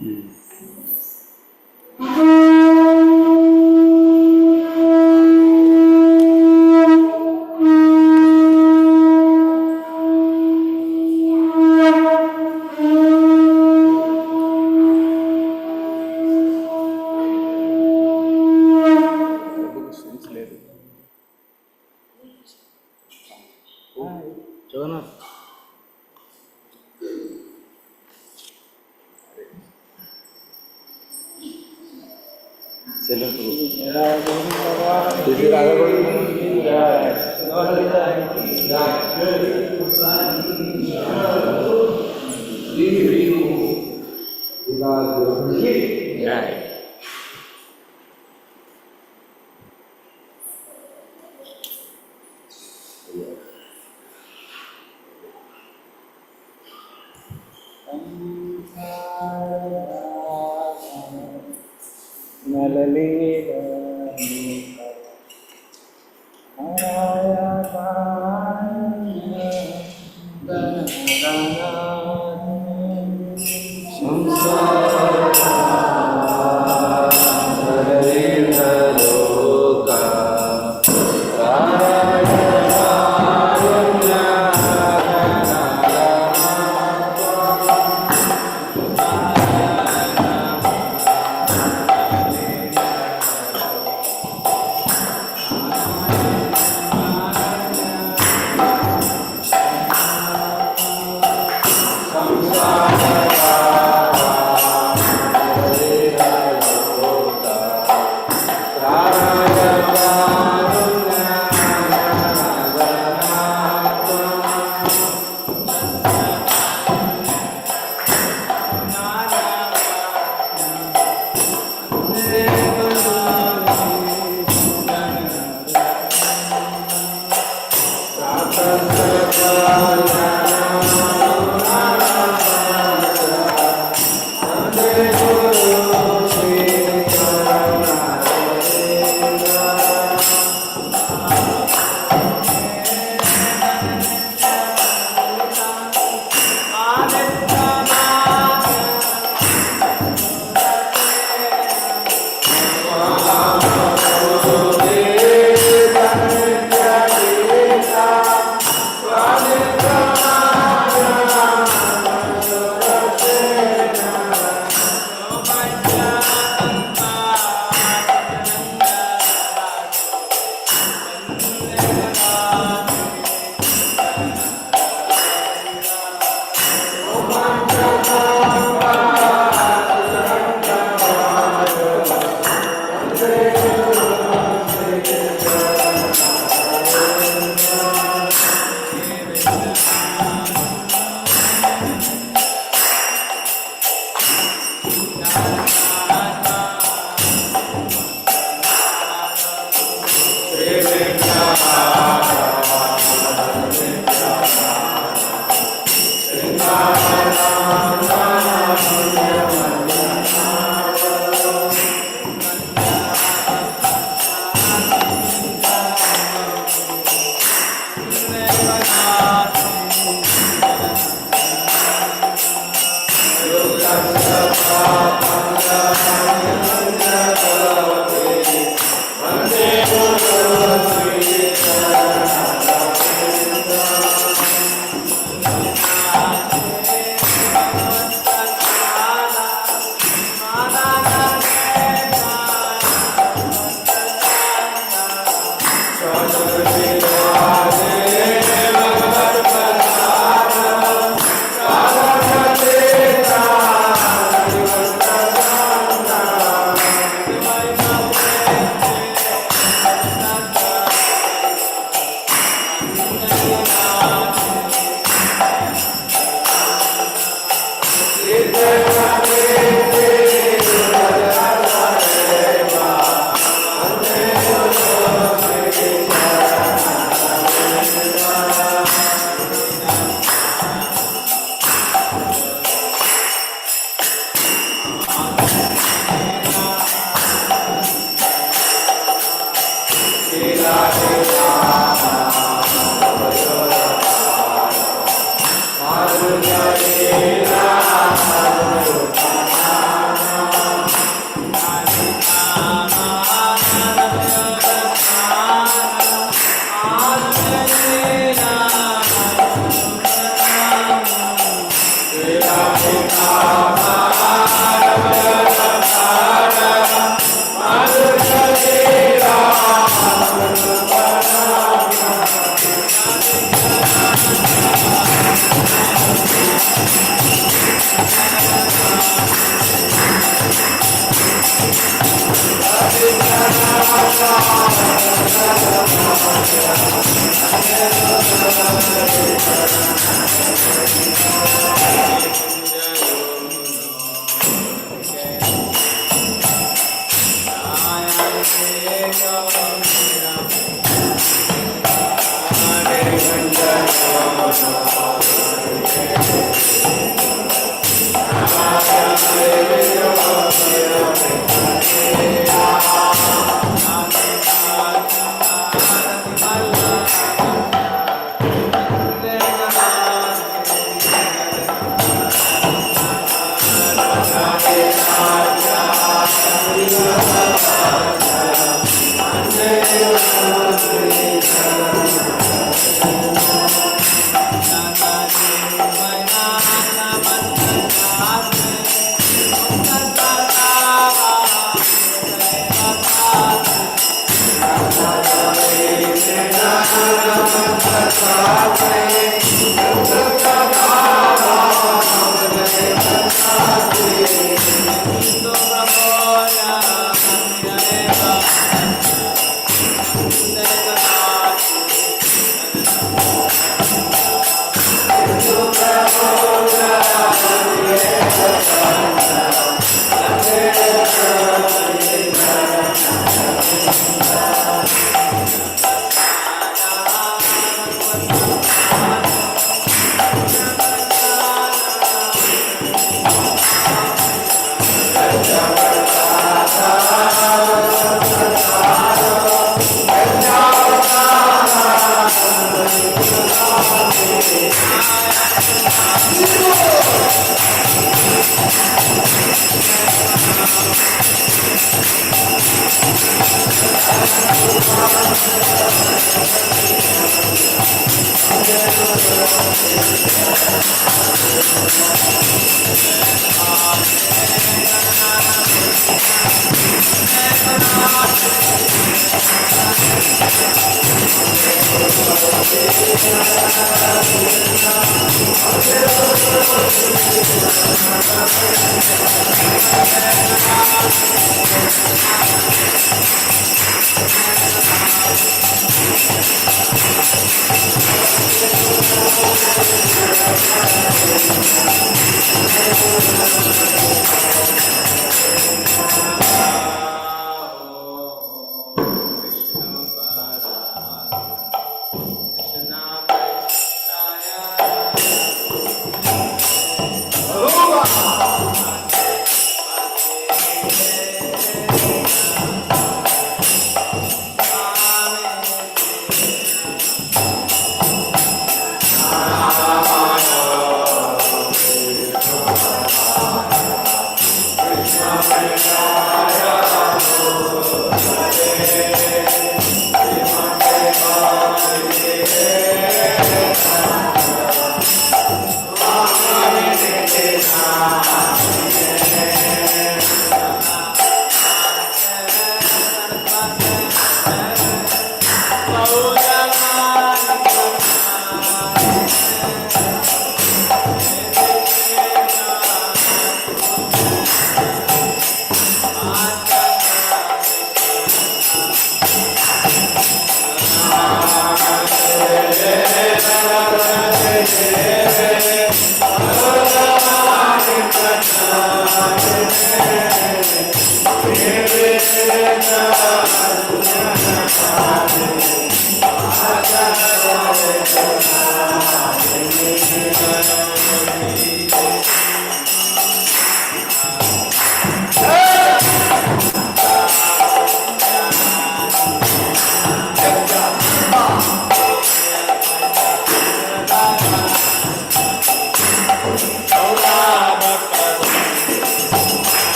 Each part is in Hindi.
जगन्नाथ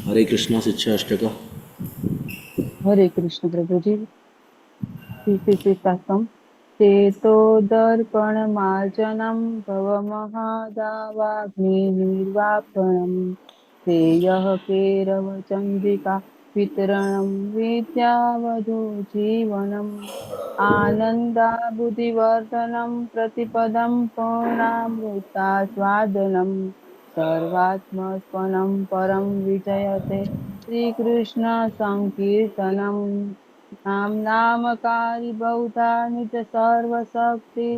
हरे कृष्णा शिक्षा अष्टका। हरे कृष्ण प्रभु जी। श्रीकृष्ण चेतो दर्पण मार्जनम भवमहादावाग्नि निर्वापणम श्रेयः केरव चंद्रिका वितरणम विद्यावधू जीवनम आनंदा बुद्धिवर्धनम प्रतिपदम पूर्णामृता स्वादनम सर्वात्मस्पनम परम विजयते श्रीकृष्ण संकीर्तनम नाम नामकारी बहुधा निज सर्वशक्ति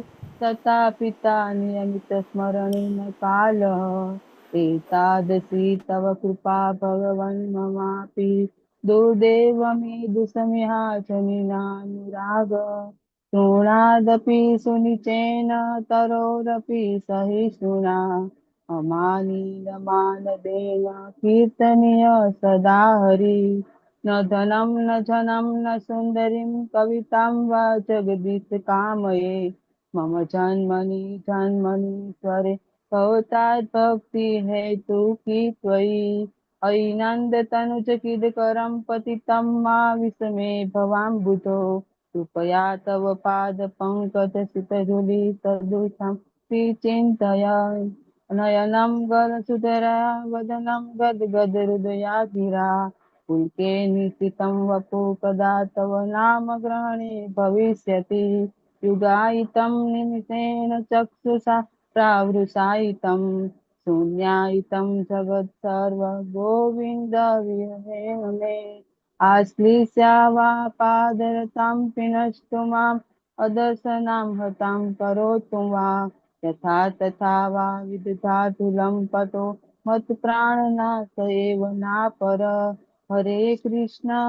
तथा पिता नियमित स्मरणेन कालः एतादृशी तव कृपा भगवन् ममापि दुर्दैवमे दुःसमिहाचनिनानुराग तृणादपि सुनिचेन तरोरपि सहिष्णुना अमानिलमानदेन कीर्तनीय सदा हरि न धनं न जनं न सुन्दरीं कवितां वा जगदीश कामये मम जन्मनि जन्मनीश्वरे भवताद्भक्ति हेतुकी त्वयि अयि नन्दतनुजकिदकरं पतितं मा विस्मे भवाम्बुधो कृपया तव पादपङ्कजसितधूलितदुषं विचिन्तय नयनं गलसुधरा वदनं गद्गदहृदया गिरा पुलके निश्चितं वपु कदा तव नाम ग्रहणे भविष्यति युगायितं निमिषेण चक्षुषा प्रावृषायितं शून्यायितं जगत् सर्व गोविन्द विहरेण मे आश्लिष्या वा पादरतां पिनष्टु माम् अदर्शनां हतां करोतु वा यथा तथा वा विदधातु लम्पतो मत्प्राणनाथ एव नापर हरे कृष्णा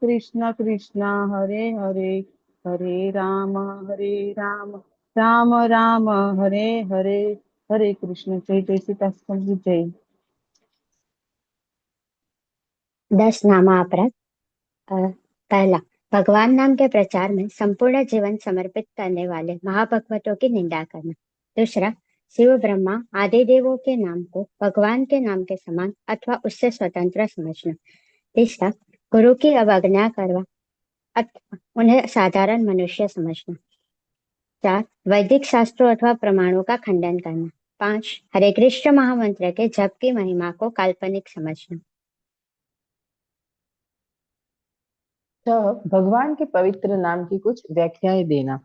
कृष्ण कृष्ण हरे हरे हरे राम राम राम हरे हरे हरे कृष्ण। जय जय सीता जय। 10 नामापराध। पहला, भगवान नाम के प्रचार में संपूर्ण जीवन समर्पित करने वाले महाभगवतों की निंदा करना। दूसरा, शिव ब्रह्मा आदि देवों के नाम को भगवान के नाम के समान अथवा उससे स्वतंत्र समझना। तीसरा, गुरु की अवज्ञा करना अथवा उन्हें साधारण मनुष्य समझना। 4, वैदिक शास्त्रों अथवा प्रमाणों का खंडन करना। 5, हरे कृष्ण महामंत्र के जप की महिमा को काल्पनिक समझना। भगवान के पवित्र नाम की कुछ व्याख्याएं देना।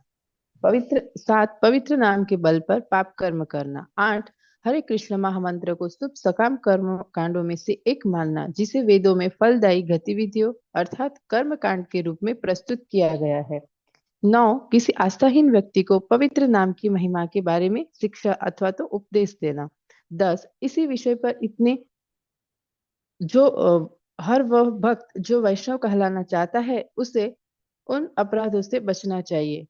7, पवित्र नाम के बल पर पाप कर्म करना। 8, हरे कृष्ण महामंत्र को शुभ सकाम कर्म कांडों में से एक मानना, जिसे वेदों में फलदायी गतिविधियों अर्थात कर्म कांड के रूप में प्रस्तुत किया गया है। 9, किसी आस्थाहीन व्यक्ति को पवित्र नाम की महिमा के बारे में शिक्षा अथवा तो उपदेश देना। 10, इसी विषय पर इतने जो हर वह भक्त जो वैष्णव कहलाना चाहता है उसे उन अपराधों से बचना चाहिए।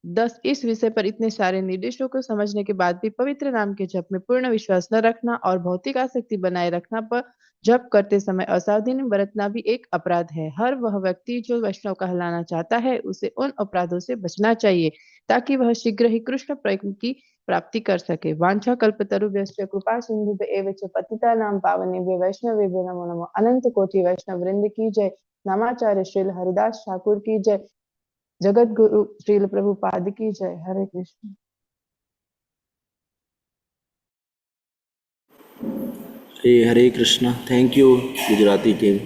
10, इस विषय पर इतने सारे निर्देशों को समझने के बाद भी पवित्र नाम के जप में पूर्ण विश्वास न रखना और भौतिक आसक्ति बनाए रखना पर जप करते समय असावधानी बरतना भी एक अपराध है। हर वह व्यक्ति जो वैष्णव कहलाना चाहता है उसे उन अपराधों से बचना चाहिए ताकि वह शीघ्र ही कृष्ण प्रेम की प्राप्ति कर सके। वांछा कल्पतरुभ्यश्च कृपा सिंधुभ्य एव च पतितानां पावनेभ्यो वैष्णवेभ्यो नमो नमः। अनंत कोटि वैष्णव वृंद की जय। नामाचार्य श्रील हरिदास ठाकुर की जय। जगत गुरु श्रील प्रभुपाद की जय। Hare Krishna. Hare Krishna. Thank you Gujarati team.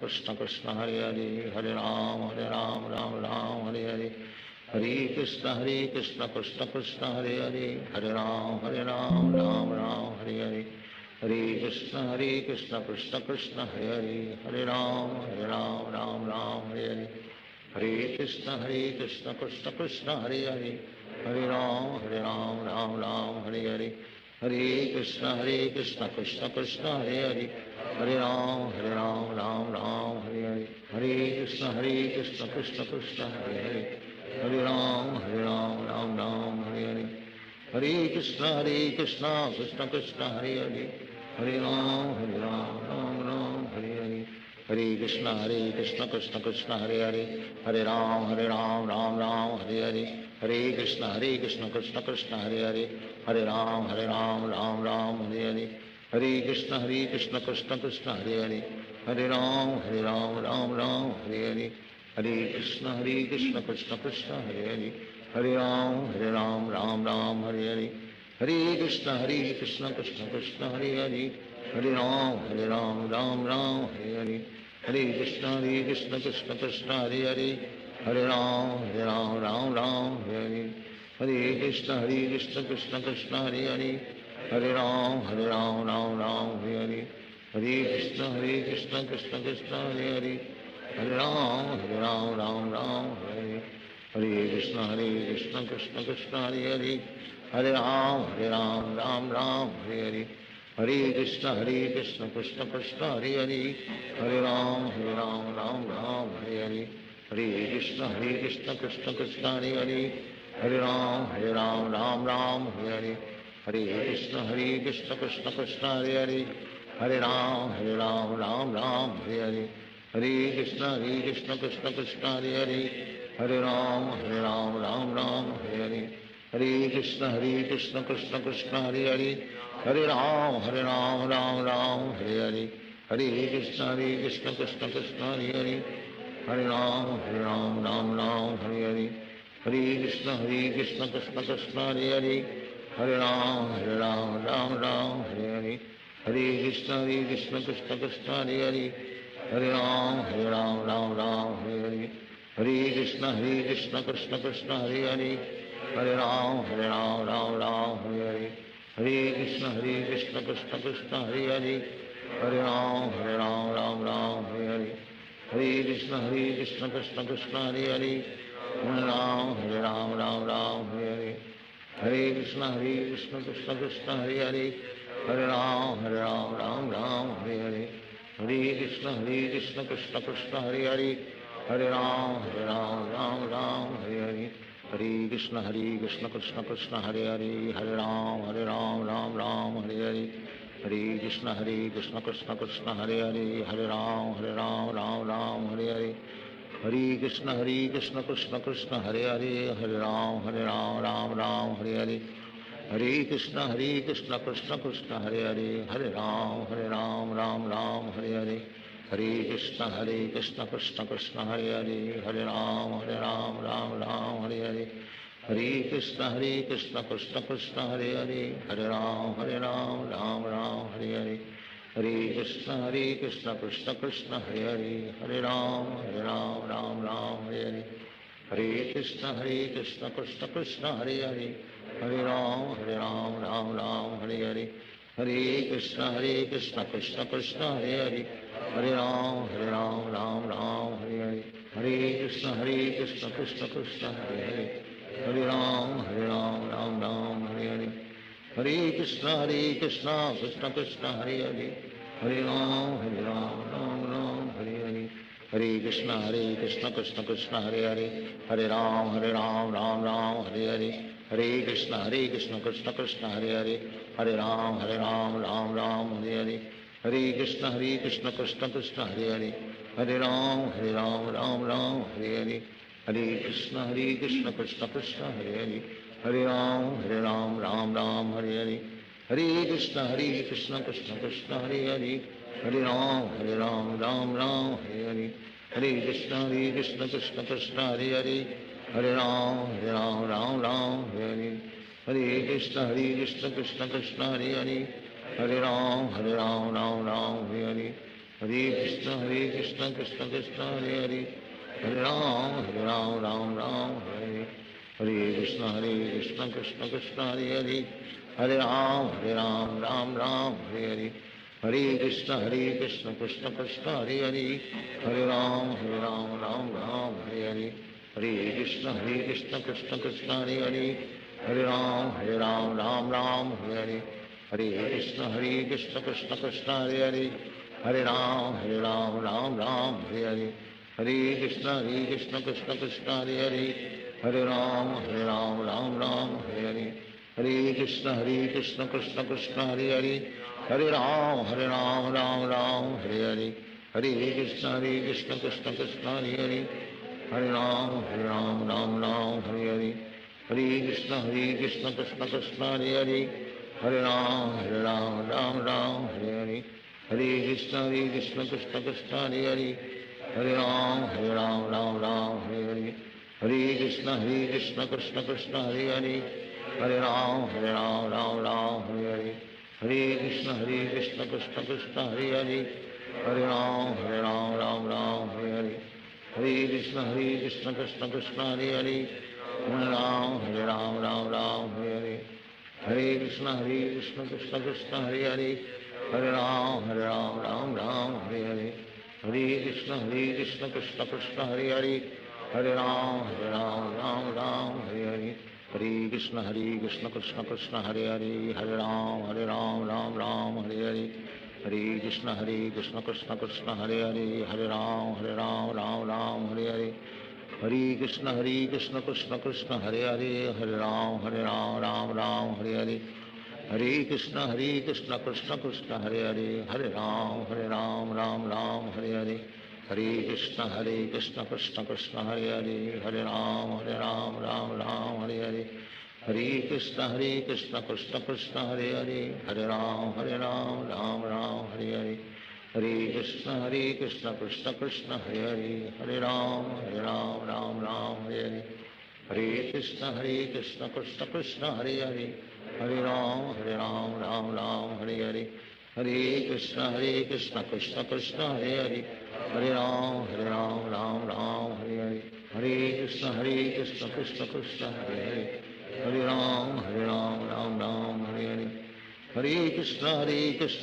Krishna Krishna Hare Hare, Hare Ram Ram Ram Hare Hare, Hare Krishna Krishna Krishna Hare Hare, Hare Ram Ram Ram Hare Hare, Hare Krishna Krishna Krishna Hare Hare, Hare Ram Ram Ram Hare Hare, Hare Krishna Krishna Krishna Hare Hare, Hare Ram Ram Ram Hare Hare, Hare Krishna Krishna Krishna Hare Hare, Hare Ram Ram Ram Hare Hare, Hare Krishna Krishna Krishna Hare Hare, Hare Ram Ram Ram Hare Hare, Hare Krishna Krishna Krishna Hare Hare, Hare Ram Ram Hare Hare, Hare Krishna Krishna Krishna Hare Hare, Hare Ram Ram Ram Hare Hare, Hare Krishna Krishna Krishna Hare Hare, Hare Ram Ram Ram Hare Hare, Hare Krishna Krishna Krishna Hare Hare, Hare Ram Ram Ram Hare Hare, Hare Krishna Krishna Krishna Hare Hare, Hare Ram Ram Hare Hare, Hare Krishna Krishna Krishna Hare Hare, Hare Ram Ram Hare Hare, Hare Krishna Krishna Krishna Hare Hare, Hare Ram Ram Hare Hare, Hare Krishna Krishna Krishna Hare Hare, Hare Ram Ram Hare Hare, Hare Krishna Krishna Krishna Hare Hare, Hare Ram Ram Hare Hare, Hare Krishna Krishna Krishna Hare Hare, Hare Ram Ram Hare Hare, Hare Krishna Krishna Krishna Hare Hare, Hare Ram Ram Ram Hare Hare, Hare Krishna Krishna Krishna Hare Hare, Hare Ram Ram Hare Hare, Hare Krishna Krishna Krishna Hare Hare, Hare Ram Ram Hare Hare, Hare Krishna Krishna Krishna Hare Hare, Hare Ram Ram Hare Hare, Hare Krishna Krishna Krishna Hare Hare, Hare Ram Ram Hare Hare, Hare Krishna Krishna Krishna Hare Hare, Hare Ram Ram Hare Hare, Hare Krishna Krishna Krishna Hare Hare, Hare Ram Ram Hare Hare, Hare Krishna Krishna Krishna Hare Hare, Hare Ram Ram Hare Hare, Hare Krishna Krishna Krishna Hare Hare, Hare Ram Ram Hare Hare, Hare Krishna Krishna Krishna Hare Hare, Hare Ram Ram Hare Hare, Hare Krishna Krishna Krishna Hare Hare, Hare Ram Ram Hare Hare, Hare Krishna Krishna Krishna Hare Hare, Hare Ram Ram Hare Hare, Hare Krishna Krishna Krishna Hare Hare, Hare Ram Ram Hare Hare, Hare Krishna Krishna Krishna Hare Hare, Hare Ram Ram Hare Hare, Hare Krishna Krishna Krishna Hare Hare, Hare Ram Ram Hare Hare, Hare Krishna Krishna Krishna Hare Hare, Hare Ram Ram Hare Hare, Hare Krishna Krishna Krishna Hare Hare, Hare Ram Ram Hare Hare, Hare Krishna Krishna Krishna Hare Hare, Hare Ram Ram Hare Hare, Hare Krishna Krishna Krishna Hare Hare, Hare Ram Ram Hare Hare, Hare Krishna Krishna Krishna Hare Hare, Hare Ram Ram Hare Hare, Hare Krishna Krishna Krishna Hare Hare, Hare Ram Ram Hare Hare, Hare Krishna Krishna Krishna Hare Hare, Hare Ram Ram Hare Hare, Hare Krishna Krishna Krishna Hare Hare, Hare Ram Ram Hare Hare, Hare Krishna Krishna Krishna Hare Hare, Hare Ram Hare Hare, Hare Krishna Krishna Krishna Hare Hare, Hare Ram Ram Hare Hare, Hare Krishna Krishna Krishna Hare Hare, Hare Ram Ram Hare Hare, Hare Krishna Krishna Krishna Hare Hare, Hare Ram Ram Hare Hare, Hare Krishna Krishna Krishna Hare Hare, Hare Ram Ram Hare Hare, Hare Krishna Krishna Krishna Hare Hare, Hare Ram Ram Hare Hare, Hare Krishna Krishna Krishna Hare Hare, Hare Ram Ram Hare Hare, Hare Krishna Krishna Krishna Hare Hare, Hare Ram Ram Hare Hare, Hare Krishna Krishna Krishna Hare Hare, Hare Ram Ram Ram Hare Hare, Hare Krishna Krishna Krishna Hare Hare, Hare Ram Ram Ram Hare Hare, Hare Krishna Krishna Krishna Hare Hare, Hare Ram Ram Ram Hare Hare, Hare Krishna Krishna Krishna Hare Hare, Hare Ram Ram Hare Hare, Hare Krishna Krishna Krishna Hare Hare, Hare Ram Ram Hare Hare, Hare Krishna Krishna Krishna Hare Hare, Hare Ram Ram Hare Hare, Hare Krishna Krishna Krishna Hare Hare, Hare Ram Ram Hare Hare, Hare Krishna Krishna Krishna Hare Hare, Hare Ram Ram Hare Hare, Hare Krishna Krishna Krishna Hare Hare, Hare Ram Ram Hare Hare, Hare Krishna Krishna Krishna Hare Hare, Hare Ram Ram Hare Hare, Hare Krishna Krishna Krishna Hare Hare, Hare Ram Ram Hare Hare, Hare Krishna Krishna Krishna Hare Hare, Hare Ram Ram Hare Hare, Hare Krishna Krishna Krishna Hare Hare, Hare Ram Ram Hare Hare, Hare Krishna Krishna Krishna Hare Hare, Hare Ram Ram Hare Hare, Hare Krishna Krishna Krishna Hare Hare, Hare Ram Ram Hare Hare, Hare Krishna Krishna Krishna Hare Hare, Hare Ram Ram Hare Hare, Hare Krishna Krishna Krishna Hare Hare, Hare Ram Ram Hare Hare, Hare Krishna Krishna Krishna Hare Hare, Hare Ram Ram Hare Hare, Hare Krishna Krishna Krishna Hare Hare, Hare Ram Ram Hare Hare, Hare Krishna Krishna Krishna Hare Hare, Hare Ram Ram Hare Hare, Hare Krishna Krishna Krishna Hare Hare, Hare Ram Ram Hare Hare, Hare Krishna Krishna Krishna Hare Hare, Hare Ram Ram Hare Hare, Hare Krishna Krishna Krishna Hare Hare, Hare Ram Ram Hare Hare, Hare Krishna Krishna Krishna Hare Hare, Hare Ram Ram Hare Hare, Hare Krishna Krishna Krishna Hare Hare, Hare Ram Ram Hare Hare, Hare Krishna Krishna Krishna Hare Hare, Hare Ram Ram Hare Hare, Hare Krishna Krishna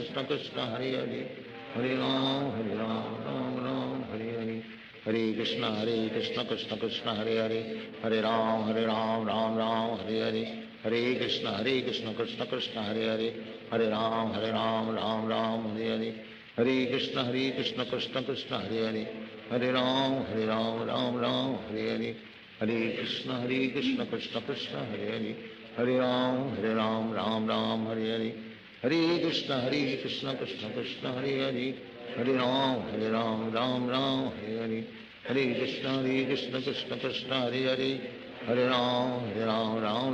Krishna Hare Hare, Hare Ram Ram Hare Hare, Hare Krishna Krishna Krishna Hare Hare, Hare Ram Ram Hare Hare, Hare Krishna Krishna Krishna Hare Hare, Hare Ram Ram Hare Hare, Hare Krishna Krishna Krishna Hare Hare, Hare Ram Ram Hare Hare, Hare Krishna Krishna Krishna Hare Hare, Hare Ram Ram Hare Hare, Hare Krishna Krishna Krishna Hare Hare, Hare Ram Ram Hare Hare, Hare Krishna Krishna Krishna Hare Hare, Hare Ram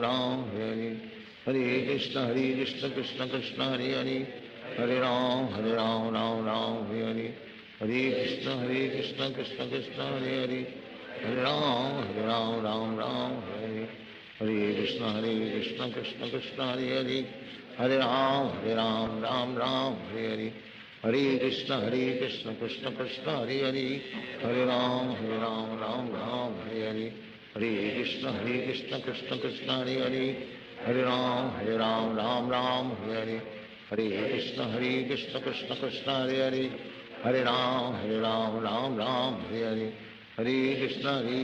Ram Hare Hare, Hare Krishna Krishna Krishna Hare Hare, Hare Ram Ram Hare Hare, Hare Krishna Krishna Krishna Hare Hare, Hare Ram Ram Hare Hare, Hare Krishna Krishna Krishna Hare Hare, Hare Ram Ram Hare Hare, Hare Krishna Krishna Krishna Hare Hare, Hare Ram Ram Hare Hare, Hare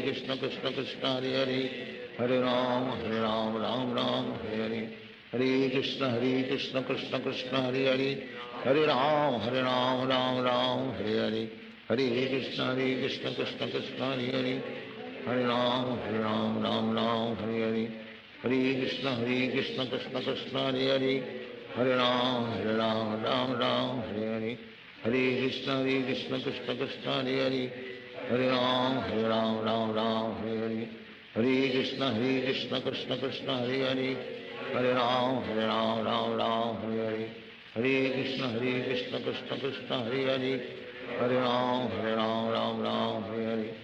Krishna Krishna Krishna Hare Hare, Hare Ram Ram Hare Hare, Hare Krishna Krishna Krishna Hare Hare, Hare Ram Ram Hare Hare, Hare Krishna Krishna Krishna Hare Hare, Hare Ram Ram Hare Hare, Hare Krishna Krishna Krishna Hare Hare, Hare Ram Ram Hare Hare, Hare Krishna Krishna Krishna Hare Hare, Hare Ram Hare Hare, Hare Krishna Krishna Krishna Hare Hare, Hare Ram Ram Hare Hare, Hare Krishna Krishna Krishna Hare Hare, Hare Ram Ram Hare Hare, Hare Krishna Krishna Krishna Hare Hare, Hare Ram Ram Hare Hare,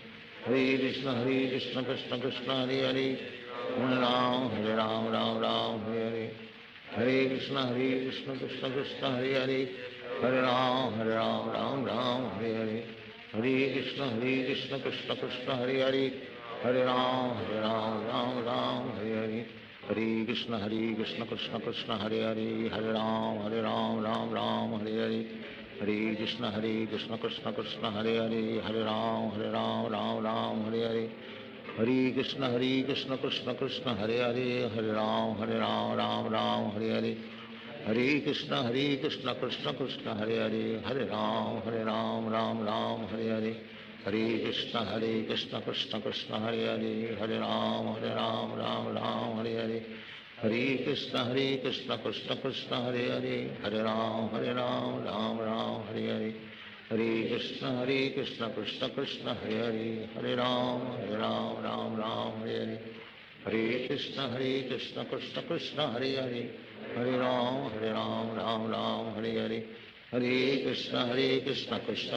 Hare Krishna Krishna Krishna Hare Hare, Hare Ram Ram Hare Hare, Hare Krishna Krishna Krishna Hare Hare, Hare Ram Ram Ram Hare Hare, Hare Krishna Krishna Krishna Hare Hare, Hare Ram Ram Ram Hare Hare, Hare Krishna Krishna Krishna Hare Hare, Hare Ram Ram Hare Hare, Hare Krishna Krishna Krishna Hare Hare, Hare Ram Ram Hare Hare, Hare Krishna Krishna Krishna Hare Hare, Hare Ram Ram Hare Hare, Hare Krishna Krishna Krishna Hare Hare, Hare Ram Ram Hare Hare, Hare Krishna Krishna Krishna Hare Hare, Hare Ram Ram Hare Hare, Hare Krishna Krishna Krishna Hare Hare, Hare Ram Ram Hare Hare, Hare Krishna Krishna Krishna Hare Hare, Hare Ram Ram Hare Hare, Hare Krishna Krishna Krishna Hare Hare, Hare Ram Ram Hare Hare, Hare Krishna Krishna Krishna Hare Hare, Hare Ram Ram Hare Hare, Hare Krishna Krishna Krishna Hare Hare, Hare Ram Ram Hare Hare, Hare Krishna Krishna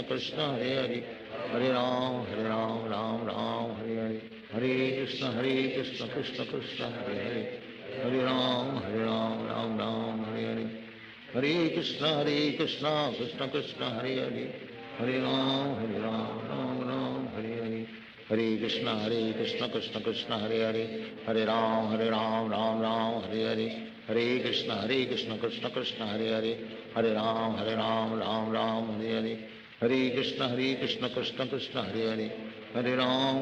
Krishna Hare Hare, Hare Ram Ram Hare Hare, Hare Krishna Krishna Krishna Hare Hare, Hare Ram Ram Hare Hare, Hare Krishna Krishna Krishna Hare Hare, Hare Ram Ram Hare Hare, Hare Krishna Krishna Krishna Hare Hare, Hare Ram Ram Hare Hare, Hare Krishna Krishna Krishna Hare Hare, Hare Ram Ram Hare Hare, Hare Krishna Krishna Krishna Hare Hare, Hare Ram Ram Hare Hare, Hare Krishna Krishna Krishna Hare Hare, Hare Ram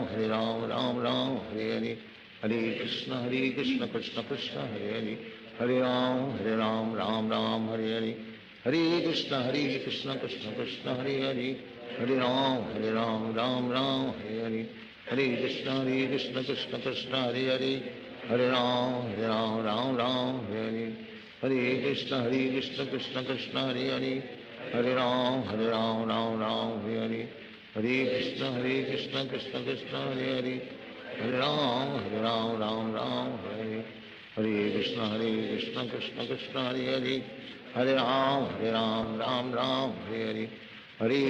Ram Hare Hare, Hare Krishna Krishna Krishna Hare Hare, Hare Ram Ram Hare Hare, Hare Krishna Krishna Krishna Hare Hare, Hare Ram Ram Hare Hare, Hare Krishna Krishna Krishna Hare Hare, Hare Ram Ram Hare Hare, Hare Krishna Krishna Krishna Hare Hare, Hare Ram Ram Hare Hare, Hare Krishna Krishna Krishna Hare Hare, Hare Ram Ram Hare Hare, Hare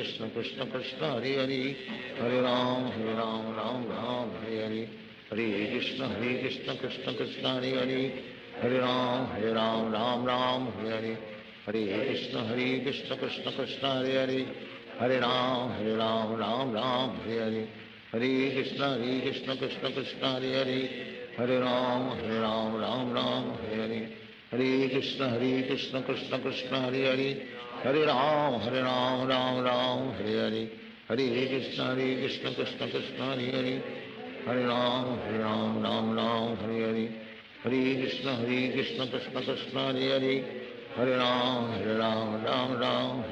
Krishna Krishna Krishna Hare Hare, Hare Ram Ram Hare Hare, Hare Krishna Krishna Krishna Hare Hare, Hare Ram Ram Hare Hare, Hare Krishna Krishna Krishna Hare Hare, Hare Ram Ram Hare Hare, Hare Krishna Krishna Krishna Hare Hare, Hare Ram Ram Hare Hare, Hare Krishna Krishna Krishna Hare Hare, Hare Ram Hare Hare, Hare Krishna Krishna Krishna Hare Hare, Hare Ram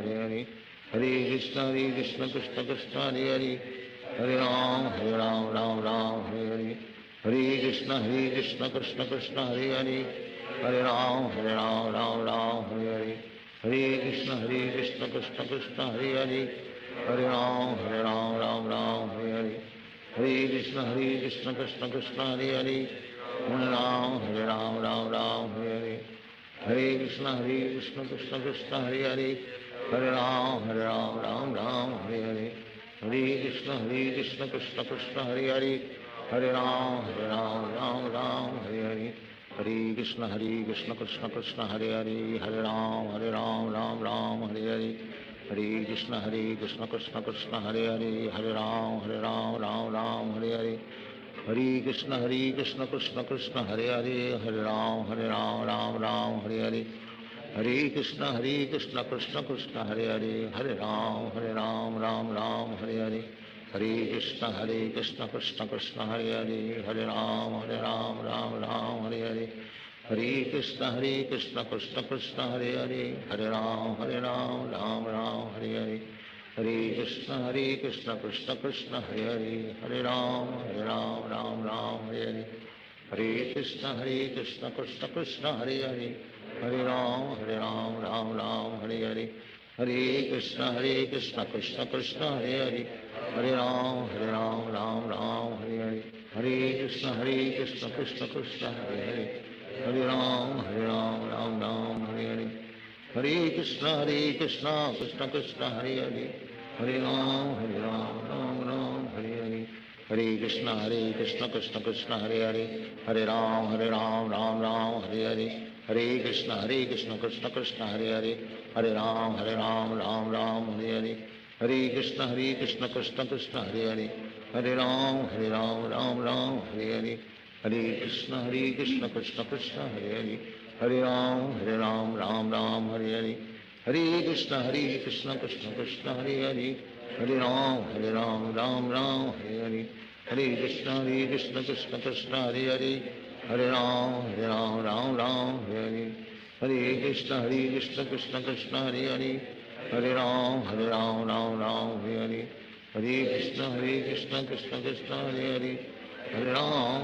Hare Hare, Hare Krishna Krishna Krishna Hare Hare, Hare Ram Hare Hare, Hare Krishna Krishna Krishna Hare Hare, Hare Ram Hare Hare, Hare Krishna Krishna Krishna Hare Hare, Hare Ram Hare Hare, Hare Krishna Krishna Krishna Hare Hare, Hare Ram Hare Hare, Hare Krishna Krishna Krishna Hare Hare, Hare Ram Hare Hare, Hare Krishna Krishna Krishna Hare Hare, Hare Ram Hare Hare, Hare Krishna Krishna Krishna Hare Hare, Hare Ram Hare Hare, Hare Krishna Krishna Krishna Hare Hare, Hare Ram Hare Hare, Hare Krishna Krishna Krishna Hare Hare, Hare Ram Ram Hare Hare, Hare Krishna Krishna Krishna Hare Hare, Hare Ram Ram Hare Hare, Hare Krishna Krishna Krishna Hare Hare, Hare Ram Ram Hare Hare, Hare Krishna Krishna Krishna Hare Hare, Hare Ram Ram Hare Hare, Hare Krishna Krishna Krishna Hare Hare, Hare Ram Hare Hare, Hare Krishna Krishna Krishna Hare Hare, Hare Ram Hare Hare, Hare Krishna Krishna Krishna Hare Hare, Hare Ram Hare Hare, Hare Krishna Krishna Krishna Hare Hare, Hare Ram Hare Hare, Hare Krishna Krishna Krishna Hare Hare, Hare Ram Ram Hare Hare, Hare Krishna Krishna Krishna Hare Hare, Hare Ram Ram Ram Hare Hare, Hare Krishna Krishna Krishna Hare Hare, Hare Ram Ram Hare Hare, Hare Krishna Krishna Krishna Hare Hare, Hare Ram Ram Hare Hare, Hare Krishna Krishna Krishna Hare Hare, Hare Ram Ram Hare Hare, Hare Krishna Krishna Krishna Hare Hare, Hare Ram Ram Hare Hare, Hare Krishna Krishna Krishna Hare Hare, Hare Ram Ram Hare Hare, Hare Krishna Krishna Krishna Hare Hare, Hare Ram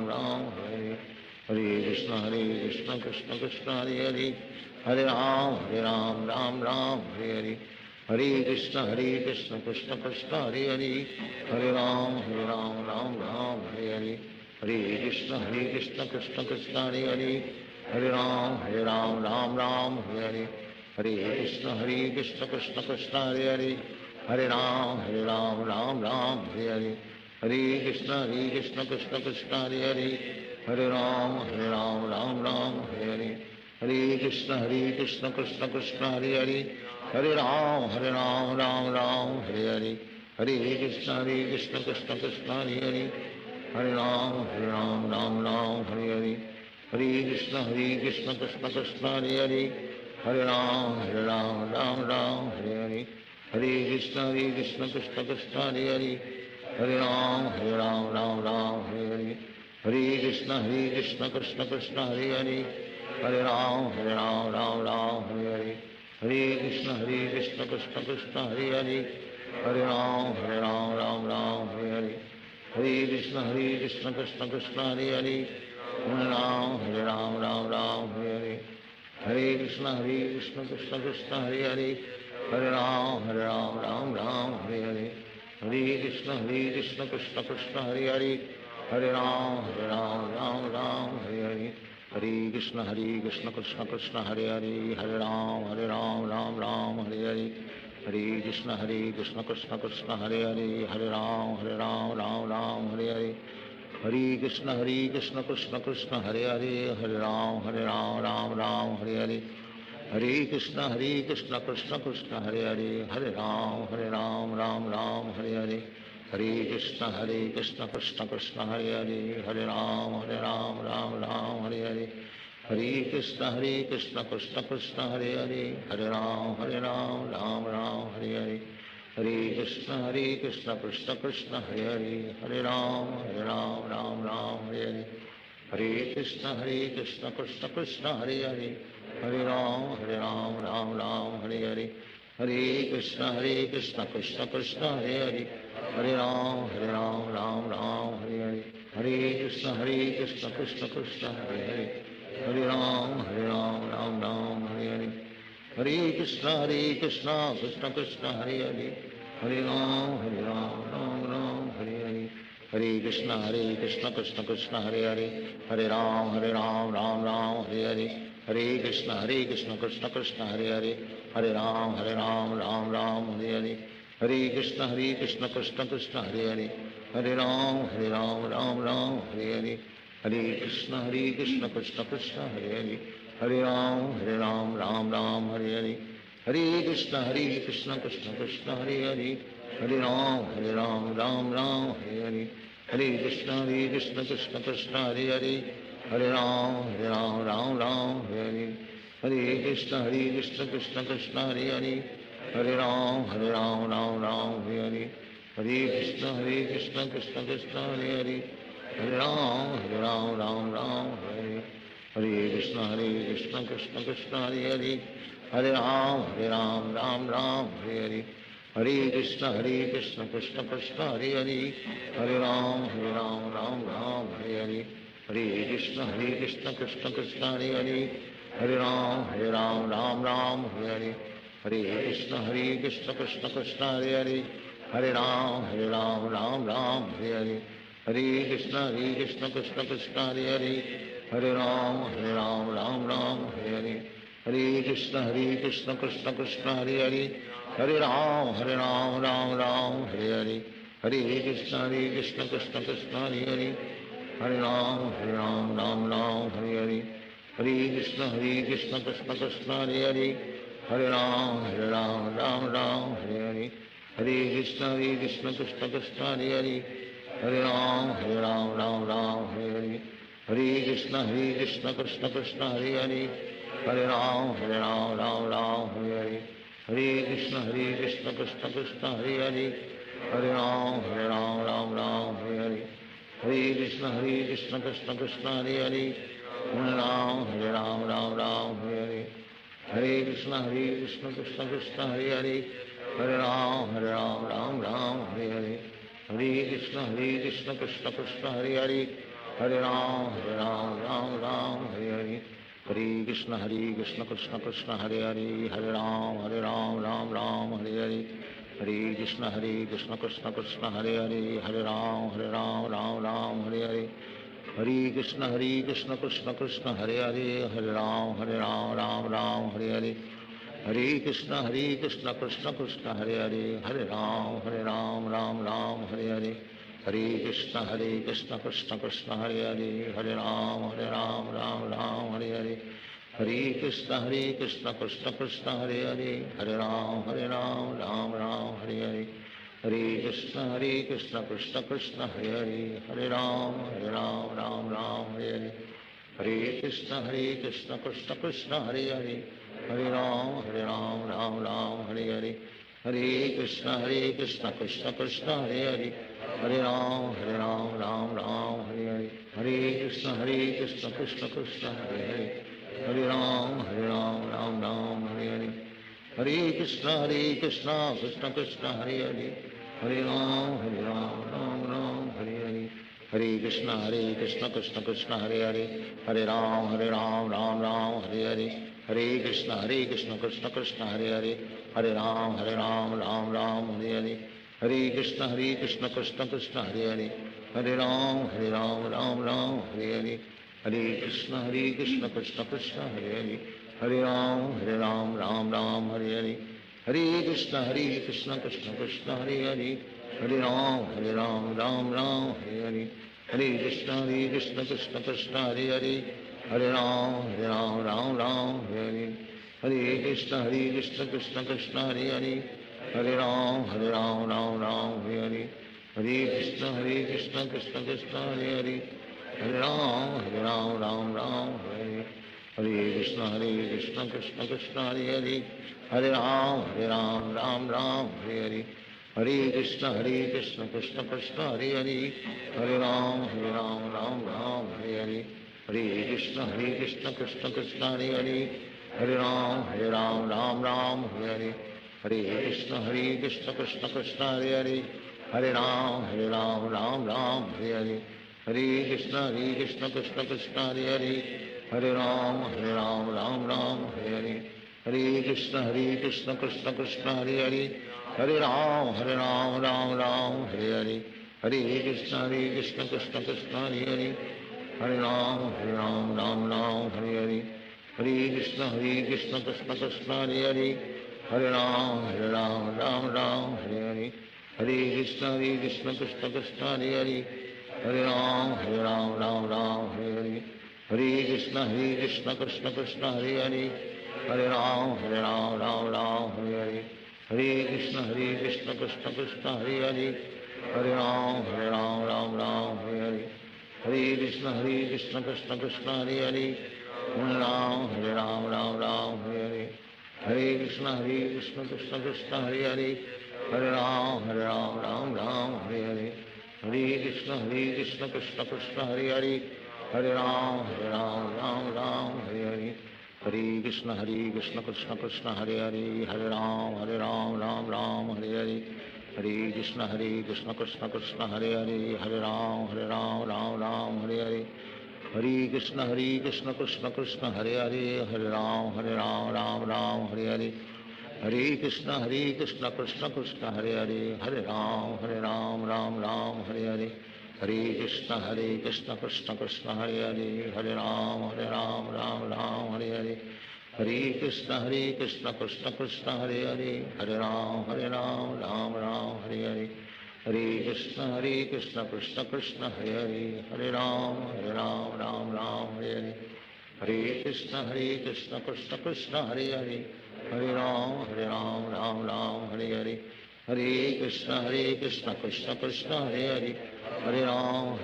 Ram Hare Hare, Hare Krishna Krishna Krishna Hare Hare, Hare Ram Ram Hare Hare, Hare Krishna Krishna Krishna Hare Hare, Hare Ram Ram Hare Hare, Hare Krishna Krishna Krishna Hare Hare, Hare Ram Ram Hare Hare, Hare Krishna Krishna Krishna Hare Hare, Hare Ram Ram Hare Hare, Hare Krishna Krishna Krishna Hare Hare, Hare Ram Ram Hare Hare, Hare Krishna Krishna Krishna Hare Hare, Hare Ram Ram Hare Hare, Hare Krishna Krishna Krishna Hare Hare, Hare Ram Ram Hare Hare, Hare Krishna Krishna Krishna Hare Hare, Hare Ram Ram Hare Hare, Hare Krishna Krishna Krishna Hare Hare, Hare Ram Ram Hare Hare, Hare Krishna Krishna Krishna Hare Hare, Hare Ram Hare Hare, Hare Krishna Krishna Krishna Hare Hare, Hare Ram Ram Hare Hare, Hare Krishna Krishna Krishna Hare Hare, Hare Ram Hare Hare, Hare Krishna Krishna Krishna Hare Hare, Hare Ram Ram Hare Hare, Hare Krishna Krishna Krishna Hare Hare, Hare Ram Ram Hare Hare, Hare Krishna Krishna Krishna Hare Hare, Hare Ram Ram Hare Hare, Hare Krishna Krishna Krishna Hare Hare, Hare Ram Ram Hare Hare, Hare Krishna Krishna Krishna Hare Hare, Hare Ram Ram Hare Hare, Hare Krishna Krishna Krishna Hare Hare, Hare Ram Ram Hare Hare, Hare Krishna Krishna Krishna Hare Hare, Hare Ram Ram Hare Hare, Hare Krishna Krishna Krishna Hare Hare, Hare Ram Ram Hare Hare, Hare Krishna Krishna Krishna Hare Hare, Hare Ram Ram Hare Hare, Hare Krishna Krishna Krishna Hare Hare, Hare Ram Ram Hare Hare, Hare Krishna Krishna Krishna Hare Hare, Hare Ram Ram Hare Hare, Hare Krishna Krishna Krishna Hare Hare, Hare Ram Ram Hare Hare, Hare Krishna Krishna Krishna Hare Hare, Hare Ram Ram Hare Hare, Hare Krishna Krishna Krishna Hare Hare, Hare Ram Ram Hare Hare, Hare Krishna Krishna Krishna Hare Hare, Hare Ram Ram Hare Hare, Hare Krishna Krishna Krishna Hare Hare, Hare Ram Ram Hare Hare, Hare Krishna Krishna Krishna Hare Hare, Hare Ram Ram Hare Hare, Hare Krishna Krishna Krishna Hare Hare, Hare Ram Ram Hare Hare, Hare Krishna Krishna Krishna Hare Hare, Hare Ram Ram Hare Hare, Hare Krishna Krishna Krishna Hare Hare, Hare Ram Ram Hare Hare, Hare Krishna Krishna Krishna Hare Hare, Hare Ram Hare, Hare Krishna Krishna Krishna Hare Hare, Hare Ram Hare Hare, Hare Krishna Krishna Krishna Hare Hare, Hare Ram Hare Hare, Hare Krishna Krishna Krishna Hare Hare, Hare Ram Hare Hare, Hare Krishna Krishna Krishna Hare Hare, Hare Ram Hare Hare, Hare Krishna Krishna Krishna Hare Hare, Hare Ram Hare Hare, Hare Krishna Krishna Krishna Hare Hare, Hare Ram Hare Hare, Hare Krishna Krishna Krishna Hare Hare, Hare Ram Ram Hare Hare, Hare Krishna Krishna Krishna Hare Hare, Hare Ram Ram Ram Hare Hare, Hare Krishna Krishna Krishna Hare Hare, Hare Ram Ram Ram Hare Hare, Hare Krishna Krishna Krishna Hare Hare, Hare Ram Ram Ram Hare Hare, Hare Krishna Krishna Krishna Hare Hare, Hare Ram Ram Hare Hare, Hare Krishna Krishna Krishna Hare Hare, Hare Ram Ram Hare Hare, Hare Krishna Krishna Krishna Hare Hare, Hare Ram Ram Hare Hare, Hare Krishna Krishna Krishna Hare Hare, Hare Ram Ram Hare Hare, Hare Krishna Krishna Krishna Hare Hare, Hare Ram Ram Hare Hare, Hare Krishna Krishna Krishna Hare Hare, Hare Ram Ram Hare Hare, Hare Krishna Krishna Krishna Hare Hare, Hare Ram Ram Hare Hare, Hare Krishna Krishna Krishna Hare Hare, Hare Ram Ram Hare Hare, Hare Krishna Krishna Krishna Hare Hare, Hare Ram Ram Hare Hare, Hare Krishna Krishna Krishna Hare Hare, Hare Ram Ram Hare Hare, Hare Krishna Krishna Krishna Hare Hare, Hare Ram Ram Hare Hare, Hare Krishna Krishna Krishna Hare Hare, Hare Ram Ram Hare Hare, Hare Krishna Krishna Krishna Hare Hare, Hare Ram Ram Hare Hare, Hare Krishna Krishna Krishna Hare Hare, Hare Ram Ram Hare Hare, Hare Krishna Krishna Krishna Hare Hare, Hare Ram Ram Hare Hare, Hare Krishna Krishna Krishna Hare Hare, Hare Ram Ram Hare Hare, Hare Krishna Krishna Krishna Hare Hare, Hare Ram Ram Hare Hare, Hare Krishna Krishna Krishna Hare Hare, Hare Ram Ram Hare Hare, Hare Krishna Krishna Krishna Hare Hare, Hare Ram Ram Hare Hare, Hare Krishna Krishna Krishna Hare Hare, Hare Ram Ram Hare Hare, Hare Krishna Krishna Krishna Hare Hare, Hare Ram Ram Hare Hare, Hare Krishna Krishna Krishna Hare Hare, Hare Ram Ram Hare Hare, Hare Krishna Krishna Krishna Hare Hare, Hare Ram Ram Hare Hare, Hare Krishna Krishna Krishna Hare Hare, Hare Ram Ram Hare Hare, Hare Krishna Krishna Krishna Hare Hare, Hare Ram Ram Hare Hare, Hare Krishna Krishna Krishna Hare Hare, Hare Ram Ram Hare Hare, Hare Krishna Krishna Krishna Hare Hare, Hare Ram Ram Hare Hare, Hare Krishna Krishna Krishna Hare Hare, Hare Ram Ram Hare Hare, Hare Krishna Krishna Krishna Hare Hare, Hare Ram Ram Hare Hare, Hare Krishna Krishna Krishna Hare Hare, Hare Ram Ram Hare Hare, Hare Krishna Krishna Krishna Hare Hare, Hare Ram Ram Hare Hare, Hare Krishna Krishna Krishna Hare Hare, Hare Ram Ram Hare Hare, Hare Krishna Krishna Krishna Hare Hare, Hare Ram Ram Hare Hare, Hare Krishna Krishna Krishna Hare Hare, Hare Ram Ram Hare Hare, Hare Krishna Krishna Krishna Hare Hare, Hare Ram Hare Hare, Hare Krishna Krishna Krishna Hare Hare, Hare Ram Hare Hare, Hare Krishna Krishna Krishna Hare Hare, Hare Ram Hare Hare, Hare Krishna Krishna Krishna Hare Hare, Hare Ram Hare Hare, Hare Krishna Krishna Krishna Hare Hare, Hare Ram Hare Hare, Hare Krishna Krishna Krishna Hare Hare, Hare Ram Hare Hare, Hare Krishna Krishna Krishna Hare Hare, Hare Ram Ram Hare Hare, Hare Krishna Krishna Krishna Hare Hare, Hare Ram Ram Hare Hare, Hare Krishna Krishna Krishna Hare Hare, Hare Ram Ram Hare Hare, Hare Krishna Krishna Krishna Hare Hare, Hare Ram Ram Hare Hare, Hare Krishna Krishna Krishna Hare Hare, Hare Ram Ram Ram Hare Hare, Hare Krishna Krishna Krishna Hare Hare, Hare Ram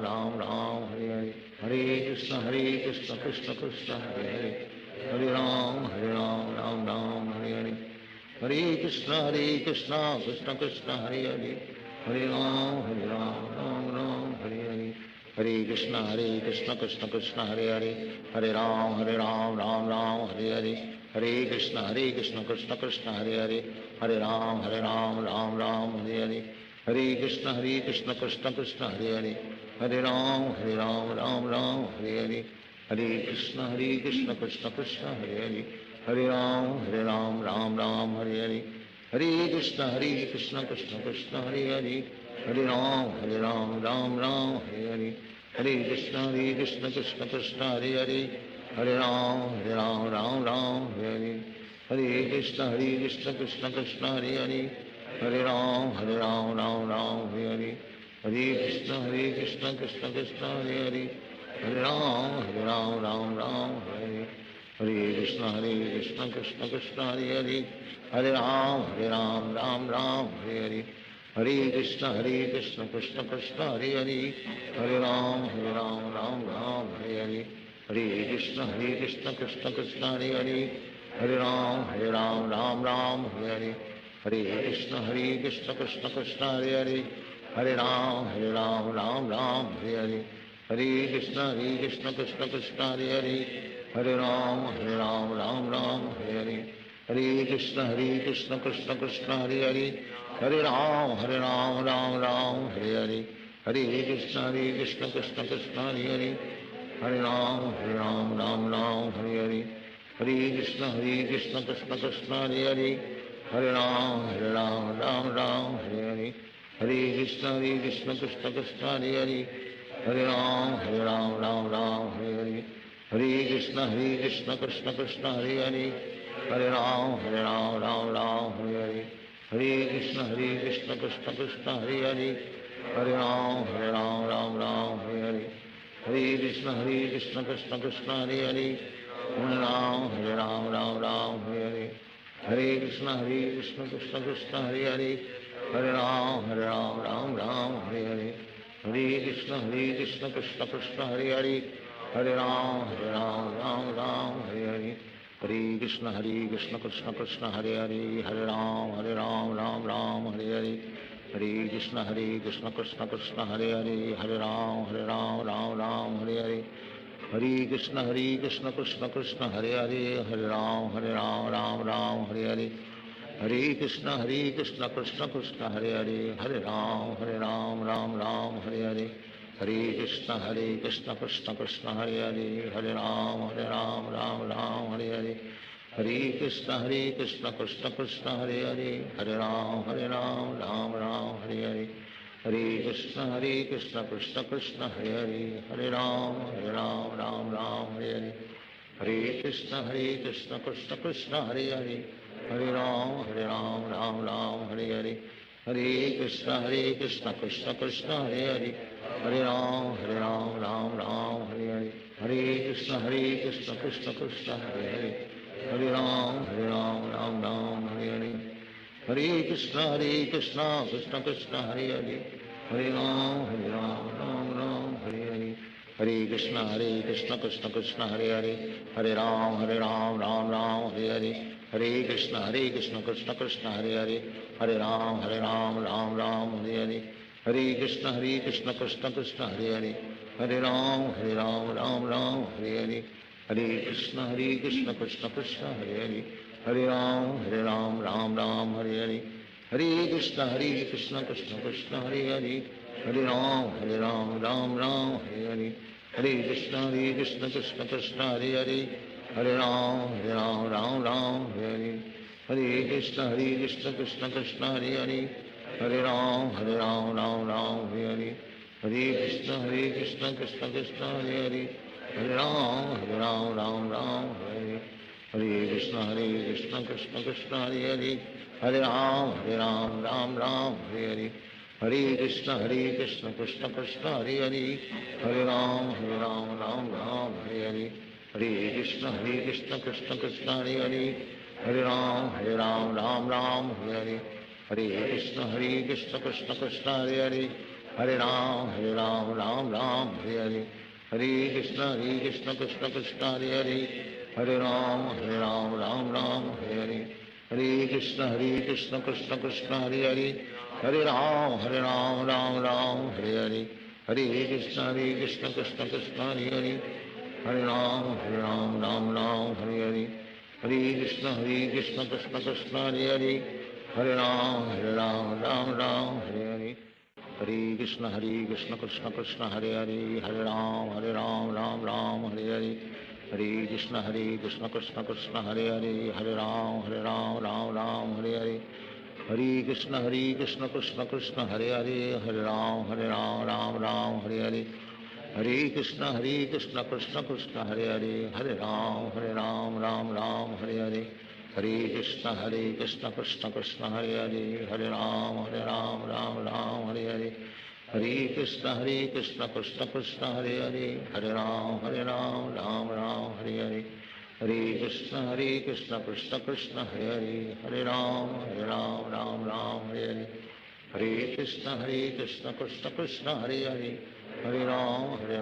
Ram Ram Hare Hare, Hare Krishna Krishna Krishna Hare Hare, Hare Ram Ram Ram Hare Hare, Hare Krishna Krishna Krishna Hare Hare, Hare Ram Ram Hare Hare, Hare Krishna Krishna Krishna Hare Hare, Hare Ram Ram Ram Hare Hare, Hare Krishna Krishna Krishna Hare Hare, Hare Ram Ram Ram Hare Hare, Hare Krishna Krishna Krishna Hare Hare, Hare Ram Ram Ram Hare Hare, Hare Krishna Krishna Krishna Hare Hare, Hare Ram Ram Hare Hare, Hare Krishna Krishna Krishna Hare Hare, Hare Ram Ram Hare Hare, Hare Krishna Krishna Krishna Hare Hare, Hare Ram Ram Hare Hare, Hare Krishna Krishna Krishna Hare Hare, Hare Ram Ram Hare Hare, Hare Krishna Krishna Krishna Hare Hare, Hare Ram Ram Hare Hare, Hare Krishna Krishna Krishna Hare Hare, Hare Ram Ram Hare Hare, Hare Krishna Krishna Krishna Hare Hare, Hare Ram Ram Ram Hare Hare, Hare Krishna Krishna Krishna Hare Hare, Hare Ram Ram Hare Hare, Hare Krishna Krishna Krishna Hare Hare, Hare Ram Ram Hare Hare, Hare Krishna Krishna Krishna Hare Hare, Hare Ram Ram Hare Hare, Hare Krishna Krishna Krishna Hare Hare, Hare Ram Ram Hare Hare, Hare Krishna Krishna Krishna Hare Hare, Hare Ram Ram Hare Hare, Hare Krishna Krishna Krishna Hare Hare, Hare Ram Ram Hare Hare, Hare Krishna Krishna Krishna Hare Hare, Hare Ram Ram Hare Hare, Hare Krishna Krishna Krishna Hare Hare, Hare Ram Ram Hare Hare, Hare Krishna Krishna Krishna Hare Hare, Hare Ram Ram Hare Hare, Hare Krishna Krishna Krishna Hare Hare, Hare Ram Hare Hare, Hare Krishna Krishna Krishna Hare Hare, Hare Ram Ram Hare Hare, Hare Krishna Krishna Krishna Hare Hare, Hare Ram Ram Hare Hare, Hare Krishna Krishna Krishna Hare Hare, Hare Ram Ram Hare Hare, Hare Krishna Krishna Krishna Hare Hare, Hare Ram Ram Hare Hare, Hare Krishna Krishna Krishna Hare Hare, Hare Ram Ram Hare Hare, Hare Krishna Krishna Krishna Hare Hare, Hare Ram Ram Hare Hare, Hare Krishna Krishna Krishna Hare Hare, Hare Ram Ram Hare Hare, Hare Krishna Krishna Krishna Hare Hare, Hare Ram Ram Hare Hare, Hare Krishna Krishna Krishna Hare Hare, Hare Ram Ram Hare Hare, Hare Krishna Krishna Krishna Hare Hare, Hare Ram Ram Hare Hare, Hare Krishna Krishna Krishna Hare Hare, Hare Ram Ram Hare Hare, Hare Krishna Krishna Krishna Hare Hare, Hare Ram Ram Hare Hare, Hare Krishna Krishna Krishna Hare Hare, Hare Ram Ram Hare Hare, Hare Krishna Krishna Krishna Hare Hare, Hare Ram Ram Hare Hare, Hare Krishna Krishna Krishna Hare Hare, Hare Ram Ram Hare Hare, Hare Krishna Krishna Krishna Hare Hare, Hare Ram Ram Hare Hare, Hare Krishna Krishna Krishna Hare Hare, Hare Ram Ram Hare Hare, Hare Krishna Krishna Krishna Hare Hare, Hare Ram Ram Hare Hare, Hare Krishna Krishna Krishna Hare Hare, Hare Ram Ram Hare Hare, Hare Krishna Krishna Krishna Hare Hare, Hare Ram Ram Hare Hare, Hare Krishna Krishna Krishna Hare Hare, Hare Ram Ram Hare Hare, Hare Krishna Krishna Krishna Hare Hare, Hare Ram Ram Hare Hare, Hare Krishna Krishna Krishna Hare Hare, Hare Ram Ram Ram Hare Hare, Hare Krishna Krishna Krishna Hare Hare, Hare Ram Ram Hare Hare, Hare Krishna Krishna Krishna Hare Hare, Hare Ram Ram Hare Hare, Hare Krishna Krishna Krishna Hare Hare, Hare Ram Ram Hare Hare, Hare Krishna Krishna Krishna Hare Hare, Hare Ram Ram Hare Hare, Hare Krishna Krishna Krishna Hare Hare, Hare Ram Ram Hare Hare, Hare Krishna Krishna Krishna Hare Hare, Hare Ram Ram Hare Hare, Hare Krishna Krishna Krishna Hare Hare, Hare Ram Ram Hare Hare, Hare Krishna Krishna Krishna Hare Hare, Hare Ram Ram Hare Hare, Hare Krishna Krishna Krishna Hare Hare, Hare Ram Ram Hare Hare, Hare Krishna Krishna Krishna Hare Hare, Hare Ram Ram Hare Hare, Hare Krishna Krishna Krishna Hare Hare, Hare Ram Ram Hare Hare, Hare Krishna Krishna Krishna Hare Hare, Hare Ram Ram Hare Hare, Hare Krishna Krishna Krishna Hare Hare, Hare Ram Ram Hare Hare, Hare Krishna Krishna Krishna Hare Hare, Hare Ram Ram Hare Hare, Hare Krishna Krishna Krishna Hare Hare, Hare Ram Ram Hare Hare, Hare Krishna Krishna Krishna Hare Hare, Hare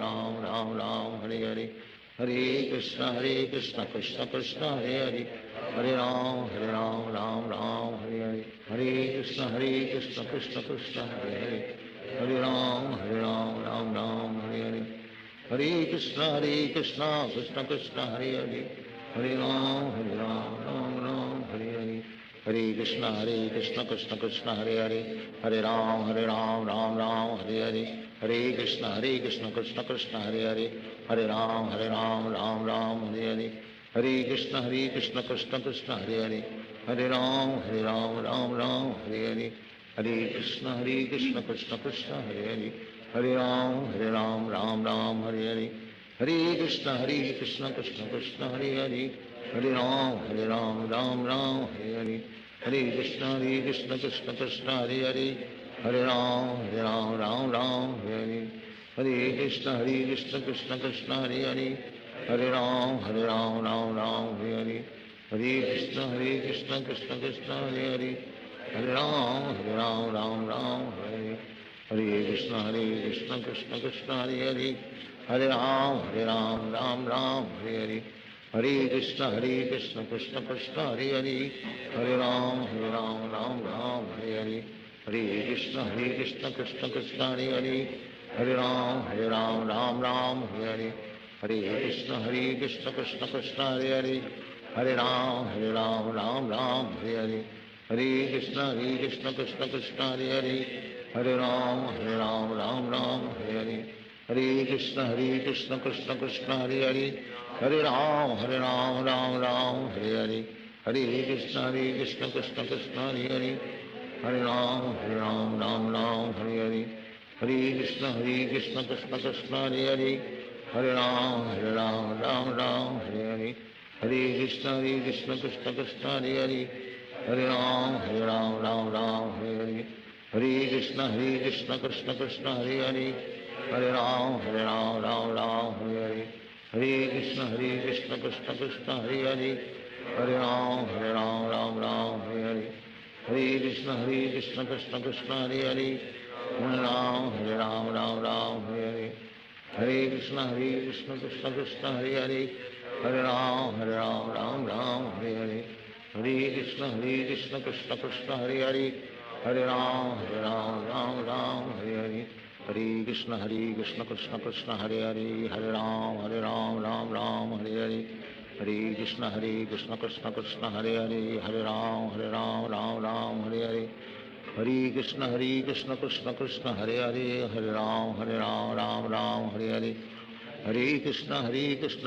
Ram Ram Hare Hare, Hare Krishna Krishna Krishna Hare Hare, Hare Ram Hare Hare, Hare Krishna Krishna Krishna Hare Hare, Hare Ram Ram Hare Hare, Hare Krishna Krishna Krishna Hare Hare, Hare Ram Ram Hare Hare, Hare Krishna Krishna Krishna Hare Hare, Hare Ram Ram Hare Hare, Hare Krishna Krishna Krishna Hare Hare, Hare Ram Ram Hare Hare, Hare Krishna Krishna Krishna Hare Hare, Hare Ram Ram Hare Hare, Hare Krishna Krishna Krishna Hare Hare, Hare Ram Ram Hare Hare, Hare Krishna Krishna Krishna Hare Hare, Hare Ram Ram Hare Hare, Hare Krishna Krishna Krishna Hare Hare, Hare Ram Ram Hare Hare, Hare Krishna Krishna Krishna Hare Hare, Hare Ram Hare Hare, Hare Krishna Krishna Krishna Hare Hare, Hare Ram Ram Hare Hare, Hare Krishna Krishna Krishna Hare Hare, Hare Ram Ram Hare Hare, Hare Krishna Krishna Krishna Hare Hare, Hare Ram Ram Hare Hare, Hare Krishna Krishna Krishna Hare Hare, Hare Ram Ram Hare Hare, Hare Krishna Krishna Krishna Hare Hare, Hare Ram Ram Hare Hare, Hare Krishna Krishna Krishna Hare Hare, Hare Ram Ram Hare Hare, Hare Krishna Krishna Krishna Hare Hare, Hare Ram Hare Hare, Hare Krishna Krishna Krishna Hare Hare, Hare Ram Hare Hare, Hare Krishna Krishna Krishna Hare Hare, Hare Ram Ram Hare Hare, Hare Krishna Krishna Krishna Hare Hare, Hare Ram Ram Hare Hare, Hare Krishna Krishna Krishna Hare Hare, Hare Ram Hare Hare, Hare Krishna Krishna Krishna Hare Hare, Hare Ram Ram Hare Hare, Hare Krishna Krishna Krishna Hare Hare, Hare Ram Ram Hare Hare, Hare Krishna Krishna Krishna Hare Hare, Hare Ram Ram Hare Hare, Hare Krishna Krishna Krishna Hare Hare, Hare Ram Ram Hare Hare, Hare Krishna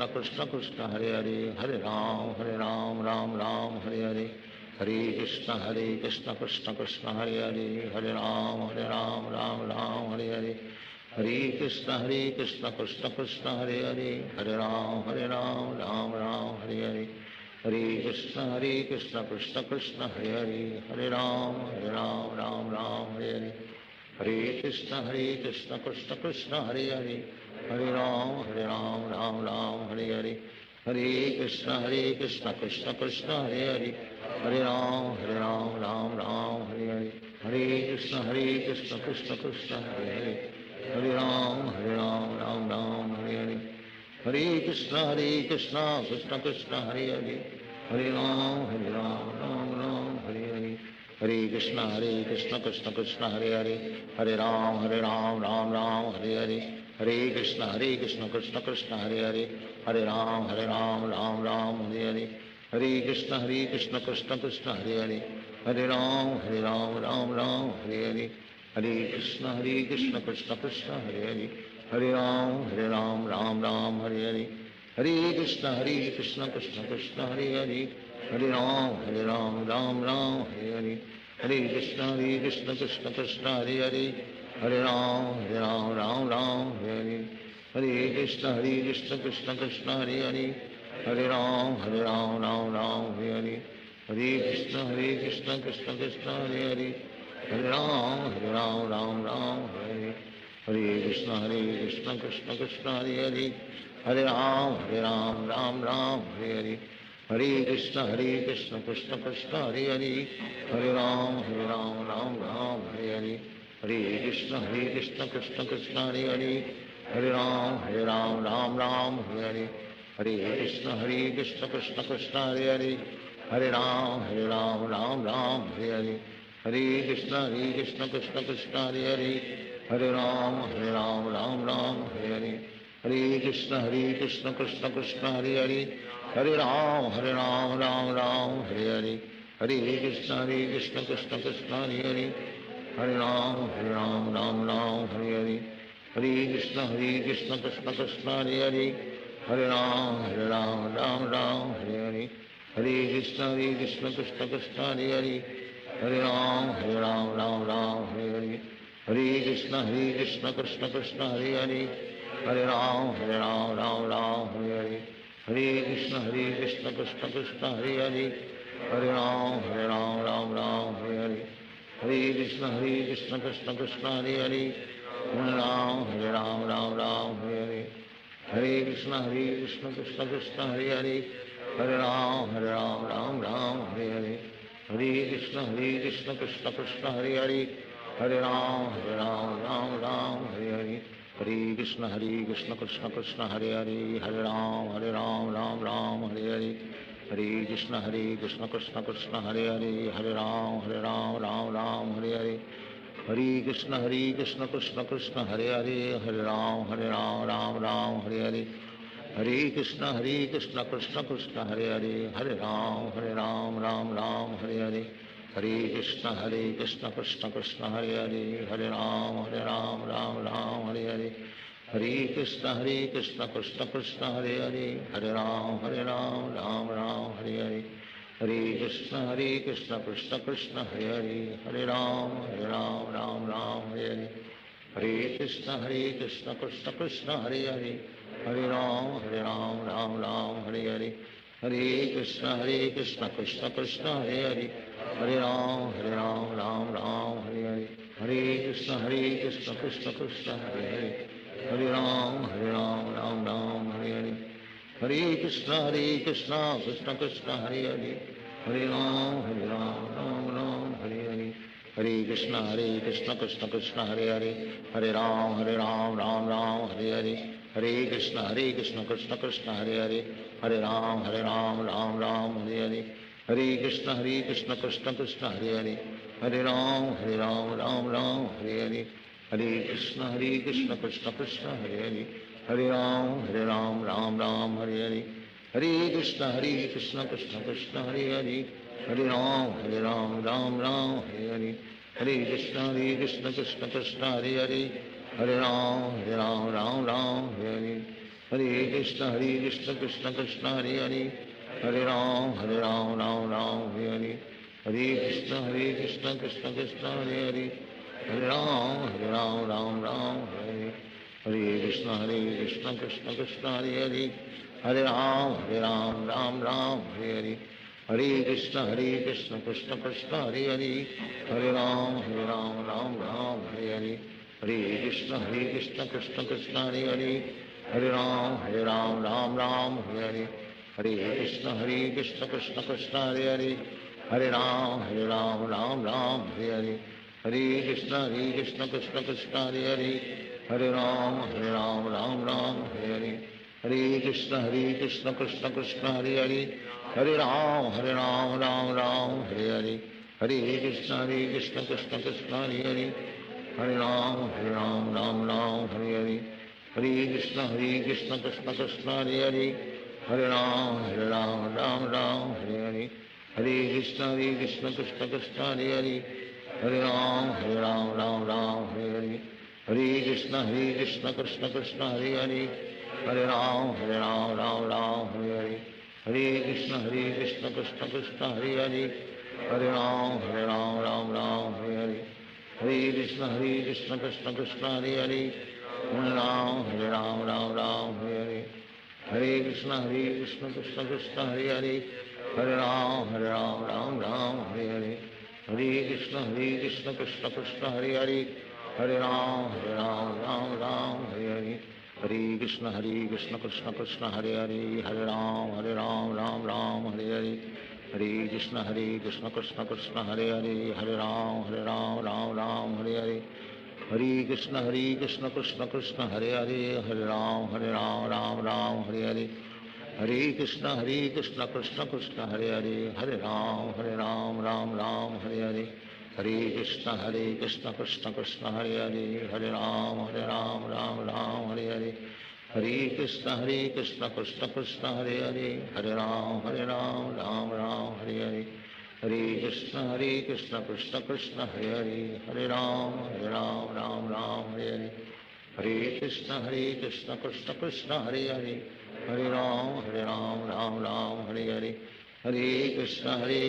Krishna Krishna Hare Hare, Hare Ram Ram Hare Hare, Hare Krishna Krishna Krishna Hare Hare, Hare Ram Ram Hare Hare, Hare Krishna Krishna Krishna Hare Hare, Hare Ram Ram Hare Hare, Hare Krishna Krishna Krishna Hare Hare, Hare Ram Ram Hare Hare, Hare Krishna Krishna Krishna Hare Hare, Hare Ram Ram Hare Hare, Hare Krishna Krishna Krishna Hare Hare, Hare Ram Ram Hare Hare, Hare Krishna Krishna Krishna Hare Hare, Hare Ram Ram Ram Hare Hare, Hare Krishna Krishna Krishna Hare Hare, Hare Ram Ram Ram Hare Hare, Hare Krishna Krishna Krishna Hare Hare, Hare Ram Ram Hare Hare, Hare Krishna Krishna Krishna Hare Hare, Hare Ram Ram Ram Hare Hare, Hare Krishna Krishna Krishna Hare Hare, Hare Ram Ram Ram Hare Hare, Hare Krishna Krishna Krishna Hare Hare, Hare Ram Ram Hare Hare, Hare Krishna Krishna Krishna Hare Hare, Hare Ram Ram Hare Hare, Hare Krishna Krishna Krishna Hare Hare, Hare Ram Ram Hare Hare, Hare Krishna Krishna Krishna Hare Hare, Hare Ram Ram Hare Hare, Hare Krishna Krishna Krishna Hare Hare, Hare Ram Ram Hare Hare, Hare Krishna Krishna Krishna Hare Hare, Hare Ram Ram Hare Hare, Hare Krishna Krishna Krishna Hare Hare, Hare Ram Ram Hare Hare, Hare Krishna Krishna Krishna Hare Hare, Hare Ram Ram Hare Hare, Hare Krishna Krishna Krishna Hare Hare, Hare Ram Ram Hare Hare, Hare Krishna Krishna Krishna Hare Hare, Hare Ram Ram Hare Hare, Hare Krishna Krishna Krishna Hare Hare, Hare Ram Ram Hare Hare, Hare Krishna Krishna Krishna Hare Hare, Hare Ram Ram Hare Hare, Hare Krishna Krishna Krishna Hare Hare, Hare Ram Ram Hare Hare, Hare Krishna Krishna Krishna Hare Hare, Hare Ram Ram Hare Hare, Hare Krishna Krishna Krishna Hare Hare, Hare Ram Ram Hare Hare, Hare Krishna Krishna Krishna Hare Hare, Hare Ram Ram Hare Hare, Hare Krishna Krishna Krishna Hare Hare, Hare Ram Ram Hare Hare, Hare Krishna Krishna Krishna Hare Hare, Hare Ram Hare Hare, Hare Krishna Krishna Krishna Hare Hare, Hare Ram Ram Hare Hare, Hare Krishna Krishna Krishna Hare Hare, Hare Ram Ram Hare Hare, Hare Krishna Krishna Krishna Hare Hare, Hare Ram Ram Hare Hare, Hare Krishna Krishna Krishna Hare Hare, Hare Ram Ram Hare Hare, Hare Krishna Krishna Krishna Hare Hare, Hare Ram Ram Hare Hare, Hare Krishna Krishna Krishna Hare Hare, Hare Ram Ram Hare Hare, Hare Krishna Krishna Krishna Hare Hare, Hare Ram Ram Hare Hare, Hare Krishna Krishna Krishna Hare Hare, Hare Ram Ram Hare Hare, Hare Krishna Krishna Krishna Hare Hare, Hare Ram Ram Hare Hare, Hare Krishna Krishna Krishna Hare Hare, Hare Ram Ram Hare Hare, Hare Krishna Krishna Krishna Hare Hare, Hare Ram Ram Hare Hare, Hare Krishna Krishna Krishna Hare Hare, Hare Ram Ram Hare Hare, Hare Krishna Krishna Krishna Hare Hare, Hare Ram Ram Hare Hare, Hare Krishna Krishna Krishna Hare Hare, Hare Ram Ram Hare Hare, Hare Krishna Krishna Krishna Hare Hare, Hare Ram Ram Hare Hare, Hare Krishna Krishna Krishna Hare Hare, Hare Ram Hare Hare, Hare Krishna Krishna Krishna Hare Hare, Hare Ram Ram Hare Hare, Hare Krishna Krishna Krishna Hare Hare, Hare Ram Ram Hare Hare, Hare Krishna Krishna Krishna Hare Hare, Hare Ram Ram Hare Hare, Hare Krishna Krishna Krishna Hare Hare, Hare Ram Ram Hare Hare, Hare Krishna Krishna Krishna Hare Hare, Hare Ram Ram Hare Hare, Hare Krishna Krishna Krishna Hare Hare, Hare Ram Hare Hare, Hare Krishna Krishna Krishna Hare Hare, Hare Ram Ram Hare Hare, Hare Krishna Krishna Krishna Hare Hare, Hare Ram Ram Hare Hare, Hare Krishna Krishna Krishna Hare Hare, Hare Ram Ram Ram Hare Hare, Hare Krishna Krishna Krishna Hare Hare, Hare Ram Ram Ram Hare Hare, Hare Krishna Krishna Krishna Hare Hare, Hare Ram Ram Ram Hare Hare, Hare Krishna Krishna Krishna Hare Hare, Hare Ram Ram Ram Hare Hare, Hare Krishna Krishna Krishna Hare Hare, Hare Ram Ram Ram Hare Hare, Hare Krishna Krishna Krishna Hare Hare, Hare Ram Ram Ram Hare Hare, Hare Krishna Krishna Krishna Hare Hare, Hare Ram Ram Hare Hare, Hare Krishna Krishna Krishna Hare Hare, Hare Ram Ram Hare Hare, Hare Krishna Krishna Krishna Hare Hare, Hare Ram Ram Hare Hare, Hare Krishna Krishna Krishna Hare Hare, Hare Ram Ram Hare Hare, Hare Krishna Krishna Krishna Hare Hare, Hare Ram Ram Hare Hare, Hare Krishna Krishna Krishna Hare Hare, Hare Ram Ram Hare Hare, Hare Krishna Krishna Krishna Hare Hare, Hare Ram Ram Hare Hare, Hare Krishna Krishna Krishna Hare Hare, Hare Ram Ram Hare Hare, Hare Krishna Krishna Krishna Hare Hare, Hare Ram Ram Hare Hare, Hare Krishna Krishna Krishna Hare Hare, Hare Ram Ram Hare Hare, Hare Krishna Krishna Krishna Hare Hare, Hare Ram Ram Hare Hare, Hare Krishna Krishna Krishna Hare Hare, Hare Ram Ram Hare Hare, Hare Krishna Krishna Krishna Hare Hare, Hare Ram Ram Hare Hare, Hare Krishna Krishna Krishna Hare Hare, Hare Ram Ram Hare Hare, Hare Krishna Krishna Krishna Hare Hare, Hare Ram Ram Hare Hare, Hare Krishna Krishna Krishna Hare Hare, Hare Ram Ram Hare Hare, Hare Krishna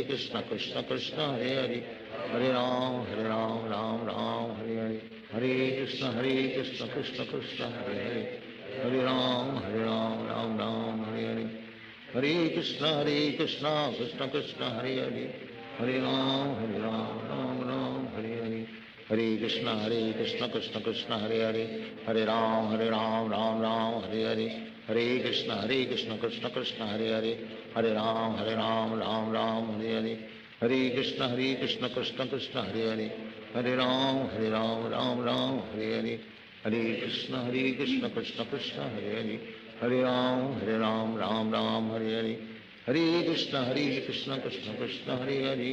Krishna Krishna Hare Hare, Hare Ram Ram Hare Hare, Hare Krishna Krishna Krishna Hare Hare, Hare Ram Ram Hare Hare, Hare Krishna Krishna Krishna Hare Hare, Hare Ram Ram Hare Hare, Hare Krishna Krishna Krishna Hare Hare, Hare Ram Ram Hare Hare, Hare Krishna Krishna Krishna Hare Hare, Hare Ram Ram Hare Hare, Hare Krishna Krishna Krishna Hare Hare, Hare Ram Ram Hare Hare, Hare Krishna Krishna Krishna Hare Hare,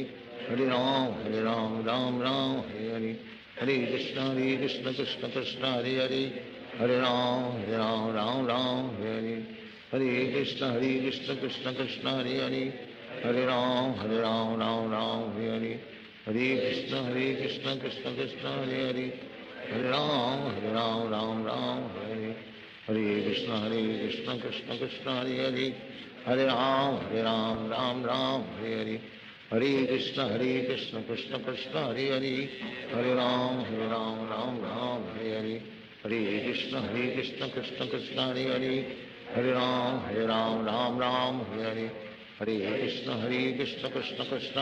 Hare Ram Ram Hare Hare, Hare Krishna Krishna Krishna Hare Hare, Hare Ram Ram Hare Hare, Hare Krishna Krishna Krishna Hare Hare, Hare Ram Ram Hare Hare, Hare Krishna Krishna Krishna Hare Hare, Hare Ram Ram Hare Hare, Hare Krishna Krishna Krishna Hare Hare, Hare Ram Ram Hare Hare, Hare Krishna Krishna Krishna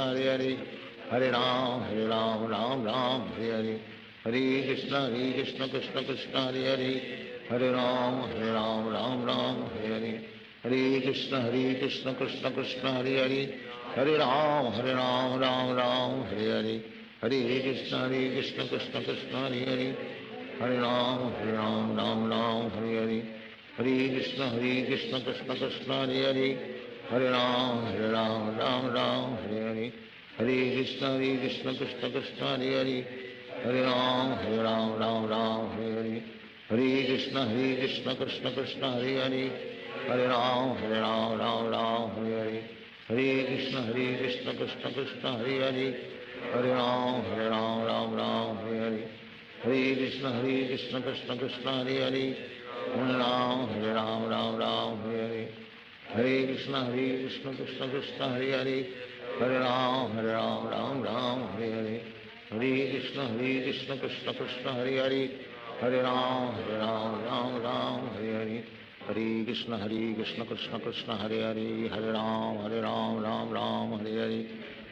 Hare Hare, Hare Ram Ram Hare Hare, Hare Krishna Krishna Krishna Hare Hare, Hare Ram Ram Hare Hare, Hare Krishna Krishna Krishna Hare Hare, Hare Ram Ram Hare Hare, Hare Krishna Krishna Krishna Hare Hare, Hare Ram Ram Hare Hare, Hare Krishna Krishna Krishna Hare Hare, Hare Ram Ram Hare Hare, Hare Krishna Krishna Krishna Hare Hare, Hare Ram Ram Hare Hare, Hare Krishna Krishna Krishna Hare Hare, Hare Ram Ram Hare Hare, Hare Krishna Krishna Krishna Hare Hare, Hare Ram Ram Hare Hare, Hare Krishna Krishna Krishna Hare Hare, Hare Ram Hare Hare, Hare Krishna Krishna Krishna Hare Hare, Hare Ram Hare Hare, Hare Krishna Krishna Krishna Hare Hare, Hare Ram Hare Hare, Hare Krishna Krishna Krishna Hare Hare, Hare Ram Hare Hare,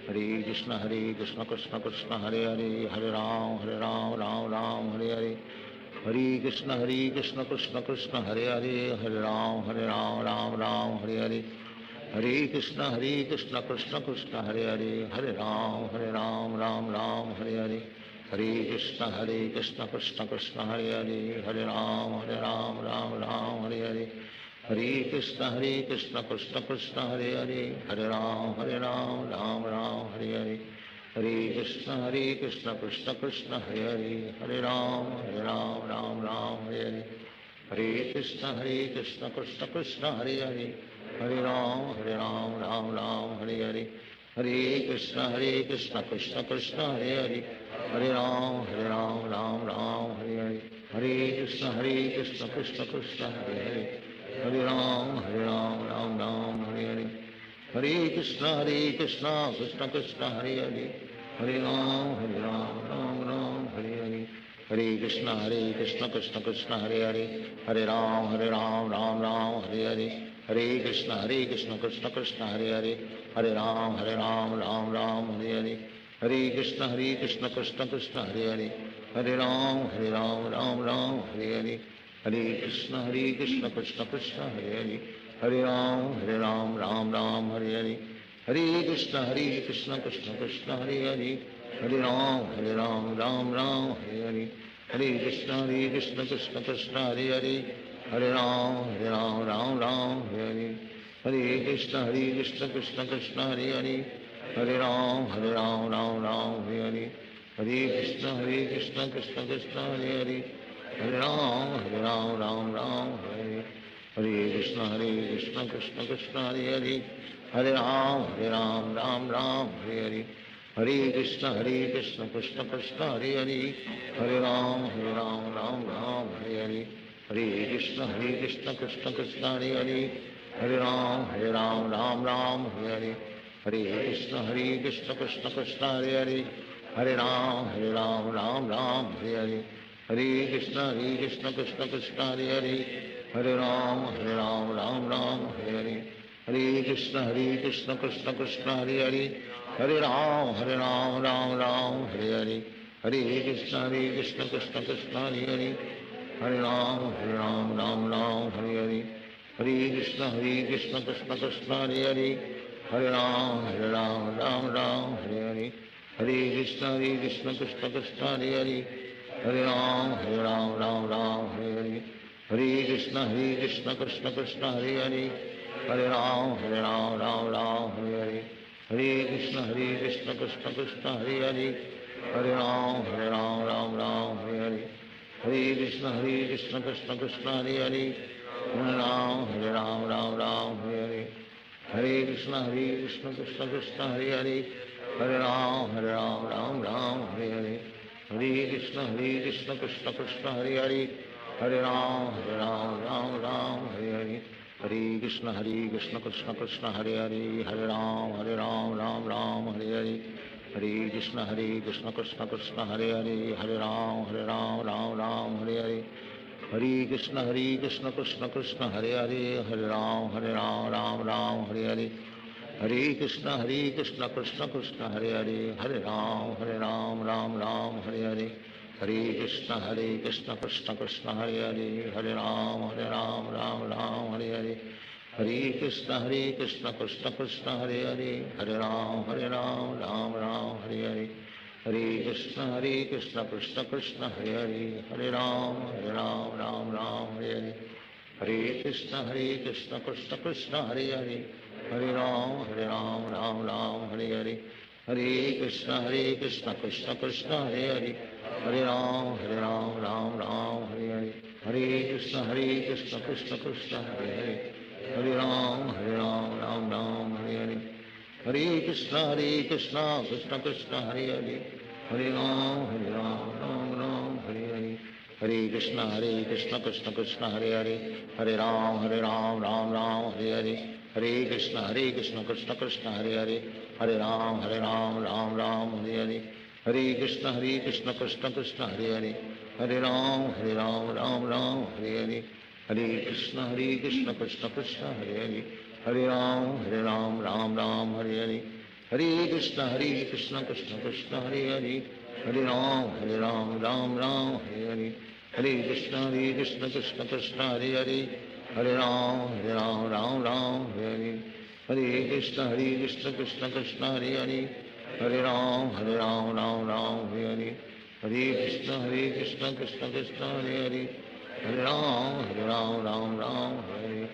Hare Krishna Krishna Krishna Hare Hare, Hare Ram Hare Hare, Hare Krishna Krishna Krishna Hare Hare, Hare Ram Ram Hare Hare, Hare Krishna Krishna Krishna Hare Hare, Hare Ram Ram Ram Hare Hare, Hare Krishna Krishna Krishna Hare Hare, Hare Ram Ram Ram Hare Hare, Hare Krishna Krishna Krishna Hare Hare, Hare Ram Ram Ram Hare Hare, Hare Krishna Krishna Krishna Hare Hare, Hare Ram Ram Ram Hare Hare, Hare Krishna Krishna Krishna Hare Hare, Hare Ram Ram Ram Hare Hare, Hare Krishna Krishna Krishna Hare Hare, Hare Ram Ram Ram Hare Hare, Hare Krishna Krishna Krishna Hare Hare, Hare Ram Ram Ram Hare Hare, Hare Krishna Krishna Krishna Hare Hare, Hare Ram Ram Ram Hare Hare, Hare Krishna Krishna Krishna Hare Hare, Hare Ram Ram Ram Hare Hare, Hare Krishna Krishna Krishna Hare Hare, Hare Ram Ram Ram Hare Hare, Hare Krishna Krishna Krishna Hare Hare, Hare Ram Ram Ram Hare Hare, Hare Krishna Krishna Krishna Hare Hare, Hare Ram Ram Hare Hare, Hare Krishna Krishna Krishna Hare Hare, Hare Ram Ram Hare Hare, Hare Krishna Krishna Krishna Hare Hare, Hare Ram Ram Hare Hare, Hare Krishna Krishna Krishna Hare Hare, Hare Ram Ram Hare Hare, Hare Krishna Krishna Krishna Hare Hare, Hare Ram Ram Hare Hare, Hare Krishna Krishna Krishna Hare Hare, Hare Ram Ram Hare Hare, Hare Krishna Krishna Krishna Hare Hare, Hare Ram Ram Ram Hare Hare, Hare Krishna Krishna Krishna Hare Hare, Hare Ram Ram Hare Hare, Hare Krishna Krishna Krishna Hare Hare, Hare Ram Ram Hare Hare, Hare Krishna Krishna Krishna Hare Hare, Hare Ram Ram Ram Hare Hare, Hare Krishna Krishna Krishna Hare Hare, Hare Ram Ram Hare Hare, Hare Krishna Krishna Krishna Hare Hare, Hare Ram Ram Hare Hare, Hare Krishna Krishna Krishna Hare Hare, Hare Ram Ram Hare Hare, Hare Krishna Krishna Krishna Hare Hare, Hare Ram Ram Hare Hare, Hare Krishna Krishna Krishna Hare Hare, Hare Ram Ram Hare Hare, Hare Krishna Krishna Krishna Hare Hare, Hare Ram Ram Hare Hare, Hare Krishna Krishna Krishna Hare Hare, Hare Ram Hare Hare, Hare Krishna Krishna Krishna Hare Hare, Hare Ram Ram Hare Hare, Hare Krishna Krishna Krishna Hare Hare, Hare Ram Ram Hare Hare, Hare Krishna Krishna Krishna Hare Hare, Hare Ram Ram Hare Hare, Hare Krishna Krishna Krishna Hare Hare, Hare Ram Ram Hare Hare, Hare Krishna Krishna Krishna Hare Hare, Hare Ram Ram Hare Hare, Hare Krishna Krishna Krishna Hare Hare, Hare Ram Ram Hare Hare, Hare Krishna Krishna Krishna Hare Hare, Hare Ram Ram Hare Hare, Hare Krishna Krishna Krishna Hare Hare, Hare Ram Ram Hare Hare, Hare Krishna Krishna Krishna Hare Hare, Hare Ram Ram Hare Hare, Hare Krishna Krishna Krishna Hare Hare, Hare Ram Ram Hare Hare, Hare Krishna Krishna Krishna Hare Hare, Hare Ram Ram Hare Hare, Hare Krishna Krishna Krishna Hare Hare, Hare Ram Ram Hare Hare, Hare Krishna Krishna Krishna Hare Hare, Hare Ram Ram Hare Hare, Hare Krishna Krishna Krishna Hare Hare, Hare Ram Ram Hare Hare, Hare Krishna Krishna Krishna Hare Hare, Hare Ram Ram Hare Hare, Hare Krishna Krishna Krishna Hare Hare, Hare Ram Ram Hare Hare, Hare Krishna Krishna Krishna Hare Hare, Hare Ram Ram Hare Hare, Hare Krishna Krishna Krishna Hare Hare, Hare Ram Ram Hare Hare, Hare Krishna Krishna Krishna Hare Hare, Hare Ram Ram Hare Hare, Hare Krishna Krishna Krishna Hare Hare, Hare Ram Ram Ram Hare Hare, Hare Krishna Krishna Krishna Hare Hare, Hare Ram Ram Hare,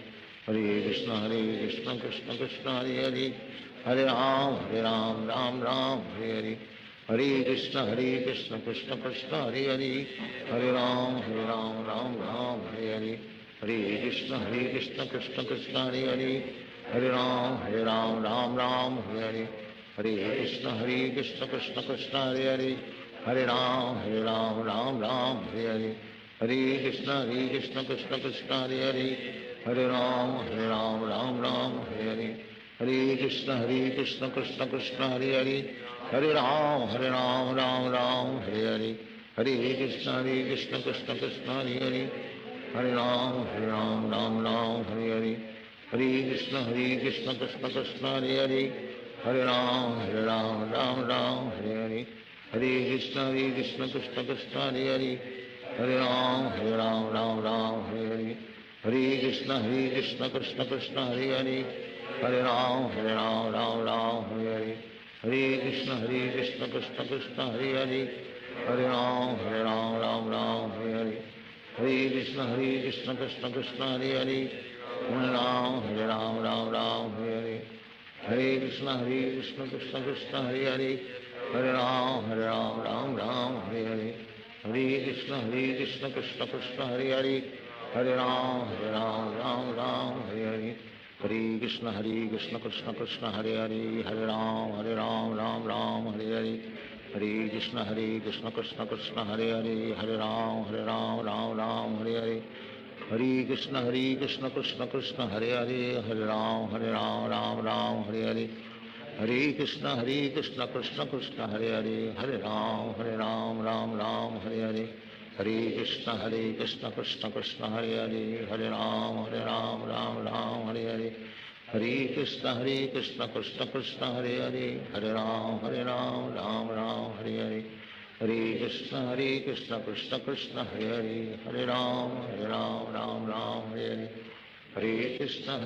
Hare Krishna Krishna Krishna Hare Hare, Hare Ram Ram Hare Hare, Hare Krishna Krishna Krishna Hare Hare, Hare Ram Ram Hare Hare, Hare Krishna Krishna Krishna Hare Hare, Hare Ram Ram Hare Hare, Hare Krishna Krishna Krishna Hare Hare, Hare Ram Ram Hare Hare, Hare Krishna Krishna Krishna Hare Hare, Hare Ram Ram Hare Hare, Hare Krishna Krishna Krishna Hare Hare, Hare Ram Ram Hare Hare, Hare Krishna Krishna Krishna Hare Hare, Hare Ram Ram Hare Hare, Hare Krishna Krishna Krishna Hare Hare, Hare Ram Ram Hare Hare, Hare Krishna Krishna Krishna Hare Hare, Hare Ram Ram Hare Hare, Hare Krishna Krishna Krishna Hare Hare, Hare Ram Ram Hare Hare, Hare Krishna Krishna Krishna Hare Hare, Hare Ram Ram Hare Hare, Hare Krishna Krishna Krishna Hare Hare, Hare Ram Hare Hare, Hare Krishna Krishna Krishna Hare Hare, Hare Ram Hare Hare, Hare Krishna Krishna Krishna Hare Hare, Hare Ram Hare Hare, Hare Krishna Krishna Krishna Hare Hare, Hare Ram Ram Hare Hare, Hare Krishna Krishna Krishna Hare Hare, Hare Ram Hare Hare, Hare Krishna Krishna Krishna Hare Hare, Hare Ram Ram Hare Hare, Hare Krishna Krishna Krishna Hare Hare, Hare Ram Ram Hare Hare, Hare Krishna Krishna Krishna Hare Hare, Hare Ram Ram Hare Hare, Hare Krishna Krishna Krishna Hare Hare, Hare Ram Ram Hare Hare, Hare Krishna Krishna Krishna Hare Hare, Hare Ram Ram Hare Hare, Hare Krishna Krishna Krishna Hare Hare, Hare Ram Hare Hare, Hare Krishna Krishna Krishna Hare Hare, Hare Ram Hare Hare, Hare Krishna Krishna Krishna Hare Hare, Hare Ram Hare Hare, Hare Krishna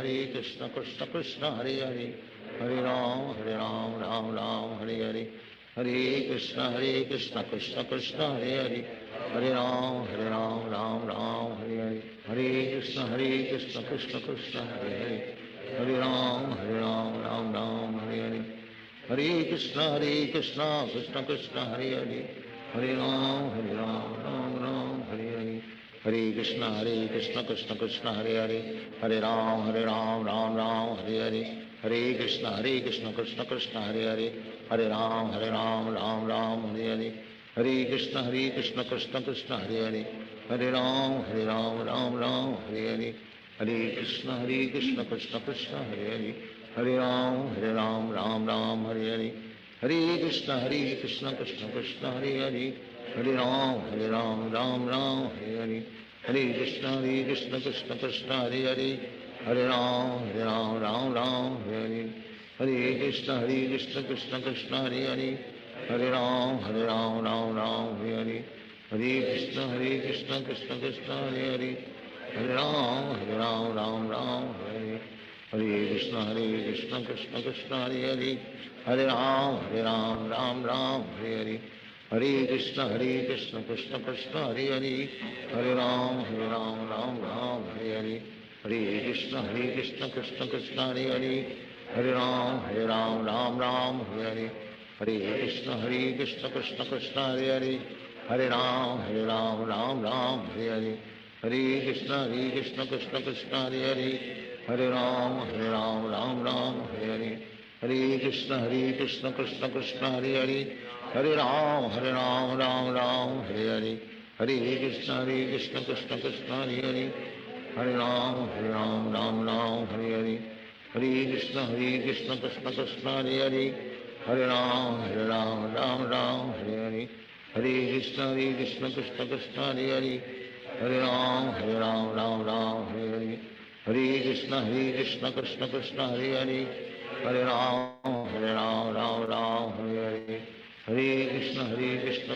Krishna Krishna Hare Hare, Hare Ram Hare Hare, Hare Krishna Krishna Krishna Hare Hare, Hare Ram Ram Hare Hare, Hare Krishna Krishna Krishna Hare Hare, Hare Ram Ram Hare Hare, Hare Krishna Krishna Krishna Hare Hare, Hare Ram Hare Hare, Hare Krishna Krishna Krishna Hare Hare, Hare Ram Hare Hare, Hare Krishna Krishna Krishna Hare Hare, Hare Ram Hare Hare, Hare Krishna Krishna Krishna Hare Hare, Hare Ram Hare Hare, Hare Krishna Krishna Krishna Hare Hare, Hare Ram Hare Hare, Hare Krishna Krishna Krishna Hare Hare, Hare Ram Hare Hare, Hare Krishna Krishna Krishna Hare Hare, Hare Ram Hare Hare, Hare Krishna Krishna Krishna Hare Hare, Hare Ram Hare Hare, Hare Krishna Krishna Krishna Hare Hare, Hare Ram Hare Hare, Hare Krishna Krishna Krishna Hare Hare, Hare Ram Hare Hare, Hare Krishna Krishna Krishna Hare Hare, Hare Ram Ram Hare Hare, Hare Krishna Krishna Krishna Hare Hare, Hare Ram Ram Hare Hare, Hare Krishna Krishna Krishna Hare Hare, Hare Ram Ram Hare Hare, Hare Krishna Krishna Krishna Hare Hare, Hare Ram Hare Hare, Hare Krishna Krishna Krishna Hare Hare, Hare Ram Hare Hare, Hare Krishna Krishna Krishna Hare Hare, Hare Ram Hare Hare, Hare Krishna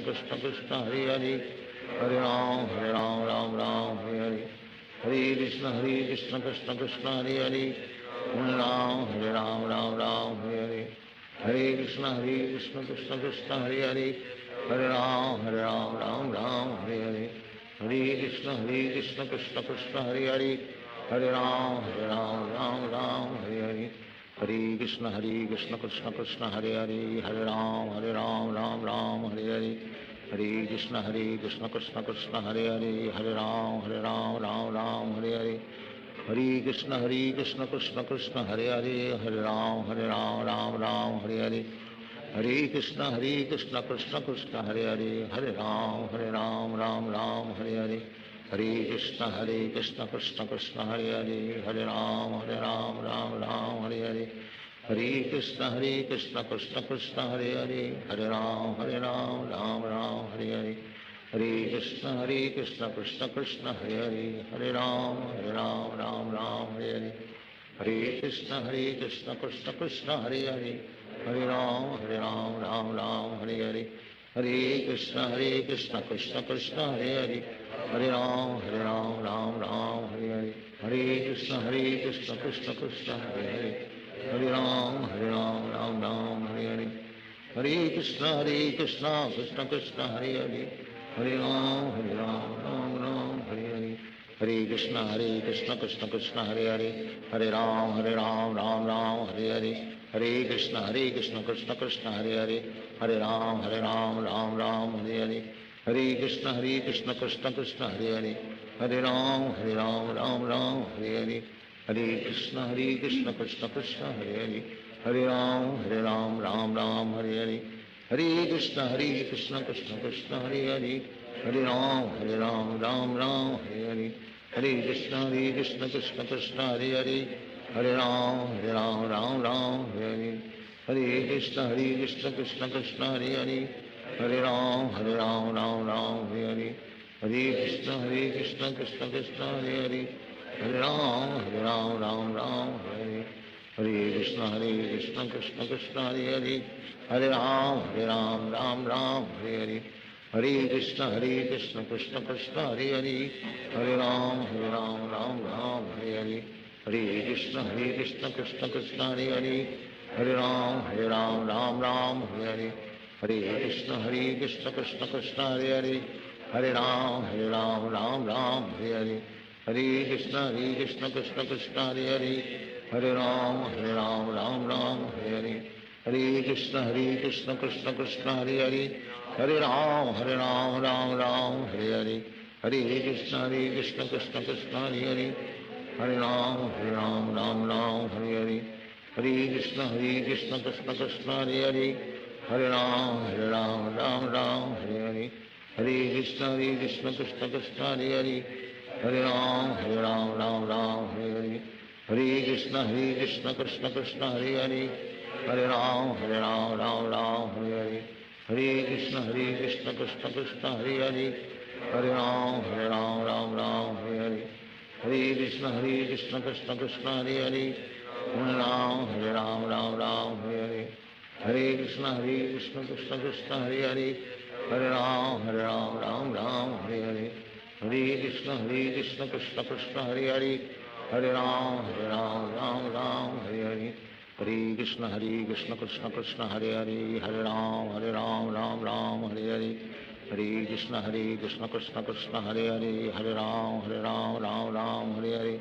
Krishna Krishna Hare Hare, Hare Ram Hare Hare, Hare Krishna Krishna Krishna Hare Hare, Hare Ram, Ram Ram, Hare Hare. Hare Krishna, Krishna Krishna, Hare Hare. Hare Ram, Ram Ram, Hare Hare. Hare Krishna, Krishna Krishna, Hare Hare. Hare Ram, Ram Ram, Hare Hare. Hare Krishna, Krishna Krishna, Hare Hare. Hare Ram, Ram Ram, Hare Hare. Hare Krishna, Krishna Krishna, Hare Hare. Hare Ram, Ram Ram, Hare Hare. Hare Krishna, Krishna Krishna, Hare Hare. Hare Ram, Ram Ram, Hare Hare. Hare Krishna, Krishna Krishna, Hare Hare. Hare Ram, Ram Ram, Hare Hare. Hare Krishna, Krishna Krishna, Hare Hare. Hare Ram, Ram Ram, Hare Hare. Hare Krishna, Krishna Krishna, Hare Hare. Hare Ram, Ram Ram, Hare Hare. Hare Krishna, Krishna Krishna, Hare Hare. Hare Ram, Ram Ram, Hare Hare. Hare Krishna, Krishna Krishna, Hare Hare. Hare Ram, Ram Ram, Hare Hare. Hare Krishna, Krishna Krishna, Hare Hare. Hare Ram, Ram Ram, Hare Hare. Hare Krishna, Krishna Krishna, Hare Hare. Hare Ram, Ram Ram, Hare Hare. Hare Krishna, Krishna Krishna, Hare Hare. Hare Ram, Ram Ram, Hare Hare. Hare Krishna, Krishna Krishna, Hare Hare. Hare Ram, Ram Ram, Hare Hare. Hare Krishna, Krishna Krishna, Hare Hare. Hare Ram, Ram Ram, Hare Hare. Hare Krishna, Krishna Krishna, Hare Hare. Hare Ram, Ram Ram, Hare Hare. Hare Krishna, Krishna Krishna, Hare Hare. Hare Ram, Ram Ram, Hare Hare. Hare Krishna, Krishna Krishna, Hare Hare. Hare Ram, Ram Ram, Hare Hare. Hare Krishna, Krishna Krishna, Hare Hare. Hare Ram, Ram Ram, Hare Hare. Hare Krishna, Krishna Krishna, Hare Hare. Hare Ram, Ram Ram, Hare Hare. Hare Krishna, Krishna Krishna, Hare Hare. Hare Ram, Ram Ram, Hare Hare. Hare Krishna, Krishna Krishna, Hare Hare. Hare Ram, Ram Ram, Hare Hare. Hare Krishna, Krishna Krishna, Hare Hare. Hare Ram, Ram Ram, Hare Hare. Hare Krishna, Krishna Krishna, Hare Hare. Hare Ram, Ram Ram, Hare Hare. Hare Krishna, Krishna Krishna, Hare Hare. Hare Ram, Ram Ram, Hare Hare. Hare Krishna, Krishna Krishna, Hare Hare. Hare Ram, Ram Ram, Hare Hare. Hare Krishna, Krishna Krishna, Hare Hare. Hare Ram, Ram Ram, Hare Hare. Hare Krishna, Krishna Krishna, Hare Hare. Hare Ram, Ram Ram, Hare Hare. Hare Krishna, Krishna Krishna, Hare Hare. Hare Ram, Ram Ram, Hare Hare. Hare Krishna, Krishna Krishna, Hare Hare. Hare Ram, Ram Ram, Hare Hare. Hare Krishna, Krishna Krishna, Hare Hare. Hare Ram, Ram Ram, Hare Hare. Hare Krishna, Krishna Krishna, Hare Hare. Hare Ram, Ram Ram, Hare Hare. Hare Krishna, Krishna Krishna, Hare Hare. Hare Ram, Ram Ram, Hare Hare. Hare Krishna, Krishna Krishna, Hare Hare. Hare Ram, Ram Ram, Hare Hare. Hare Krishna, Krishna Krishna, Hare Hare. Hare Ram, Ram Hare Hare. Hare Krishna, Krishna Krishna, Hare Hare. Hare Ram, Ram Hare Hare. Hare Krishna, Krishna Krishna, Hare Hare. Hare Ram, Ram Hare Hare.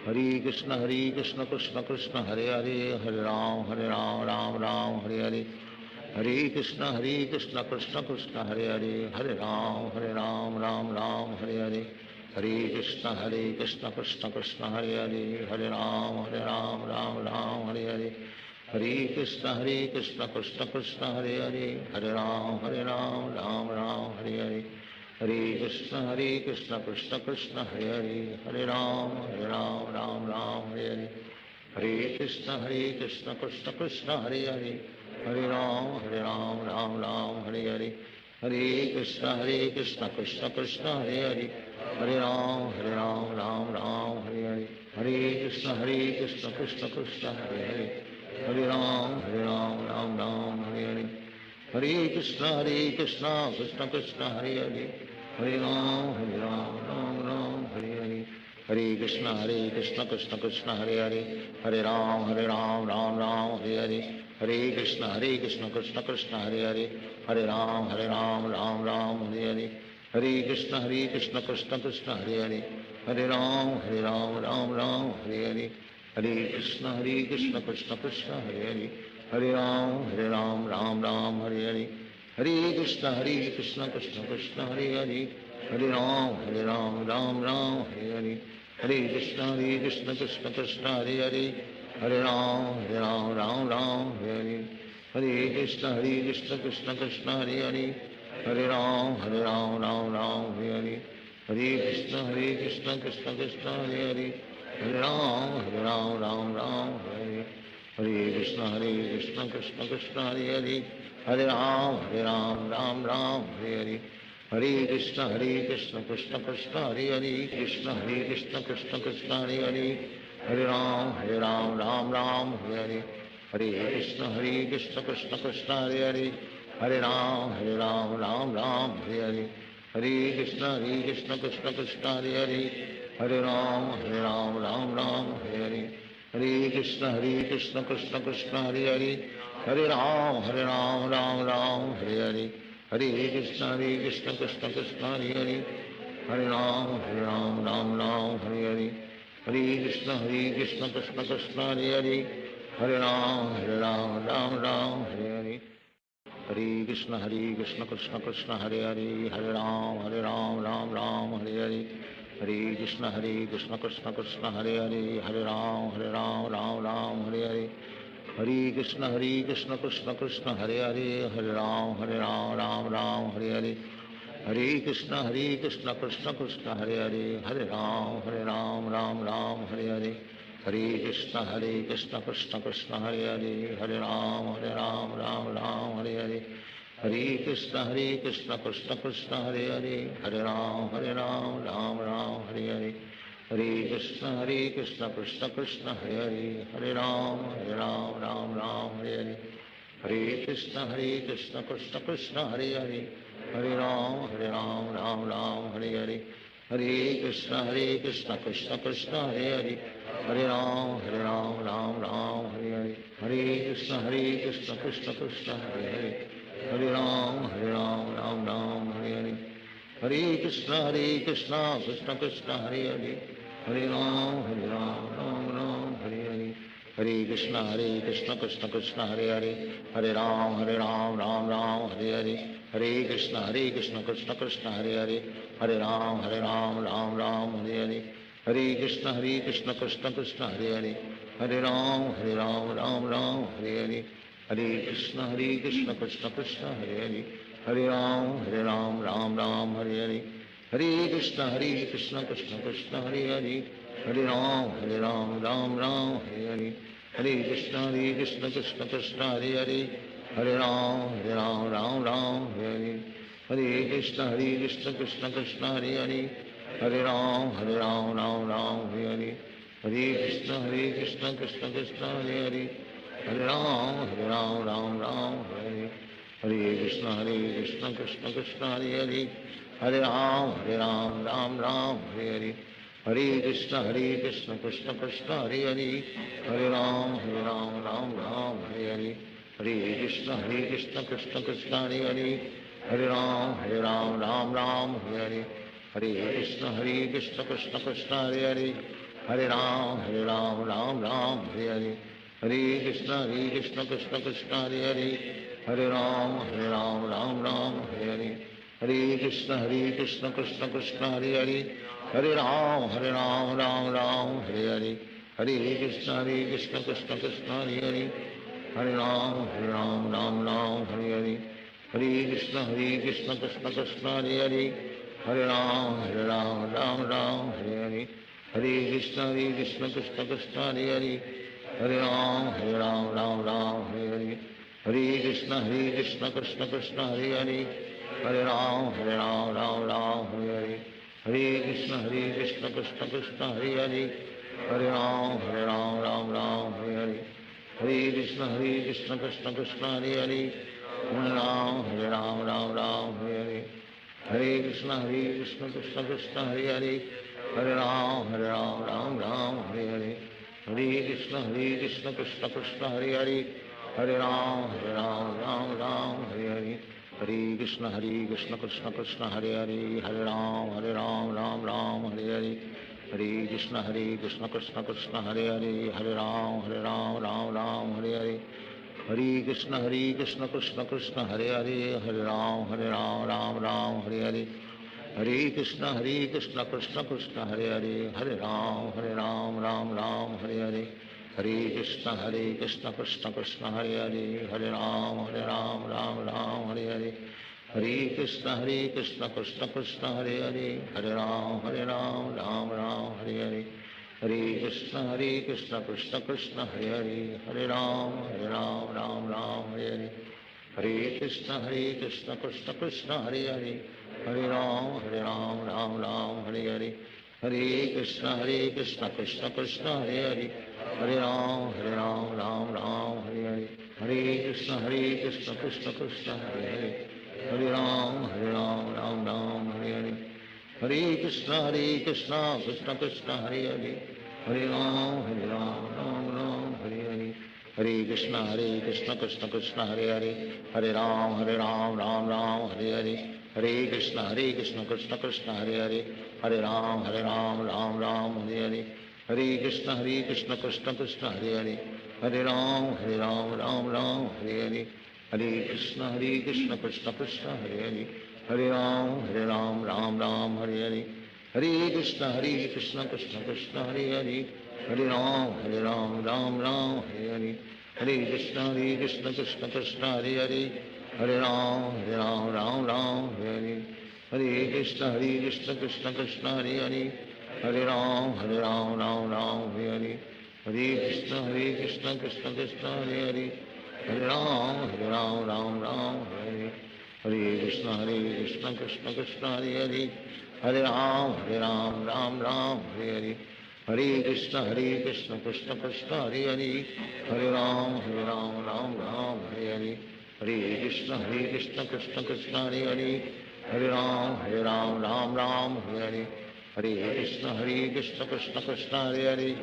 Hare Krishna, Krishna Krishna, Hare Hare. Hare Ram, Ram Hare Hare. Hare Krishna, Krishna Krishna, Hare Hare. Hare Ram, Ram Hare Hare. Hare Krishna, Krishna Krishna, Hare Hare. Hare Ram, Ram Hare Hare. Hare Krishna, Krishna Krishna, Hare Hare. Hare Ram, Ram Hare Hare. Hare Krishna, Krishna Krishna, Hare Hare. Hare Ram, Ram Hare Hare. Hare Krishna, Krishna Krishna, Hare Hare. Hare Ram, Ram Hare Hare. Hare Krishna, Krishna Krishna, Hare Hare. Hare Ram, Ram Hare Hare. Hare Krishna, Krishna Krishna, Hare Hare. Hare Ram, Ram Hare Hare. Hare Krishna, Krishna Krishna, Hare Hare. Hare Ram, Ram Hare Hare. हरे कृष्ण कृष्ण कृष्ण हरे हरे, हरे राम राम राम हरे हरे, हरे कृष्ण कृष्ण कृष्ण हरे हरे, हरे राम राम राम हरे हरे, हरे कृष्ण कृष्ण कृष्ण हरे हरे, हरे राम राम राम हरे हरे, हरे कृष्ण कृष्ण कृष्ण हरे हरे, हरे राम राम हरे हरे, हरे कृष्ण कृष्ण कृष्ण हरे हरे, हरे राम राम हरे हरे, हरे कृष्ण कृष्ण कृष्ण हरे हरे, हरे राम राम हरे हरे, हरे कृष्ण कृष्ण कृष्ण हरे हरे, हरे राम राम हरे हरे, हरे कृष्ण कृष्ण कृष्ण हरे हरे, हरे राम राम हरे हरे, हरे कृष्ण कृष्ण कृष्ण हरे हरे, हरे राम राम हरे हरे, हरे कृष्ण कृष्ण कृष्ण हरे हरे, कृष्ण कृष्ण कृष्ण हरे हरे, हरे राम राम हरे हरे, हरे कृष्ण कृष्ण कृष्ण हरे हरे, हरे राम राम हरे हरे, हरे कृष्ण कृष्ण कृष्ण हरे हरे, हरे राम राम हरे हरे, हरे कृष्ण कृष्ण कृष्ण हरे हरे, हरे राम राम हरे हरे, हरे कृष्ण कृष्ण कृष्ण हरे हरे, हरे राम राम हरे हरे, हरे कृष्ण कृष्ण कृष्ण हरे हरे, हरे राम राम हरे हरे, हरे कृष्ण कृष्ण कृष्ण हरे हरे, हरे राम राम हरे हरे, हरे कृष्ण कृष्ण कृष्ण हरे हरे, हरे राम राम हरे हरे, हरे कृष्ण कृष्ण कृष्ण हरे हरे, हरे राम राम हरे हरे, हरे कृष्ण कृष्ण कृष्ण हरे हरे, हरे राम राम हरे हरे, हरे कृष्ण कृष्ण कृष्ण हरे हरे, हरे राम राम हरे हरे, हरे कृष्ण कृष्ण कृष्ण हरे हरे, हरे राम राम हरे हरे, हरे कृष्ण कृष्ण कृष्ण हरे हरे, हरे राम राम हरे हरे, हरे कृष्ण कृष्ण कृष्ण हरे हरे, हरे राम राम हरे हरे, हरे कृष्ण कृष्ण कृष्ण हरे हरे, हरे राम राम हरे हरे, हरे कृष्ण कृष्ण कृष्ण हरे हरे, हरे राम राम हरे हरे, हरे कृष्ण कृष्ण कृष्ण हरे हरे, हरे राम राम हरे हरे, हरे कृष्ण कृष्ण कृष्ण हरे हरे, हरे राम राम हरे हरे, हरे कृष्ण कृष्ण कृष्ण हरे हरे, हरे राम राम हरे हरे, हरे कृष्ण कृष्ण कृष्ण हरे हरे, हरे राम राम हरे हरे, हरे कृष्ण कृष्ण कृष्ण हरे हरे, हरे राम राम हरे हरे, हरे कृष्ण कृष्ण कृष्ण हरे हरे, हरे राम राम हरे हरे, हरे कृष्ण कृष्ण कृष्ण हरे हरे, हरे राम राम हरे हरे, हरे कृष्ण कृष्ण कृष्ण हरे हरे, हरे राम राम हरे हरे, हरे कृष्ण कृष्ण कृष्ण हरे हरे, हरे राम राम हरे हरे, हरे कृष्ण कृष्ण कृष्ण हरे हरे, हरे राम हरे हरे, हरे कृष्ण कृष्ण कृष्ण हरे हरे, हरे राम राम हरे हरे, हरे कृष्ण कृष्ण कृष्ण हरे हरे, हरे राम राम हरे हरे, हरे कृष्ण कृष्ण कृष्ण हरे हरे, हरे राम राम हरे हरे, हरे कृष्ण कृष्ण कृष्ण हरे हरे, हरे राम राम हरे हरे, हरे कृष्ण कृष्ण कृष्ण हरे हरे, हरे राम राम हरे हरे, हरे कृष्ण कृष्ण कृष्ण हरे हरे, हरे राम राम हरे हरे, हरे कृष्ण कृष्ण कृष्ण हरे हरे, हरे राम हरे हरे, हरे कृष्ण कृष्ण कृष्ण हरे हरे, हरे राम हरे हरे, हरे कृष्ण कृष्ण कृष्ण हरे हरे, हरे राम हरे हरे, हरे कृष्ण कृष्ण कृष्ण हरे हरे, हरे राम हरे हरे, हरे कृष्ण कृष्ण कृष्ण हरे हरे, हरे राम हरे हरे, हरे कृष्ण कृष्ण कृष्ण हरे हरे, हरे राम राम राम हरे हरे, हरे कृष्ण कृष्ण कृष्ण हरे हरे, हरे राम राम राम हरे हरे, हरे कृष्ण कृष्ण कृष्ण हरे हरे, हरे राम राम हरे हरे, हरे कृष्ण कृष्ण कृष्ण हरे हरे, हरे राम राम हरे हरे, हरे कृष्ण कृष्ण कृष्ण हरे हरे, हरे राम राम हरे हरे, हरे कृष्ण कृष्ण कृष्ण हरे हरे, हरे राम राम हरे हरे, हरे कृष्ण कृष्ण कृष्ण हरे हरे, हरे राम राम हरे हरे, हरे कृष्ण कृष्ण कृष्ण हरे हरे, हरे राम राम हरे हरे, हरे कृष्ण कृष्ण कृष्ण हरे हरे, हरे राम राम हरे हरे, हरे कृष्ण कृष्ण कृष्ण हरे हरे, हरे राम राम हरे हरे, हरे कृष्ण कृष्ण कृष्ण हरे हरे, हरे राम राम हरे हरे, हरे कृष्ण कृष्ण कृष्ण हरे हरे, हरे राम राम हरे हरे, हरे कृष्ण कृष्ण कृष्ण हरे हरे, हरे राम हरे हरे, हरे कृष्ण कृष्ण कृष्ण हरे हरे, हरे राम राम हरे हरे, हरे कृष्ण कृष्ण कृष्ण हरे हरे, हरे राम राम हरे हरे, हरे कृष्ण कृष्ण कृष्ण हरे हरे, हरे राम राम हरे हरे, हरे कृष्ण कृष्ण कृष्ण हरे हरे, हरे राम राम हरे हरे, हरे कृष्ण कृष्ण कृष्ण हरे हरे, हरे राम राम हरे हरे, हरे कृष्ण कृष्ण कृष्ण हरे हरे, हरे राम राम हरे हरे, हरे कृष्ण कृष्ण कृष्ण हरे हरे, हरे राम राम हरे हरे, हरे कृष्ण कृष्ण कृष्ण हरे हरे, हरे राम राम हरे हरे, हरे कृष्ण कृष्ण कृष्ण हरे हरे, हरे राम राम हरे हरे, हरे कृष्ण कृष्ण कृष्ण हरे हरे, हरे राम राम हरे हरे, हरे कृष्ण कृष्ण कृष्ण हरे हरे, हरे राम राम हरे हरे, हरे कृष्ण कृष्ण कृष्ण हरे हरे, हरे राम राम हरे हरे, हरे कृष्ण कृष्ण कृष्ण हरे हरे, हरे राम राम हरे हरे, हरे कृष्ण कृष्ण कृष्ण हरे हरे,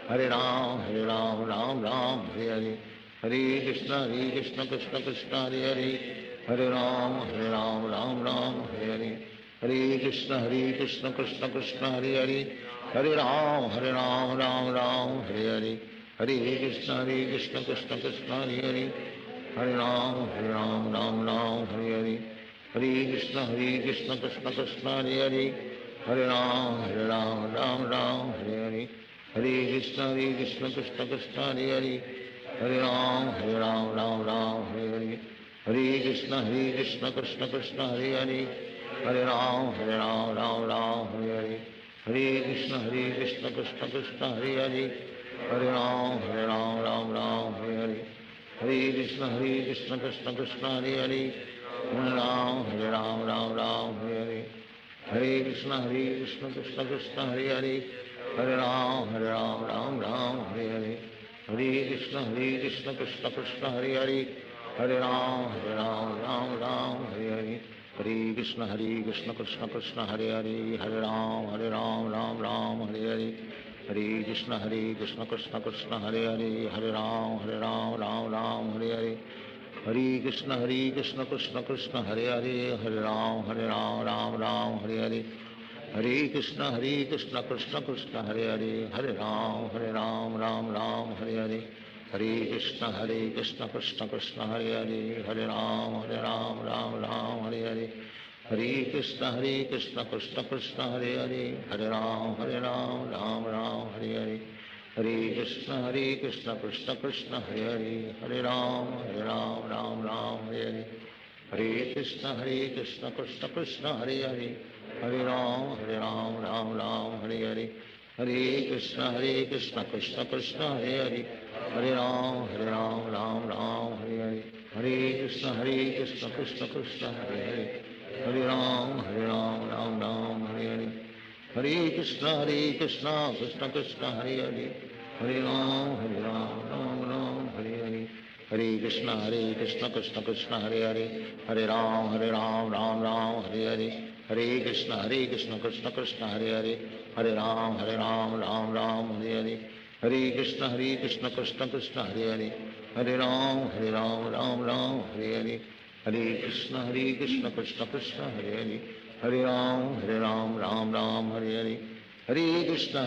हरे राम राम हरे हरे, हरे कृष्ण कृष्ण कृष्ण हरे हरे, हरे राम राम हरे हरे, हरे कृष्ण कृष्ण कृष्ण हरे हरे, हरे राम हरे हरे, हरे कृष्ण कृष्ण कृष्ण हरे हरे, हरे राम हरे हरे, हरे कृष्ण कृष्ण कृष्ण हरे हरे, हरे राम हरे हरे, हरे कृष्ण कृष्ण कृष्ण हरे हरे, हरे राम हरे हरे, हरे कृष्ण कृष्ण कृष्ण हरे हरे, हरे राम हरे हरे, हरे कृष्ण कृष्ण कृष्ण हरे हरे, हरे राम हरे हरे, हरे कृष्ण कृष्ण कृष्ण हरे हरे, हरे राम हरे हरे, हरे कृष्ण कृष्ण कृष्ण हरे हरे, हरे राम हरे हरे, हरे कृष्ण कृष्ण कृष्ण हरे हरे, हरे राम हरे हरे, हरे कृष्ण कृष्ण कृष्ण हरे हरे, हरे राम हरे हरे, हरे कृष्ण कृष्ण कृष्ण हरे हरे, हरे राम राम हरे हरे, हरे कृष्ण कृष्ण कृष्ण हरे हरे, हरे राम राम हरे हरे, हरे कृष्ण कृष्ण कृष्ण हरे हरे, हरे राम राम हरे हरे, हरे कृष्ण कृष्ण कृष्ण हरे हरे, हरे राम राम हरे हरे, हरे कृष्ण कृष्ण कृष्ण हरे हरे, हरे राम हरे हरे, हरे कृष्ण कृष्ण कृष्ण हरे हरे, हरे राम हरे हरे, हरे कृष्ण कृष्ण कृष्ण हरे हरे, हरे राम हरे हरे, हरे कृष्ण कृष्ण कृष्ण हरे हरे, हरे राम हरे हरे, हरे कृष्ण कृष्ण कृष्ण हरे हरे, हरे राम राम हरे हरे, हरे कृष्ण कृष्ण कृष्ण हरे हरे, हरे राम राम राम हरे हरे, हरे कृष्ण कृष्ण कृष्ण हरे हरे, हरे राम राम राम हरे हरे, हरे कृष्ण कृष्ण कृष्ण हरे हरे, हरे राम राम हरे हरे, हरे कृष्ण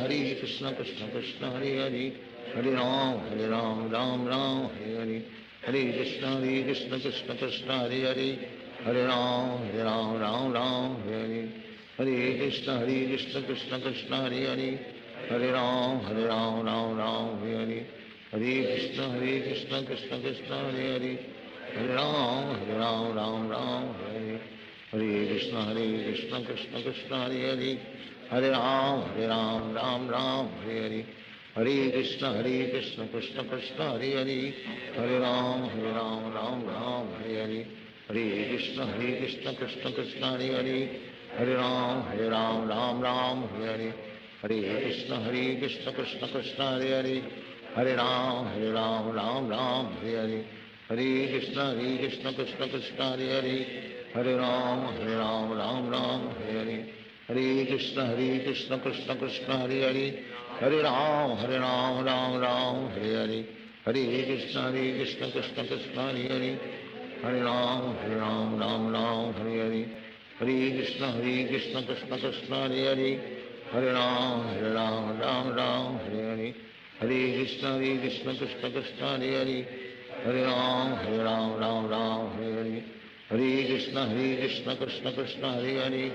कृष्ण कृष्ण हरे हरे, हरे राम राम हरे हरे, हरे कृष्ण कृष्ण कृष्ण हरे हरे, हरे राम राम हरे हरे, हरे कृष्ण कृष्ण कृष्ण हरे हरे, हरे राम राम हरे हरे, हरे कृष्ण कृष्ण कृष्ण हरे हरे, हरे राम राम हरे हरे, हरे कृष्ण कृष्ण कृष्ण हरे हरे, हरे राम राम हरे हरे, हरे कृष्ण कृष्ण कृष्ण हरे हरे, हरे राम राम हरे हरे, हरे कृष्ण कृष्ण कृष्ण हरे हरे, हरे राम राम हरे हरे, हरे कृष्ण कृष्ण कृष्ण हरे हरे, हरे राम राम हरे हरे, हरे कृष्ण कृष्ण कृष्ण हरे हरे, हरे राम राम हरे हरे, हरे कृष्ण कृष्ण कृष्ण हरे हरे, हरे राम राम हरे हरे, हरे कृष्ण कृष्ण कृष्ण हरे हरे, हरे राम राम हरे हरे, हरे कृष्ण कृष्ण कृष्ण हरे हरे, हरे राम राम हरे हरे, हरे कृष्ण कृष्ण कृष्ण हरे हरे, हरे राम राम हरे हरे, हरे कृष्ण कृष्ण कृष्ण हरे हरे, हरे राम राम हरे हरे, हरे कृष्ण कृष्ण कृष्ण हरे हरे, हरे राम राम हरे हरे, हरे कृष्ण कृष्ण कृष्ण हरे हरे,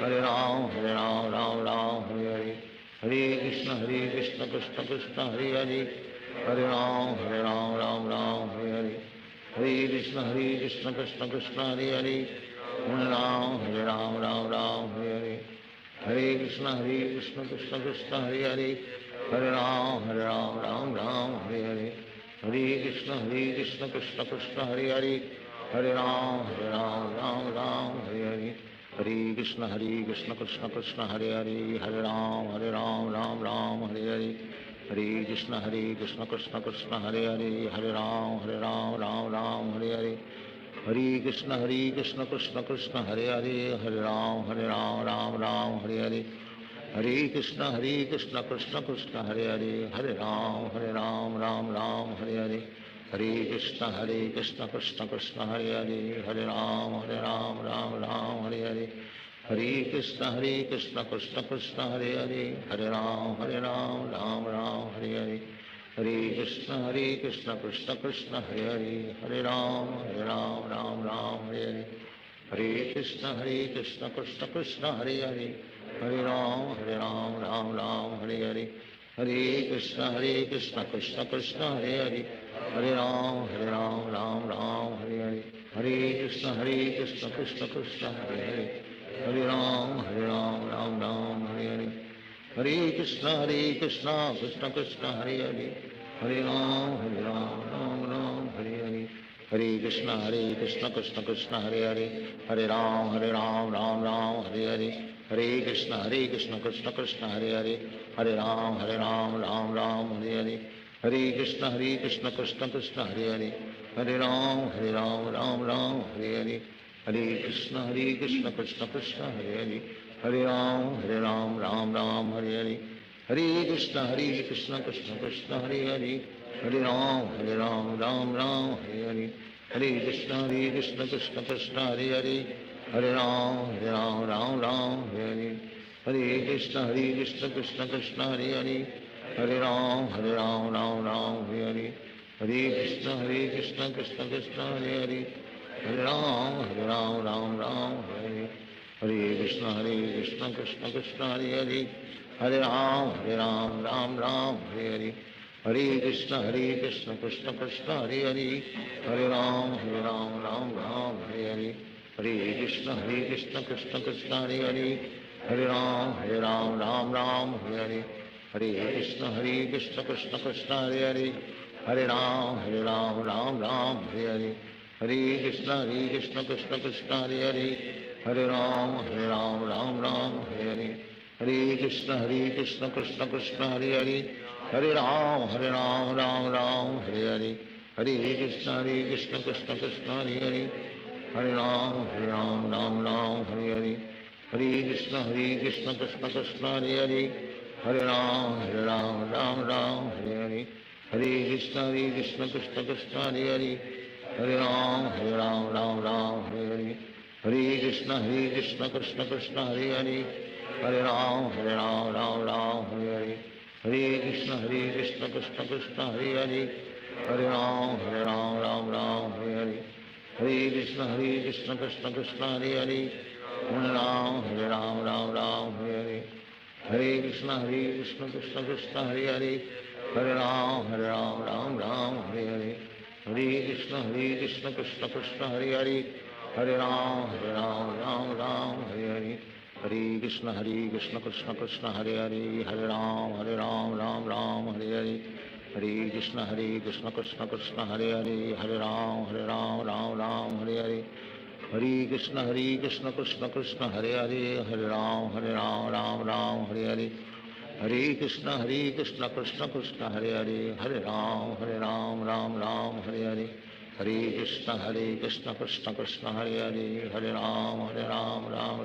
हरे राम राम हरे हरे, हरे कृष्ण कृष्ण कृष्ण हरे हरे, हरे राम राम हरे हरे, हरे कृष्ण कृष्ण कृष्ण हरे हरे, हरे राम राम हरे हरे, हरे कृष्ण कृष्ण कृष्ण हरे हरे, हरे राम राम हरे हरे, हरे कृष्ण कृष्ण कृष्ण हरे हरे, हरे राम राम हरे हरे, हरे कृष्ण कृष्ण कृष्ण हरे हरे, हरे राम राम हरे हरे, हरे कृष्ण कृष्ण कृष्ण हरे हरे, हरे राम राम हरे हरे, हरे कृष्ण कृष्ण कृष्ण हरे हरे, हरे राम राम हरे हरे, हरे कृष्ण कृष्ण कृष्ण हरे हरे, हरे राम राम हरे हरे, हरे कृष्ण कृष्ण कृष्ण हरे हरे, हरे राम राम हरे हरे, हरे कृष्ण कृष्ण कृष्ण हरे हरे, हरे राम राम हरे हरे, हरे कृष्ण कृष्ण कृष्ण हरे हरे, हरे राम राम हरे हरे, हरे कृष्ण कृष्ण कृष्ण हरे हरे, हरे राम राम हरे हरे, हरे कृष्ण कृष्ण कृष्ण हरे हरे, हरे राम राम हरे हरे, हरे कृष्ण कृष्ण कृष्ण हरे हरे, हरे राम राम हरे हरे, हरे कृष्ण कृष्ण कृष्ण हरे हरे, हरे राम राम हरे हरे, हरे कृष्ण कृष्ण कृष्ण हरे हरे, हरे राम राम हरे हरे, हरे कृष्ण कृष्ण कृष्ण हरे हरे, हरे राम राम हरे हरे, हरे कृष्ण कृष्ण कृष्ण हरे हरे, हरे राम राम हरे हरे, हरे कृष्ण कृष्ण कृष्ण हरे हरे, हरे राम राम हरे हरे, हरे कृष्ण कृष्ण कृष्ण हरे हरे, हरे राम राम हरे हरे, हरे कृष्ण कृष्ण कृष्ण हरे हरे, हरे राम हरे हरे, हरे कृष्ण कृष्ण कृष्ण हरे हरे, हरे राम हरे हरे, हरे कृष्ण कृष्ण कृष्ण हरे हरे, हरे राम हरे हरे, हरे कृष्ण कृष्ण कृष्ण हरे हरे, हरे राम हरे हरे, हरे कृष्ण कृष्ण कृष्ण हरे हरे, हरे राम हरे हरे, हरे कृष्ण कृष्ण कृष्ण हरे हरे, हरे राम हरे हरे, हरे कृष्ण कृष्ण कृष्ण हरे हरे, हरे राम हरे हरे, हरे कृष्ण कृष्ण कृष्ण हरे हरे, हरे राम राम हरे हरे, हरे कृष्ण कृष्ण कृष्ण हरे हरे, हरे राम राम राम हरे हरे, हरे कृष्ण कृष्ण कृष्ण हरे हरे, हरे राम राम राम हरे हरे, हरे कृष्ण कृष्ण कृष्ण हरे हरे, हरे राम राम राम हरे हरे, हरे कृष्ण कृष्ण कृष्ण हरे हरे, हरे राम राम हरे हरे, हरे कृष्ण कृष्ण कृष्ण हरे हरे, हरे राम राम हरे हरे, हरे कृष्ण कृष्ण कृष्ण हरे हरे, हरे राम राम हरे हरे, हरे कृष्ण कृष्ण कृष्ण हरे हरे, हरे राम राम हरे हरे, हरे कृष्ण कृष्ण कृष्ण हरे हरे, हरे राम राम हरे हरे, हरे कृष्ण कृष्ण कृष्ण हरे हरे, हरे राम राम हरे हरे, हरे कृष्ण कृष्ण कृष्ण हरे हरे, हरे राम राम हरे हरे, हरे कृष्ण कृष्ण कृष्ण हरे हरे, हरे राम राम हरे हरे, हरे कृष्ण कृष्ण कृष्ण हरे हरे, हरे राम राम हरे हरे, हरे कृष्ण कृष्ण कृष्ण हरे हरे, हरे राम राम हरे हरे, हरे कृष्ण कृष्ण कृष्ण हरे हरे, हरे राम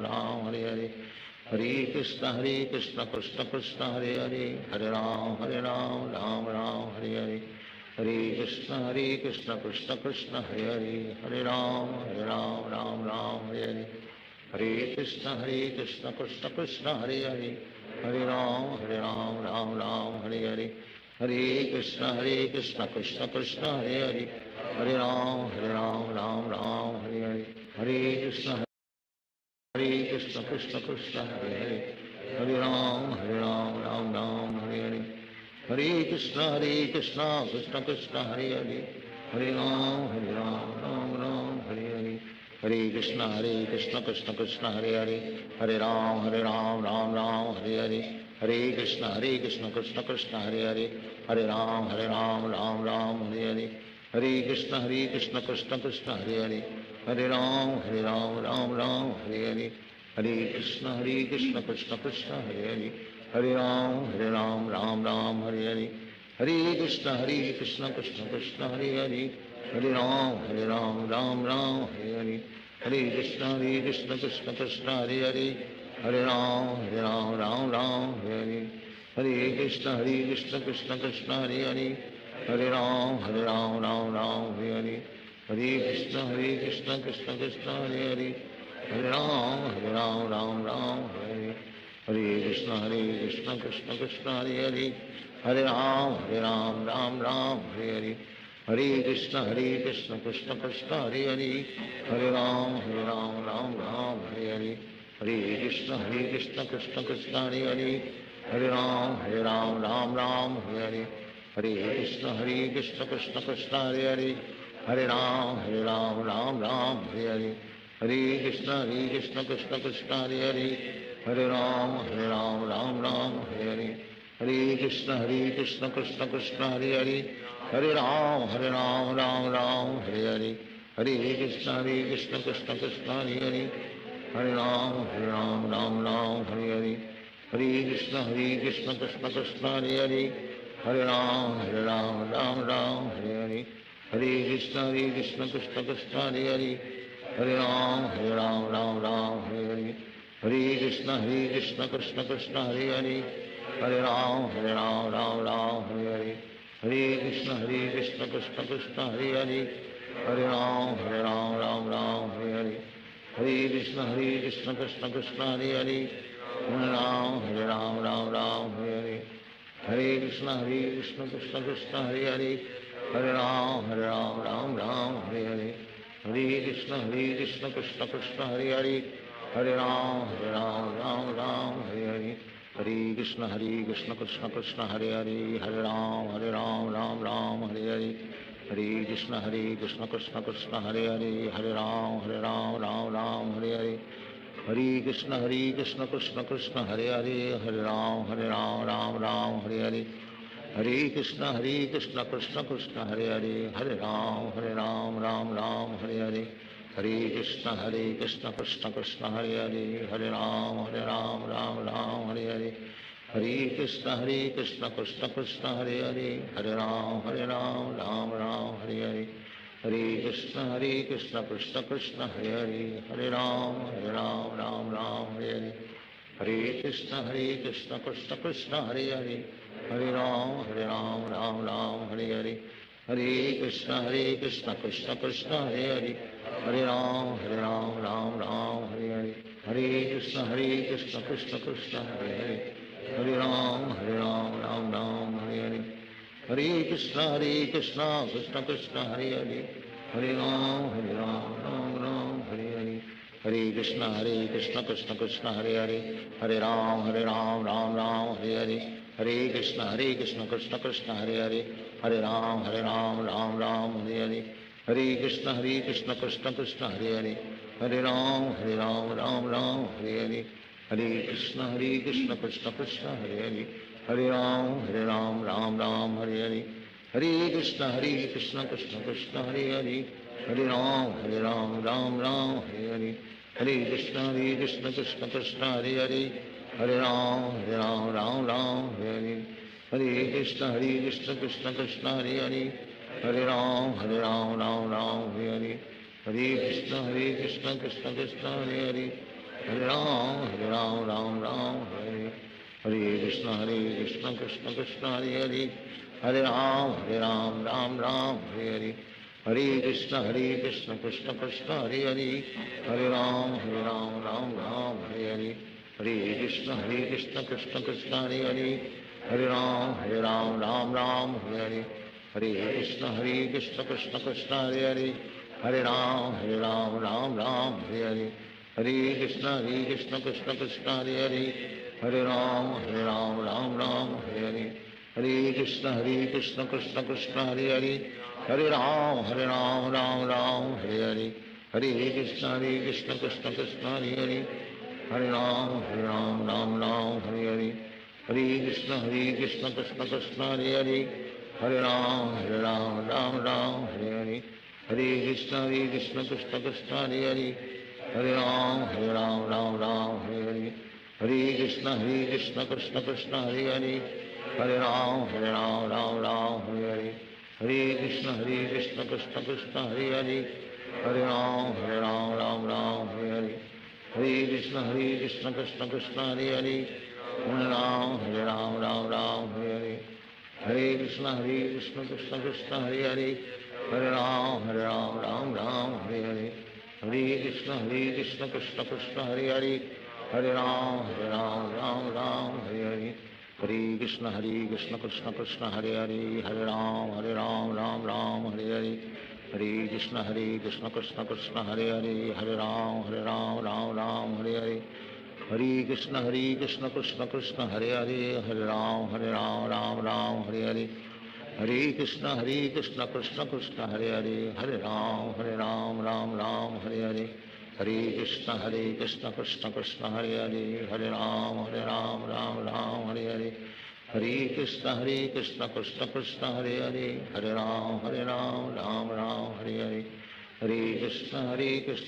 राम हरे हरे, हरे कृष्ण कृष्ण कृष्ण हरे हरे, हरे राम राम हरे हरे, हरे कृष्ण कृष्ण कृष्ण हरे हरे, हरे राम राम हरे हरे, हरे कृष्ण कृष्ण कृष्ण हरे हरे, हरे राम राम हरे हरे, हरे कृष्ण कृष्ण कृष्ण हरे हरे, हरे राम राम हरे हरे, हरे कृष्ण कृष्ण कृष्ण हरे हरे, हरे राम राम हरे हरे, हरे कृष्ण कृष्ण कृष्ण हरे हरे, हरे राम राम हरे हरे, हरे कृष्ण कृष्ण कृष्ण हरे हरे, हरे राम राम हरे हरे, हरे कृष्ण कृष्ण कृष्ण हरे हरे, हरे राम राम हरे हरे, हरे कृष्ण कृष्ण कृष्ण हरे हरे, हरे राम हरे हरे, हरे कृष्ण कृष्ण कृष्ण हरे हरे, हरे राम राम हरे हरे, हरे कृष्ण कृष्ण कृष्ण हरे हरे, हरे राम राम हरे हरे, हरे कृष्ण कृष्ण कृष्ण हरे हरे, हरे राम राम हरे, हरे कृष्ण कृष्ण कृष्ण हरे हरे, हरे राम राम हरे हरे, हरे कृष्ण कृष्ण कृष्ण हरे हरे, हरे राम राम हरे हरे, हरे कृष्ण कृष्ण कृष्ण हरे हरे, हरे राम राम हरे हरे, हरे कृष्ण कृष्ण कृष्ण हरे हरे, हरे राम राम हरे हरे, हरे कृष्ण कृष्ण कृष्ण हरे हरे, हरे राम राम हरे हरे, हरे कृष्ण कृष्ण कृष्ण हरे हरे, हरे राम राम हरे हरे, हरे कृष्ण कृष्ण कृष्ण हरे हरे, हरे राम राम हरे हरे, हरे कृष्ण कृष्ण कृष्ण हरे हरे, हरे राम राम हरे हरे, हरे कृष्ण कृष्ण कृष्ण हरे हरे, हरे राम राम हरे हरे, हरे कृष्ण कृष्ण कृष्ण हरे हरे, हरे राम हरे हरे, हरे कृष्ण कृष्ण कृष्ण हरे हरे, हरे राम हरे हरे, हरे कृष्ण कृष्ण कृष्ण हरे हरे, हरे राम हरे हरे, हरे कृष्ण कृष्ण कृष्ण हरे हरे, हरे राम हरे हरे, हरे कृष्ण कृष्ण कृष्ण हरे हरे, हरे राम हरे हरे, हरे कृष्ण कृष्ण कृष्ण हरे हरे, हरे राम हरे हरे, हरे कृष्ण कृष्ण कृष्ण हरे हरे, हरे राम हरे हरे, हरे कृष्ण कृष्ण कृष्ण हरे हरे, हरे राम हरे हरे, हरे कृष्ण कृष्ण कृष्ण हरे हरे, हरे राम राम हरे हरे, हरे कृष्ण कृष्ण कृष्ण हरे हरे, हरे राम राम हरे हरे, हरे कृष्ण कृष्ण कृष्ण हरे हरे, हरे राम राम हरे हरे, हरे कृष्ण कृष्ण कृष्ण हरे हरे हरे राम राम राम हरे कृष्ण कृष्ण कृष्ण हरे हरे हरे राम राम हरे हरे हरे कृष्ण कृष्ण कृष्ण हरे हरे हरे राम राम हरे हरे हरे कृष्ण कृष्ण कृष्ण हरे हरे हरे राम राम हरे हरे हरे कृष्ण कृष्ण कृष्ण हरे हरे हरे राम राम हरे हरे हरे कृष्ण कृष्ण कृष्ण हरे हरे हरे राम राम हरे हरे हरे कृष्ण कृष्ण कृष्ण हरे हरे हरे राम राम हरे हरे हरे कृष्ण कृष्ण कृष्ण हरे हरे हरे राम राम हरे हरे हरे कृष्ण कृष्ण कृष्ण हरे हरे हरे राम राम हरे हरे हरे कृष्ण कृष्ण कृष्ण हरे हरे हरे राम राम हरे हरे हरे कृष्ण कृष्ण कृष्ण हरे हरे हरे राम राम हरे हरे हरे कृष्ण कृष्ण कृष्ण हरे हरे हरे राम राम हरे हरे हरे कृष्ण कृष्ण कृष्ण हरे हरे हरे राम राम हरे हरे हरे कृष्ण कृष्ण कृष्ण हरे हरे हरे राम राम हरे हरे हरे कृष्ण कृष्ण कृष्ण हरे हरे हरे राम राम हरे हरे हरे कृष्ण कृष्ण कृष्ण हरे हरे हरे राम राम हरे हरे हरे कृष्ण कृष्ण कृष्ण हरे हरे हरे राम राम हरे हरे हरे कृष्ण कृष्ण कृष्ण हरे हरे हरे राम राम हरे हरे हरे कृष्ण कृष्ण कृष्ण हरे हरे हरे राम राम हरे हरे हरे कृष्ण कृष्ण कृष्ण हरे हरे हरे राम राम हरे हरे हरे कृष्ण कृष्ण कृष्ण हरे हरे हरे राम राम हरे हरे हरे कृष्ण कृष्ण कृष्ण हरे हरे हरे राम राम हरे हरे हरे कृष्ण कृष्ण कृष्ण हरे हरे हरे राम राम हरे हरे हरे कृष्ण कृष्ण कृष्ण हरे हरे हरे राम राम हरे हरे हरे कृष्ण कृष्ण कृष्ण हरे हरे हरे राम राम हरे हरे हरे कृष्ण कृष्ण कृष्ण हरे हरे हरे राम राम हरे हरे हरे कृष्ण कृष्ण कृष्ण हरे हरे हरे राम राम हरे हरे हरे कृष्ण कृष्ण कृष्ण हरे हरे हरे राम राम हरे हरे हरे कृष्ण कृष्ण कृष्ण हरे हरे हरे राम राम हरे हरे हरे कृष्ण कृष्ण कृष्ण हरे हरे हरे राम राम हरे हरे हरे कृष्ण कृष्ण कृष्ण हरे हरे हरे राम राम हरे हरे हरे कृष्ण कृष्ण कृष्ण हरे हरे हरे राम राम हरे हरे हरे कृष्ण कृष्ण कृष्ण हरे हरे हरे राम राम हरे हरे हरे कृष्ण कृष्ण कृष्ण हरे हरे हरे राम राम हरे हरे हरे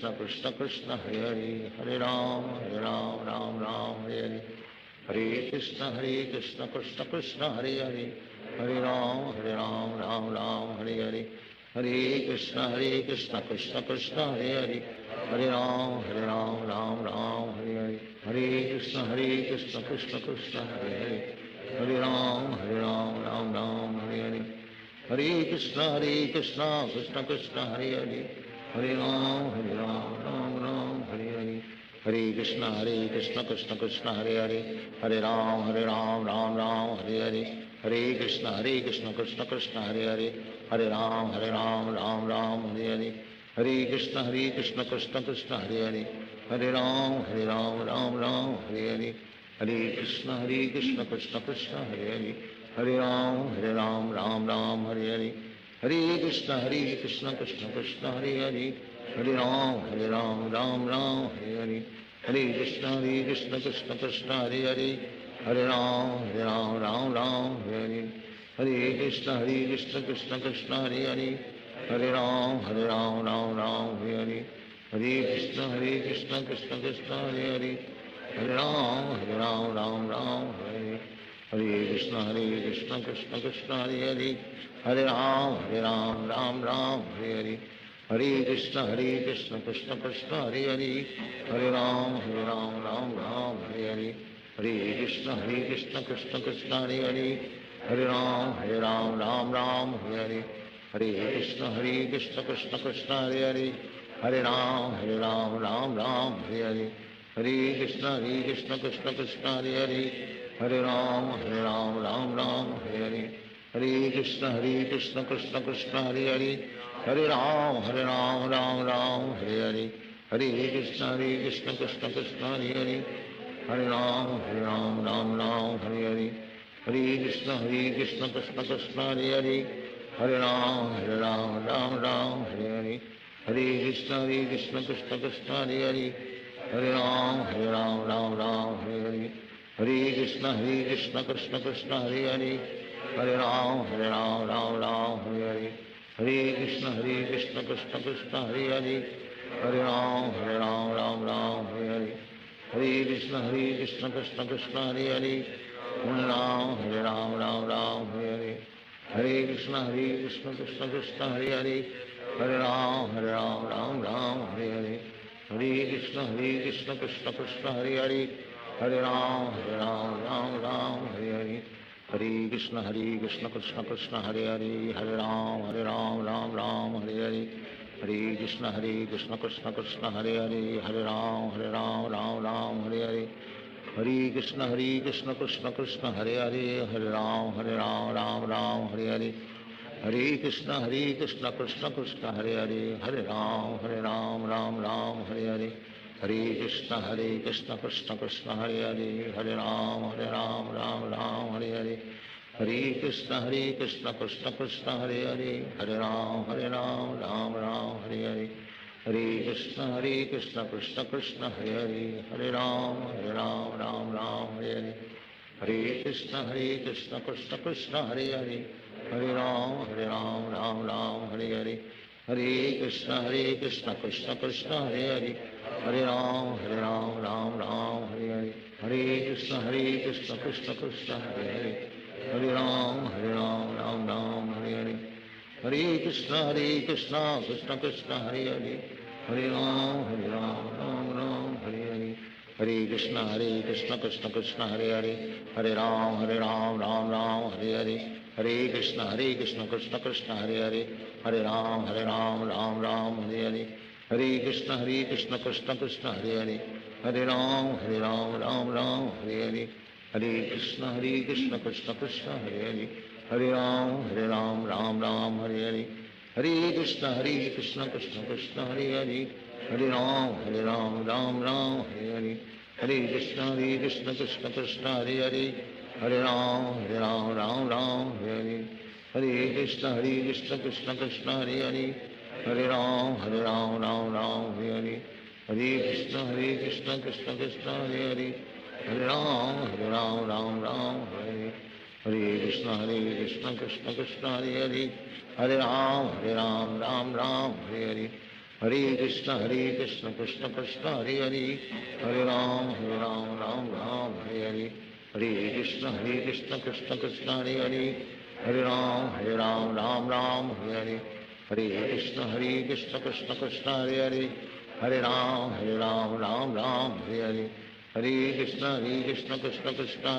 कृष्ण कृष्ण कृष्ण हरे हरे हरे राम राम हरे हरे हरे कृष्ण कृष्ण कृष्ण हरे हरे हरे राम राम हरे हरे हरे कृष्ण कृष्ण कृष्ण हरे हरे हरे राम राम हरे हरे हरे कृष्ण कृष्ण कृष्ण हरे हरे हरे राम राम हरे हरे हरे कृष्ण कृष्ण कृष्ण हरे हरे हरे राम राम हरे हरे हरे कृष्ण कृष्ण कृष्ण हरे हरे हरे राम राम हरे हरे हरे कृष्ण कृष्ण कृष्ण हरे हरे हरे राम राम हरे हरे हरे कृष्ण कृष्ण कृष्ण हरे हरे हरे राम राम हरे हरे हरे कृष्ण कृष्ण कृष्ण हरे हरे हरे राम राम हरे हरे हरे कृष्ण कृष्ण कृष्ण हरे हरे हरे राम राम हरे हरे हरे कृष्ण कृष्ण कृष्ण हरे हरे हरे राम राम हरे हरे हरे कृष्ण कृष्ण कृष्ण कृष्ण हरे हरे हरे राम राम हरे हरे हरे कृष्ण कृष्ण कृष्ण हरे हरे हरे राम राम राम हरे हरे हरे कृष्ण कृष्ण कृष्ण हरे हरे हरे राम राम राम हरे हरे हरे कृष्ण कृष्ण कृष्ण हरे हरे हरे राम राम हरे हरे हरे कृष्ण कृष्ण कृष्ण हरे हरे हरे राम राम हरे हरे हरे कृष्ण कृष्ण कृष्ण हरे हरे हरे राम राम हरे हरे हरे कृष्ण कृष्ण कृष्ण हरे हरे हरे राम राम हरे हरे हरे कृष्ण कृष्ण कृष्ण हरे हरे हरे राम राम हरे हरे हरे कृष्ण कृष्ण कृष्ण हरे हरे हरे राम राम हरे हरे हरे कृष्ण कृष्ण कृष्ण हरे हरे हरे राम राम हरे हरे हरे कृष्ण कृष्ण कृष्ण हरे हरे हरे राम राम हरे हरे हरे कृष्ण कृष्ण कृष्ण हरे हरे हरे राम राम हरे हरे हरे कृष्ण कृष्ण कृष्ण हरे हरे हरे राम हरे हरे हरे कृष्ण कृष्ण कृष्ण हरे हरे हरे राम हरे हरे हरे कृष्ण कृष्ण कृष्ण हरे हरे हरे राम हरे हरे हरे कृष्ण कृष्ण कृष्ण हरे हरे हरे राम राम हरे हरे हरे कृष्ण कृष्ण कृष्ण हरे हरे हरे राम राम हरे हरे हरे कृष्ण कृष्ण कृष्ण हरे हरे हरे राम राम हरे हरे हरे कृष्ण कृष्ण कृष्ण हरे हरे हरे राम राम हरे हरे हरे कृष्ण कृष्ण कृष्ण हरे हरे हरे राम राम हरे हरे हरे कृष्ण कृष्ण कृष्ण हरे हरे हरे राम राम हरे हरे हरे कृष्ण कृष्ण कृष्ण हरे हरे हरे राम राम हरे हरे हरे कृष्ण कृष्ण कृष्ण हरे हरे हरे राम हरे हरे हरे कृष्ण कृष्ण कृष्ण हरे हरे हरे राम हरे हरे हरे कृष्ण कृष्ण कृष्ण हरे हरे हरे राम हरे हरे हरे कृष्ण कृष्ण कृष्ण हरे हरे हरे राम हरे हरे हरे कृष्ण कृष्ण कृष्ण हरे हरे हरे राम राम हरे हरे हरे कृष्ण कृष्ण कृष्ण हरे हरे हरे राम राम हरे हरे हरे कृष्ण कृष्ण कृष्ण हरे हरे हरे राम राम हरे हरे हरे कृष्ण कृष्ण कृष्ण हरे हरे हरे राम राम हरे हरे हरे कृष्ण कृष्ण कृष्ण हरे हरे हरे राम राम हरे हरे हरे कृष्ण कृष्ण कृष्ण हरे हरे हरे राम राम हरे हरे हरे कृष्ण कृष्ण कृष्ण हरे हरे हरे राम राम हरे हरे हरे कृष्ण कृष्ण कृष्ण हरे हरे हरे राम राम हरे हरे हरे कृष्ण कृष्ण कृष्ण हरे हरे हरे राम राम हरे हरे हरे कृष्ण कृष्ण कृष्ण हरे हरे हरे राम राम हरे हरे हरे कृष्ण कृष्ण कृष्ण हरे हरे हरे राम राम हरे हरे हरे कृष्ण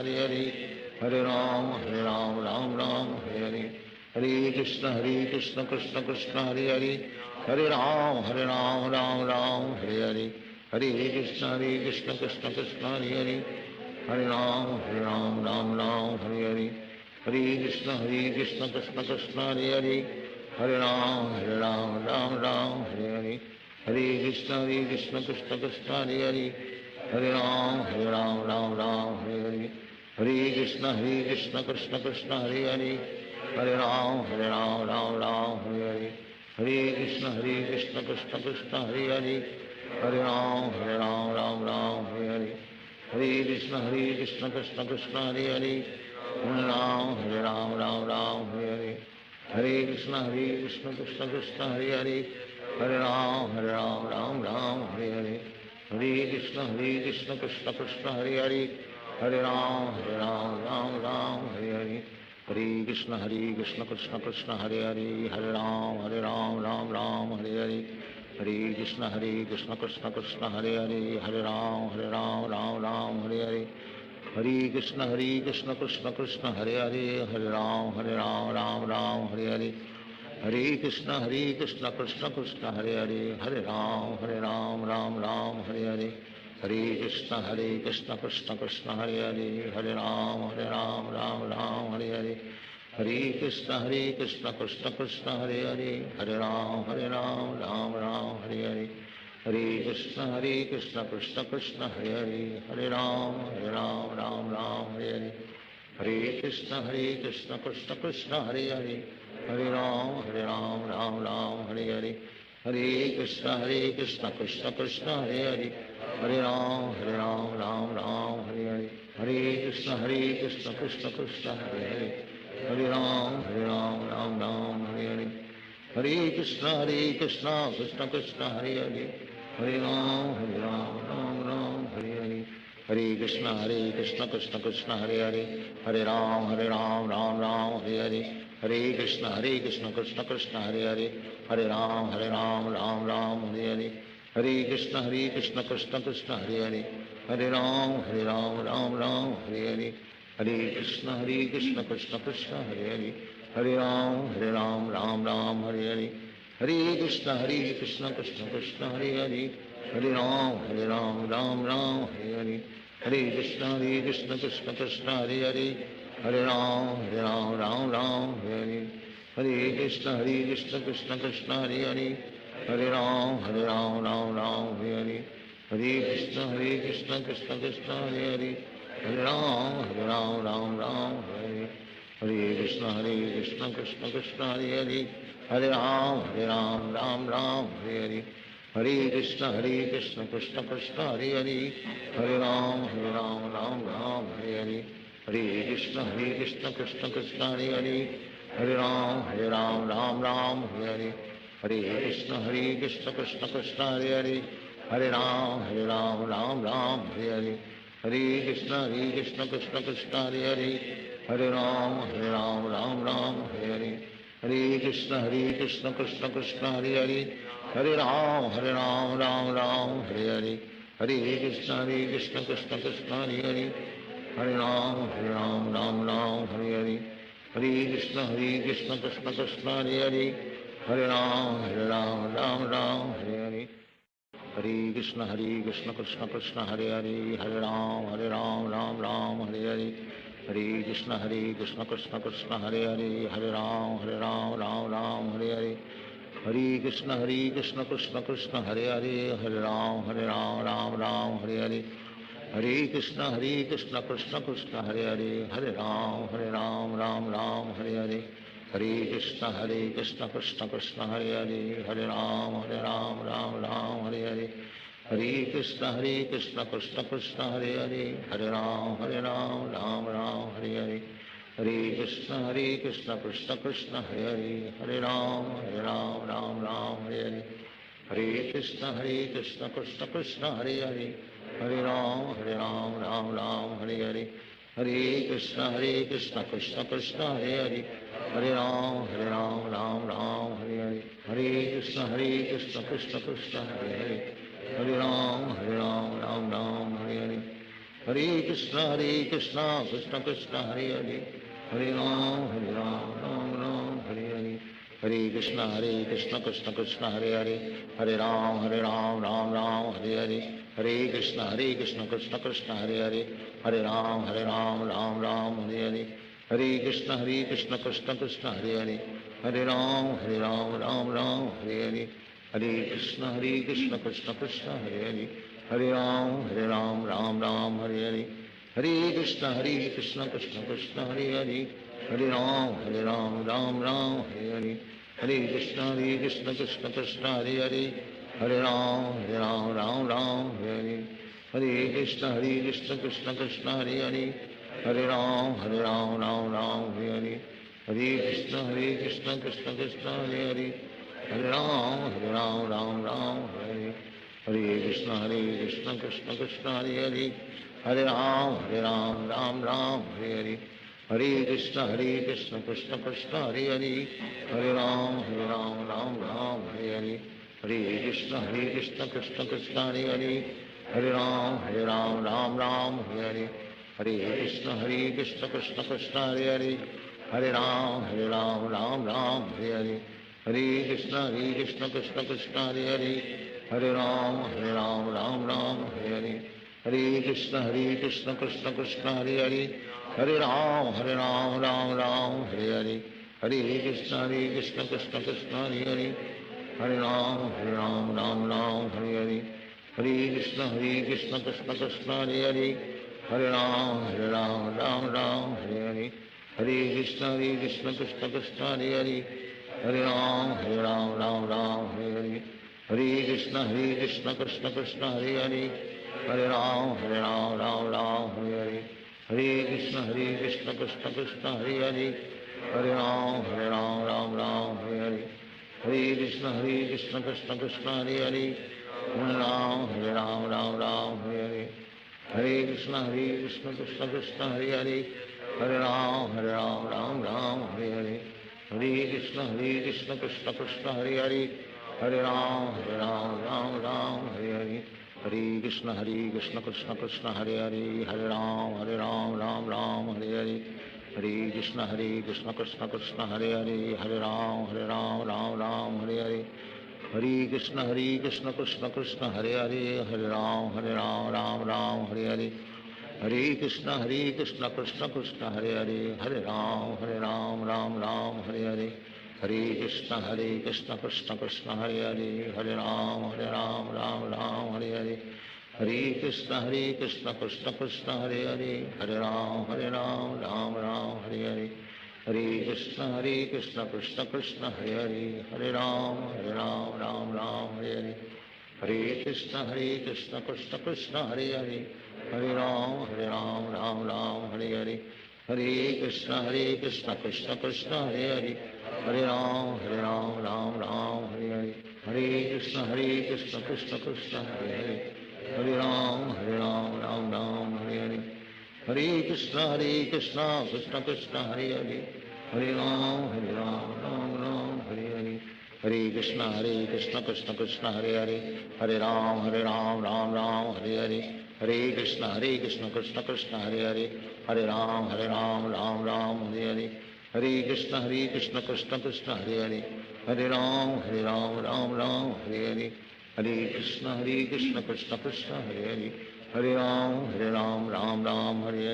कृष्ण कृष्ण हरे हरे हरे राम राम हरे हरे हरे कृष्ण कृष्ण कृष्ण हरे हरे हरे राम राम हरे हरे हरे कृष्ण कृष्ण कृष्ण हरे हरे हरे राम राम हरे हरे हरे कृष्ण कृष्ण कृष्ण हरे हरे हरे राम राम हरे हरे हरे कृष्ण कृष्ण कृष्ण हरे हरे हरे राम हरे हरे हरे कृष्ण कृष्ण कृष्ण हरे हरे हरे राम हरे हरे हरे कृष्ण कृष्ण कृष्ण हरे हरे हरे राम हरे हरे हरे कृष्ण कृष्ण कृष्ण हरे हरे हरे राम हरे हरे हरे कृष्ण कृष्ण कृष्ण हरे हरे हरे राम हरे हरे हरे कृष्ण कृष्ण कृष्ण हरे हरे हरे राम हरे हरे हरे कृष्ण कृष्ण कृष्ण हरे हरे हरे राम राम राम हरे हरे हरे कृष्ण कृष्ण कृष्ण हरे हरे राम राम राम हरे हरे कृष्ण कृष्ण कृष्ण हरे राम राम राम हरे हरे कृष्ण कृष्ण कृष्ण हरे राम राम राम हरे हरे कृष्ण कृष्ण कृष्ण हरे राम राम हरे हरे कृष्ण कृष्ण कृष्ण हरे राम राम राम हरे हरे कृष्ण कृष्ण कृष्ण हरे राम राम हरे हरे कृष्ण कृष्ण कृष्ण हरे राम राम राम हरे हरे कृष्ण कृष्ण कृष्ण हरे राम राम राम हरे हरे कृष्ण कृष्ण कृष्ण हरे राम राम राम हरे हरे कृष्ण कृष्ण कृष्ण हरे राम राम राम हरे हरे कृष्ण कृष्ण कृष्ण हरे राम राम हरे हरे कृष्ण कृष्ण कृष्ण हरे राम राम राम हरे हरे कृष्ण कृष्ण कृष्ण हरे राम राम राम हरे हरे कृष्ण कृष्ण कृष्ण हरे राम राम राम हरे हरे कृष्ण कृष्ण कृष्ण हरे राम राम हरे हरे कृष्ण कृष्ण कृष्ण हरे राम राम राम हरे हरे कृष्ण कृष्ण कृष्ण हरे राम राम राम हरे हरे कृष्ण कृष्ण कृष्ण हरे राम राम राम हरे हरे कृष्ण कृष्ण कृष्ण हरे राम राम हरे हरे कृष्ण कृष्ण कृष्ण हरे राम राम हरे हरे कृष्ण कृष्ण कृष्ण हरे राम राम राम हरे हरे कृष्ण कृष्ण कृष्ण हरे राम राम हरे हरे कृष्ण कृष्ण कृष्ण हरे राम राम हरे हरे कृष्ण कृष्ण कृष्ण हरे राम राम हरे हरे कृष्ण कृष्ण कृष्ण हरे राम राम हरे हरे कृष्ण कृष्ण कृष्ण हरे राम राम हरे हरे कृष्ण कृष्ण कृष्ण हरे राम राम हरे हरे कृष्ण कृष्ण कृष्ण हरे राम राम हरे हरे कृष्ण कृष्ण कृष्ण हरे राम राम हरे हरे कृष्ण कृष्ण कृष्ण हरे राम राम हरे हरे कृष्ण कृष्ण कृष्ण हरे राम राम हरे हरे कृष्ण कृष्ण कृष्ण हरे राम राम राम हरे हरे कृष्ण कृष्ण कृष्ण हरे राम राम हरे हरे कृष्ण कृष्ण कृष्ण हरे राम राम राम हरे हरे कृष्ण कृष्ण कृष्ण हरे राम राम हरे हरे कृष्ण कृष्ण कृष्ण हरे राम राम हरे हरे कृष्ण कृष्ण कृष्ण हरे राम राम हरे हरे कृष्ण कृष्ण कृष्ण हरे राम राम हरे हरे कृष्ण कृष्ण कृष्ण हरे राम राम राम हरे हरे कृष्ण कृष्ण कृष्ण हरे राम राम हरे हरे कृष्ण कृष्ण कृष्ण हरे राम राम हरे हरे कृष्ण कृष्ण कृष्ण हरे राम राम हरे हरे कृष्ण कृष्ण कृष्ण हरे राम राम हरे हरे कृष्ण कृष्ण कृष्ण हरे राम राम हरे हरे कृष्ण कृष्ण कृष्ण हरे राम राम हरे हरे कृष्ण कृष्ण कृष्ण हरे राम राम हरे हरे कृष्ण कृष्ण कृष्ण हरे राम राम राम हरे हरे, हरे कृष्ण कृष्ण कृष्ण हरे हरे, हरे राम राम राम हरे हरे, हरे कृष्ण कृष्ण कृष्ण हरे हरे, हरे राम राम हरे हरे, हरे कृष्ण कृष्ण कृष्ण हरे हरे, हरे राम राम हरे हरे, हरे कृष्ण कृष्ण कृष्ण हरे हरे, हरे राम राम हरे हरे, हरे कृष्ण कृष्ण कृष्ण हरे हरे, हरे राम राम हरे हरे, हरे कृष्ण कृष्ण कृष्ण हरे हरे, हरे राम राम हरे हरे, हरे कृष्ण कृष्ण कृष्ण हरे हरे, हरे राम राम हरे हरे, हरे कृष्ण कृष्ण कृष्ण हरे हरे, हरे राम राम हरे हरे, हरे कृष्ण कृष्ण कृष्ण हरे हरे, हरे राम राम हरे हरे, हरे कृष्ण कृष्ण कृष्ण हरे हरे, हरे राम राम हरे हरे, हरे कृष्ण कृष्ण कृष्ण हरे हरे, हरे राम राम हरे हरे, हरे कृष्ण कृष्ण कृष्ण हरे हरे, हरे राम राम हरे हरे, हरे कृष्ण कृष्ण कृष्ण हरे हरे, हरे राम राम हरे हरे, हरे कृष्ण कृष्ण कृष्ण हरे हरे, हरे राम राम हरे हरे, हरे कृष्ण कृष्ण कृष्ण हरे हरे, हरे राम राम हरे हरे, हरे कृष्ण कृष्ण कृष्ण हरे हरे, हरे राम राम हरे हरे, हरे कृष्ण कृष्ण कृष्ण हरे हरे, हरे राम राम हरे हरे, हरे कृष्ण कृष्ण कृष्ण हरे हरे, हरे राम राम हरे हरे, हरे कृष्ण कृष्ण कृष्ण हरे हरे, हरे राम राम हरे हरे, हरे कृष्ण कृष्ण कृष्ण हरे हरे, हरे राम राम हरे हरे, हरे कृष्ण कृष्ण कृष्ण हरे हरे, हरे राम राम हरे हरे, हरे कृष्ण कृष्ण कृष्ण हरे हरे, हरे राम राम हरे हरे, हरे कृष्ण कृष्ण कृष्ण हरे हरे, हरे राम राम हरे हरे, हरे कृष्ण कृष्ण कृष्ण हरे हरे, हरे राम हरे हरे, हरे कृष्ण कृष्ण कृष्ण हरे हरे, हरे राम राम हरे हरे, हरे कृष्ण कृष्ण कृष्ण हरे हरे, हरे राम राम हरे हरे, हरे कृष्ण कृष्ण कृष्ण हरे हरे, हरे राम राम हरे हरे, हरे कृष्ण कृष्ण कृष्ण हरे हरे, हरे राम राम हरे हरे, हरे कृष्ण कृष्ण कृष्ण हरे हरे, हरे राम राम हरे हरे, हरे कृष्ण कृष्ण कृष्ण हरे हरे, हरे राम राम हरे हरे,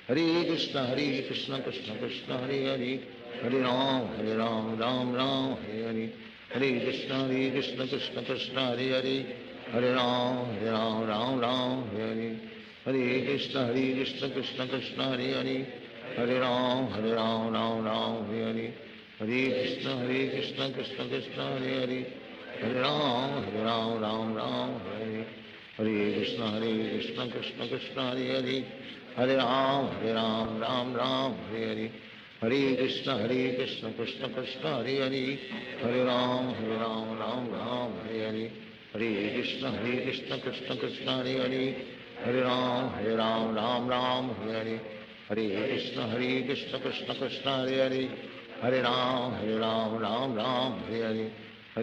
हरे कृष्ण कृष्ण कृष्ण हरे हरे, हरे राम राम हरे हरे, हरे कृष्ण कृष्ण कृष्ण हरे हरे, हरे राम राम हरे, हरे कृष्ण कृष्ण कृष्ण हरे हरे, हरे राम राम हरे हरे, हरे कृष्ण कृष्ण कृष्ण हरे हरे, हरे राम राम हरे हरे, हरे कृष्ण कृष्ण कृष्ण हरे हरे, हरे राम राम हरे हरे,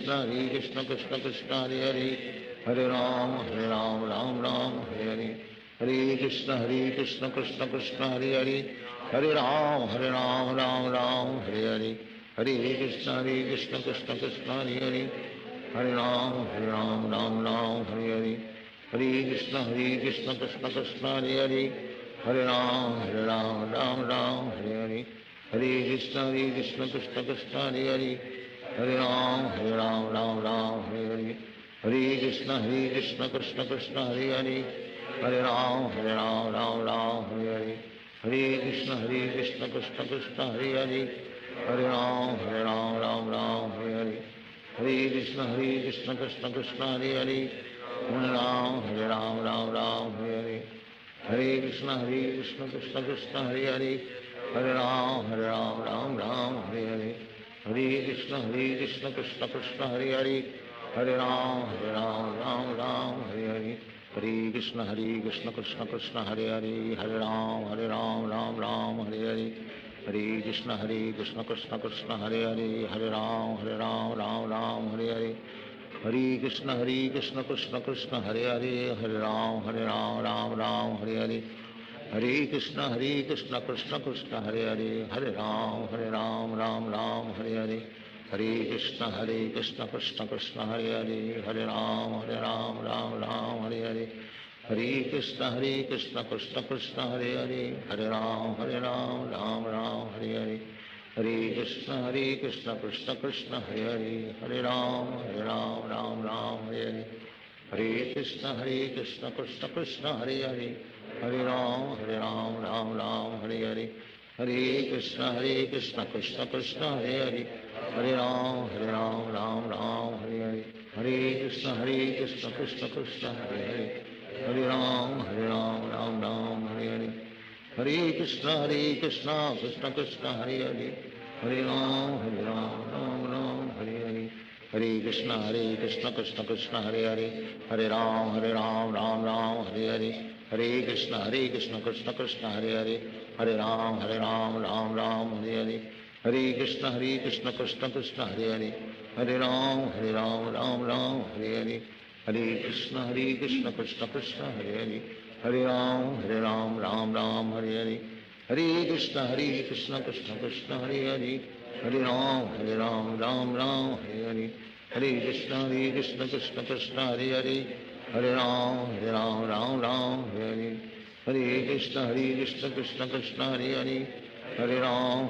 हरे कृष्ण कृष्ण कृष्ण हरे हरे, हरे राम राम हरे हरे, हरे कृष्ण कृष्ण कृष्ण हरे हरे, हरे राम राम हरे हरे, हरे कृष्ण कृष्ण कृष्ण हरे हरे, हरे राम राम हरे हरे, हरे कृष्ण कृष्ण कृष्ण हरे हरे, हरे राम राम हरे हरे, हरे कृष्ण कृष्ण कृष्ण हरे हरे, हरे राम हरे हरे, हरे कृष्ण कृष्ण कृष्ण हरे हरे, हरे राम हरे हरे, हरे कृष्ण कृष्ण कृष्ण हरे हरे, हरे राम हरे हरे, हरे कृष्ण कृष्ण कृष्ण हरे हरे, हरे राम हरे हरे, हरे कृष्ण कृष्ण कृष्ण हरे हरे, हरे राम हरे हरे, हरे कृष्ण कृष्ण कृष्ण हरे हरे, हरे राम हरे हरे, हरे कृष्ण कृष्ण कृष्ण हरे हरे, हरे राम राम हरे हरे, हरे कृष्ण कृष्ण कृष्ण हरे हरे, हरे राम राम राम हरे हरे, हरे कृष्ण कृष्ण कृष्ण हरे हरे, हरे राम राम राम हरे हरे, हरे कृष्ण कृष्ण कृष्ण हरे हरे, हरे राम राम राम हरे हरे, हरे कृष्ण कृष्ण कृष्ण हरे हरे, हरे राम राम हरे हरे, हरे कृष्ण कृष्ण कृष्ण हरे हरे, हरे राम राम हरे हरे, हरे कृष्ण कृष्ण कृष्ण हरे हरे, हरे राम राम हरे हरे, हरे कृष्ण कृष्ण कृष्ण हरे हरे, हरे राम राम हरे हरे, हरे कृष्ण कृष्ण कृष्ण हरे हरे, हरे राम राम हरे हरे, हरे कृष्ण कृष्ण कृष्ण हरे हरे, हरे राम राम हरे हरे, हरे कृष्ण कृष्ण कृष्ण हरे हरे, हरे राम राम हरे हरे, हरे कृष्ण कृष्ण कृष्ण हरे हरे, हरे राम हरे हरे, हरे कृष्ण कृष्ण कृष्ण हरे हरे, हरे राम राम हरे हरे, हरे कृष्ण कृष्ण कृष्ण हरे हरे, हरे राम राम हरे हरे, हरे कृष्ण कृष्ण कृष्ण हरे हरे, हरे राम राम हरे हरे, हरे कृष्ण कृष्ण कृष्ण हरे हरे, हरे राम राम हरे हरे, हरे कृष्ण कृष्ण कृष्ण हरे हरे, हरे राम राम हरे हरे, हरे कृष्ण कृष्ण कृष्ण हरे हरे, हरे राम राम हरे हरे, हरे कृष्ण कृष्ण कृष्ण हरे हरे, हरे राम राम हरे हरे, हरे कृष्ण कृष्ण कृष्ण हरे हरे, हरे राम राम हरे हरे, हरे कृष्ण कृष्ण कृष्ण हरे हरे, हरे राम राम हरे हरे, हरे कृष्ण कृष्ण कृष्ण हरे हरे, हरे राम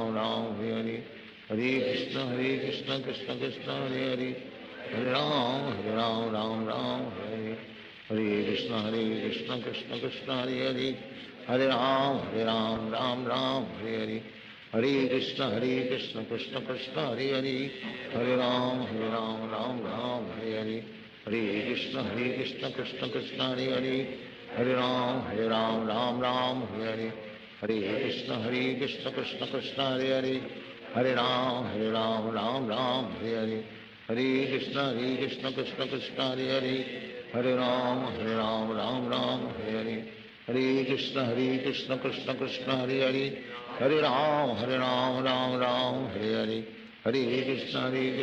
राम हरे हरे, हरे कृष्ण कृष्ण कृष्ण हरे हरे, हरे राम राम हरे हरे, हरे कृष्ण कृष्ण कृष्ण हरे हरे, हरे राम राम हरे हरे, हरे कृष्ण कृष्ण कृष्ण हरे हरे, हरे राम राम हरे हरे, हरे कृष्ण कृष्ण कृष्ण हरे हरे, हरे राम राम हरे हरे, हरे कृष्ण कृष्ण कृष्ण हरे हरे, हरे राम राम हरे हरे, हरे कृष्ण कृष्ण कृष्ण हरे हरे, हरे राम हरे हरे, हरे कृष्ण कृष्ण कृष्ण हरे हरे, हरे राम हरे हरे, हरे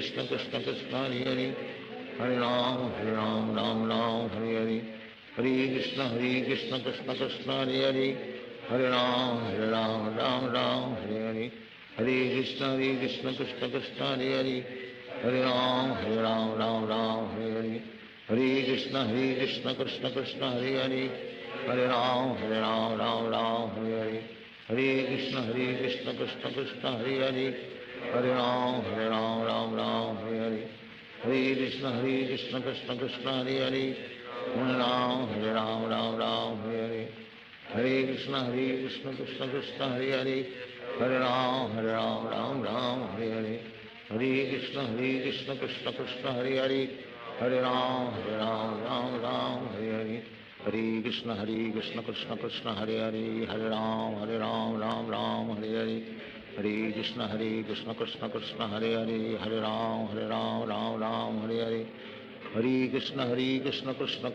कृष्ण कृष्ण कृष्ण हरे हरे, हरे राम हरे हरे, हरे कृष्ण कृष्ण कृष्ण हरे हरे, हरे राम हरे हरे, हरे कृष्ण कृष्ण कृष्ण हरे हरे, हरे राम हरे हरे, हरे कृष्ण कृष्ण कृष्ण हरे हरे, हरे राम हरे हरे, हरे कृष्ण कृष्ण कृष्ण हरे हरे, हरे राम हरे हरे, हरे कृष्ण कृष्ण कृष्ण हरे हरे, हरे राम राम हरे हरे, हरे कृष्ण कृष्ण कृष्ण हरे हरे, हरे राम राम हरे हरे, हरे कृष्ण कृष्ण कृष्ण हरे हरे, हरे राम राम हरे हरे, हरे कृष्ण कृष्ण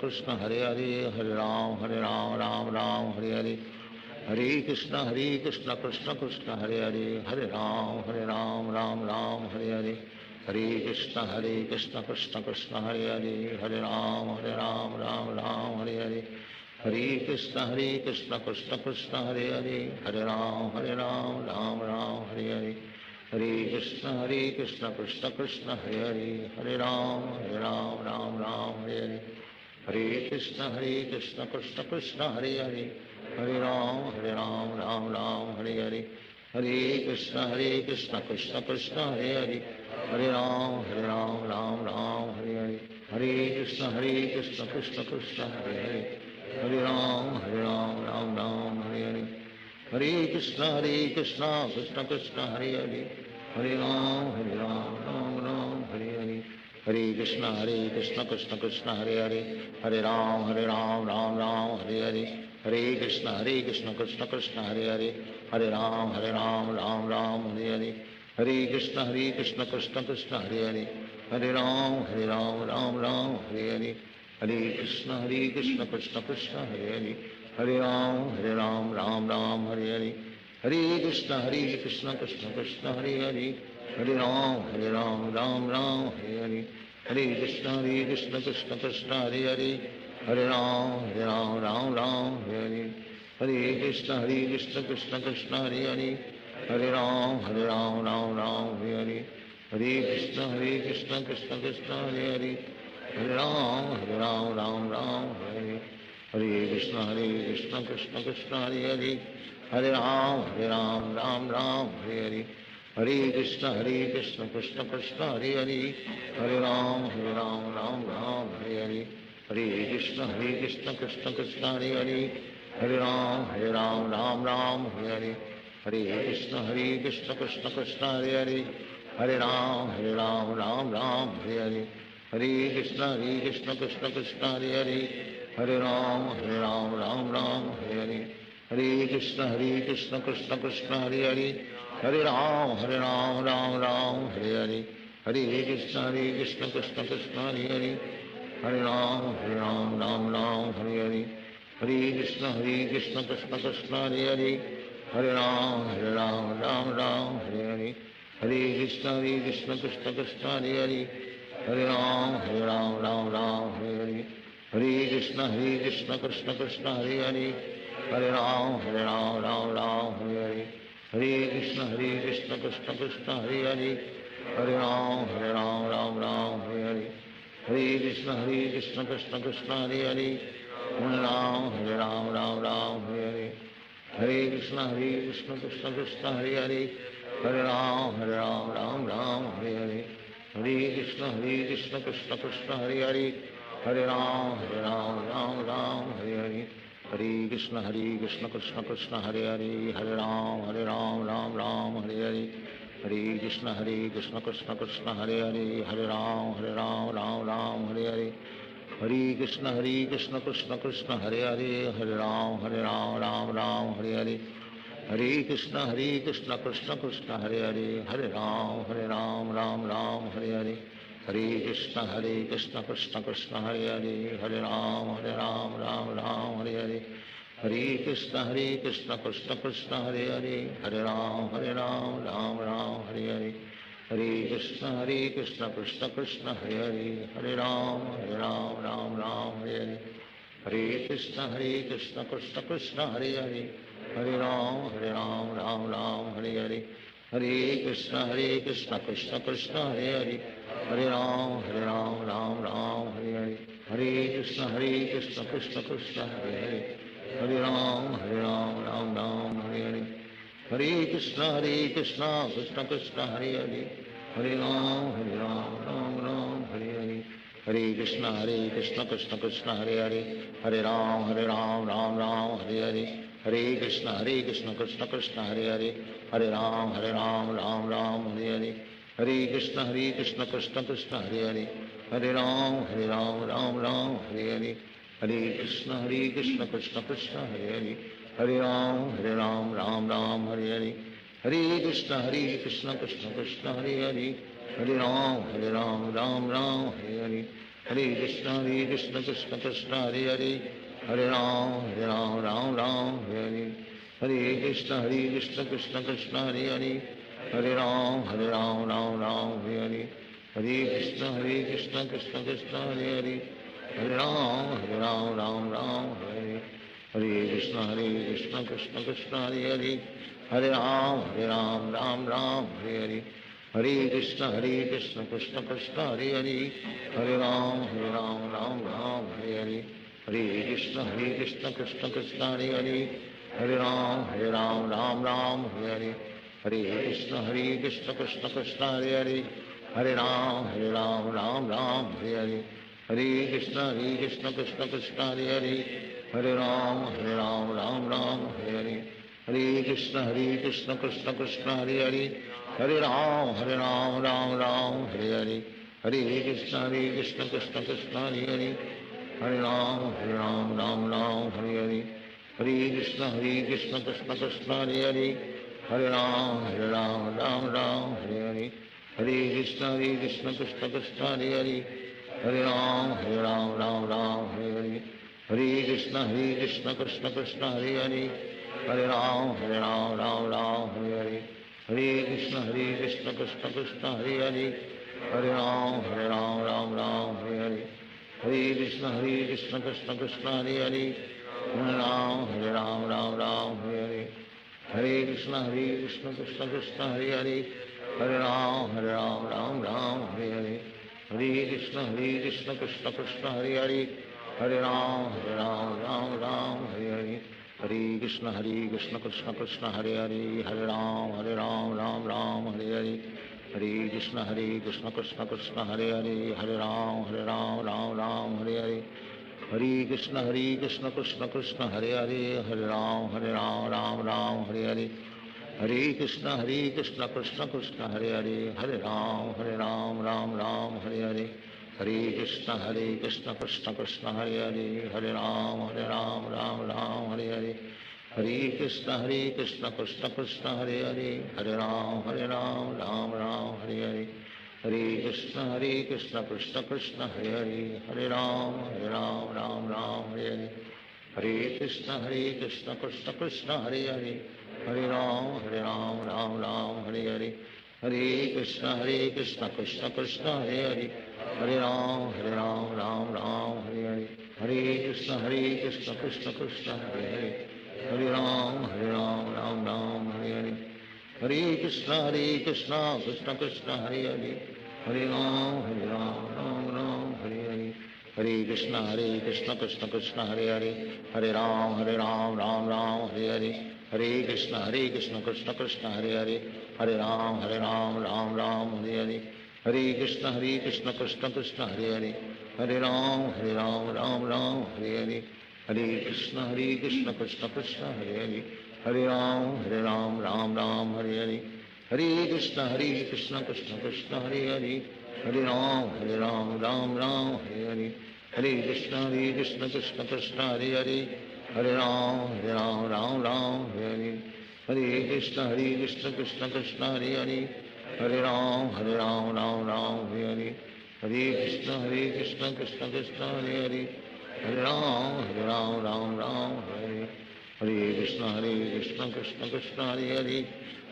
कृष्ण हरे हरे, हरे राम राम हरे हरे, हरे कृष्ण कृष्ण कृष्ण हरे हरे, हरे राम राम हरे हरे, हरे कृष्ण कृष्ण कृष्ण हरे हरे, हरे राम राम हरे हरे, हरे कृष्ण कृष्ण कृष्ण हरे हरे, हरे राम राम हरे हरे, हरे कृष्ण कृष्ण कृष्ण हरे हरे, हरे राम हरे हरे, हरे कृष्ण कृष्ण कृष्ण हरे हरे, हरे राम हरे हरे, हरे कृष्ण कृष्ण कृष्ण हरे हरे, हरे राम हरे हरे, हरे कृष्ण कृष्ण कृष्ण हरे हरे, हरे राम हरे हरे, हरे कृष्ण कृष्ण कृष्ण हरे हरे, हरे राम राम हरे हरे, हरे कृष्ण कृष्ण कृष्ण हरे हरे, हरे राम राम हरे हरे, हरे कृष्ण कृष्ण कृष्ण हरे हरे, हरे राम राम हरे हरे, हरे कृष्ण कृष्ण कृष्ण हरे हरे, हरे राम राम राम हरे हरे, हरे कृष्ण कृष्ण कृष्ण हरे हरे, हरे राम राम राम हरे हरे, हरे कृष्ण कृष्ण कृष्ण हरे हरे, हरे राम राम राम हरे हरे, हरे कृष्ण कृष्ण कृष्ण हरे हरे, हरे राम राम राम हरे हरे, हरे कृष्ण कृष्ण कृष्ण हरे हरे, हरे राम राम राम हरे, हरे कृष्ण कृष्ण कृष्ण हरे हरे, हरे राम राम राम हरे हरे, हरे कृष्ण कृष्ण कृष्ण हरे हरे, हरे राम राम राम हरे हरे, हरे कृष्ण कृष्ण कृष्ण हरे हरे, हरे राम राम राम हरे हरे, हरे कृष्ण कृष्ण कृष्ण हरे हरे, हरे राम राम राम हरे हरे, हरे कृष्ण कृष्ण कृष्ण हरे हरे, हरे राम राम राम हरे हरे, हरे कृष्ण कृष्ण कृष्ण हरे हरे, हरे राम राम राम हरे हरे, हरे कृष्ण कृष्ण कृष्ण हरे हरे, हरे राम राम राम हरे हरे, हरे कृष्ण कृष्ण कृष्ण हरे हरे, हरे राम राम राम हरे हरे, हरे कृष्ण कृष्ण कृष्ण हरे हरे, हरे राम राम राम हरे हरे, हरे कृष्ण कृष्ण कृष्ण हरे हरे, हरे राम राम राम हरे हरे, हरे कृष्ण कृष्ण कृष्ण हरे हरे, हरे राम राम राम हरे हरे, हरे कृष्ण कृष्ण कृष्ण हरे हरे, हरे राम राम राम हरे हरे, हरे कृष्ण कृष्ण कृष्ण हरे हरे, हरे राम राम राम हरे हरे, हरे कृष्ण कृष्ण कृष्ण हरे हरे, हरे राम राम राम हरे हरे, हरे कृष्ण कृष्ण कृष्ण हरे हरे, हरे राम राम राम हरे हरे, हरे कृष्ण कृष्ण कृष्ण हरे हरे, हरे राम राम राम हरे हरे, हरे कृष्ण कृष्ण कृष्ण हरे हरे, हरे राम राम राम हरे हरे, हरे कृष्ण कृष्ण कृष्ण हरे हरे, हरे राम राम राम हरे हरे, हरे कृष्ण कृष्ण कृष्ण हरे हरे, हरे राम राम राम हरे हरे, हरे कृष्ण कृष्ण कृष्ण हरे हरे, हरे राम राम राम हरे हरे, हरे कृष्ण कृष्ण कृष्ण हरे हरे, हरे राम राम राम हरे हरे, हरे कृष्ण कृष्ण कृष्ण हरे हरे, हरे राम राम राम हरे हरे, हरे कृष्ण कृष्ण कृष्ण हरे हरे, हरे राम राम राम हरे हरे, हरे कृष्ण कृष्ण कृष्ण हरे हरे, हरे राम राम राम हरे हरे, हरे कृष्ण कृष्ण कृष्ण हरे हरे, हरे राम राम राम हरे हरे, हरे कृष्ण कृष्ण कृष्ण हरे हरे, हरे राम राम राम हरे हरे, हरे कृष्ण कृष्ण कृष्ण हरे हरे, हरे राम राम राम हरे हरे, हरे कृष्ण कृष्ण कृष्ण हरे हरे, हरे राम राम राम हरे हरे, हरे कृष्ण कृष्ण कृष्ण हरे हरे, हरे राम राम राम हरे हरे, हरे कृष्ण कृष्ण कृष्ण हरे हरे, हरे राम राम राम हरे हरे, हरे कृष्ण कृष्ण कृष्ण हरे हरे, हरे राम राम राम हरे हरे, हरे कृष्ण कृष्ण कृष्ण हरे हरे, हरे राम राम राम हरे हरे, हरे कृष्ण कृष्ण कृष्ण हरे हरे, हरे राम राम राम हरे, हरे कृष्ण कृष्ण कृष्ण हरे हरे, हरे राम राम राम हरे हरे, हरे कृष्ण कृष्ण कृष्ण हरे हरे, हरे राम राम राम हरे हरे, हरे कृष्ण कृष्ण कृष्ण हरे हरे, हरे राम राम राम हरे हरे, हरे कृष्ण कृष्ण कृष्ण हरे हरे, हरे राम राम राम हरे हरे, हरे कृष्ण कृष्ण कृष्ण हरे हरे, हरे राम राम राम हरे हरे, हरे कृष्ण कृष्ण कृष्ण हरे हरे, हरे राम राम हरे हरे, हरे कृष्ण कृष्ण कृष्ण हरे हरे, हरे राम राम राम हरे हरे, हरे कृष्ण कृष्ण कृष्ण हरे हरे, हरे राम राम राम हरे हरे, हरे कृष्ण कृष्ण कृष्ण हरे हरे, हरे राम राम राम हरे कृष्ण कृष्ण कृष्ण हरे हरे हरे राम राम राम हरे कृष्ण कृष्ण कृष्ण हरे हरे हरे राम राम हरे कृष्ण कृष्ण कृष्ण हरे हरे हरे राम राम हरे कृष्ण कृष्ण कृष्ण हरे हरे हरे राम राम हरे कृष्ण कृष्ण कृष्ण हरे हरे हरे राम राम हरे कृष्ण कृष्ण कृष्ण हरे हरे हरे राम राम हरे हरे हरे कृष्ण कृष्ण कृष्ण हरे हरे हरे राम राम हरे हरे हरे कृष्ण कृष्ण कृष्ण हरे हरे हरे राम राम हरे हरे हरे कृष्ण कृष्ण कृष्ण हरे हरे हरे राम राम हरे हरे हरे कृष्ण कृष्ण कृष्ण हरे हरे हरे राम राम हरे हरे हरे कृष्ण कृष्ण कृष्ण हरे हरे हरे राम राम हरे हरे हरे कृष्ण कृष्ण कृष्ण हरे हरे हरे राम राम हरे हरे हरे कृष्ण कृष्ण कृष्ण हरे हरे हरे राम हरे हरे हरे कृष्ण कृष्ण कृष्ण हरे हरे हरे राम हरे हरे हरे कृष्ण कृष्ण कृष्ण हरे हरे हरे राम हरे हरे हरे कृष्ण कृष्ण कृष्ण हरे हरे हरे राम हरे हरे हरे कृष्ण कृष्ण कृष्ण हरे हरे हरे राम राम हरे हरे हरे कृष्ण कृष्ण कृष्ण हरे हरे हरे राम राम हरे हरे हरे कृष्ण कृष्ण कृष्ण हरे हरे हरे राम राम हरे हरे हरे कृष्ण कृष्ण कृष्ण हरे हरे हरे राम राम हरे हरे हरे कृष्ण कृष्ण कृष्ण हरे हरे हरे राम राम हरे हरे हरे कृष्ण कृष्ण कृष्ण हरे हरे हरे राम राम हरे हरे हरे कृष्ण कृष्ण कृष्ण हरे हरे हरे राम राम हरे हरे हरे कृष्ण कृष्ण कृष्ण हरे हरे हरे राम राम हरे हरे कृष्ण कृष्ण कृष्ण हरे हरे हरे राम राम हरे हरे हरे कृष्ण कृष्ण कृष्ण हरे हरे हरे राम राम हरे हरे हरे कृष्ण कृष्ण कृष्ण हरे हरे हरे राम राम हरे हरे हरे कृष्ण कृष्ण कृष्ण हरे हरे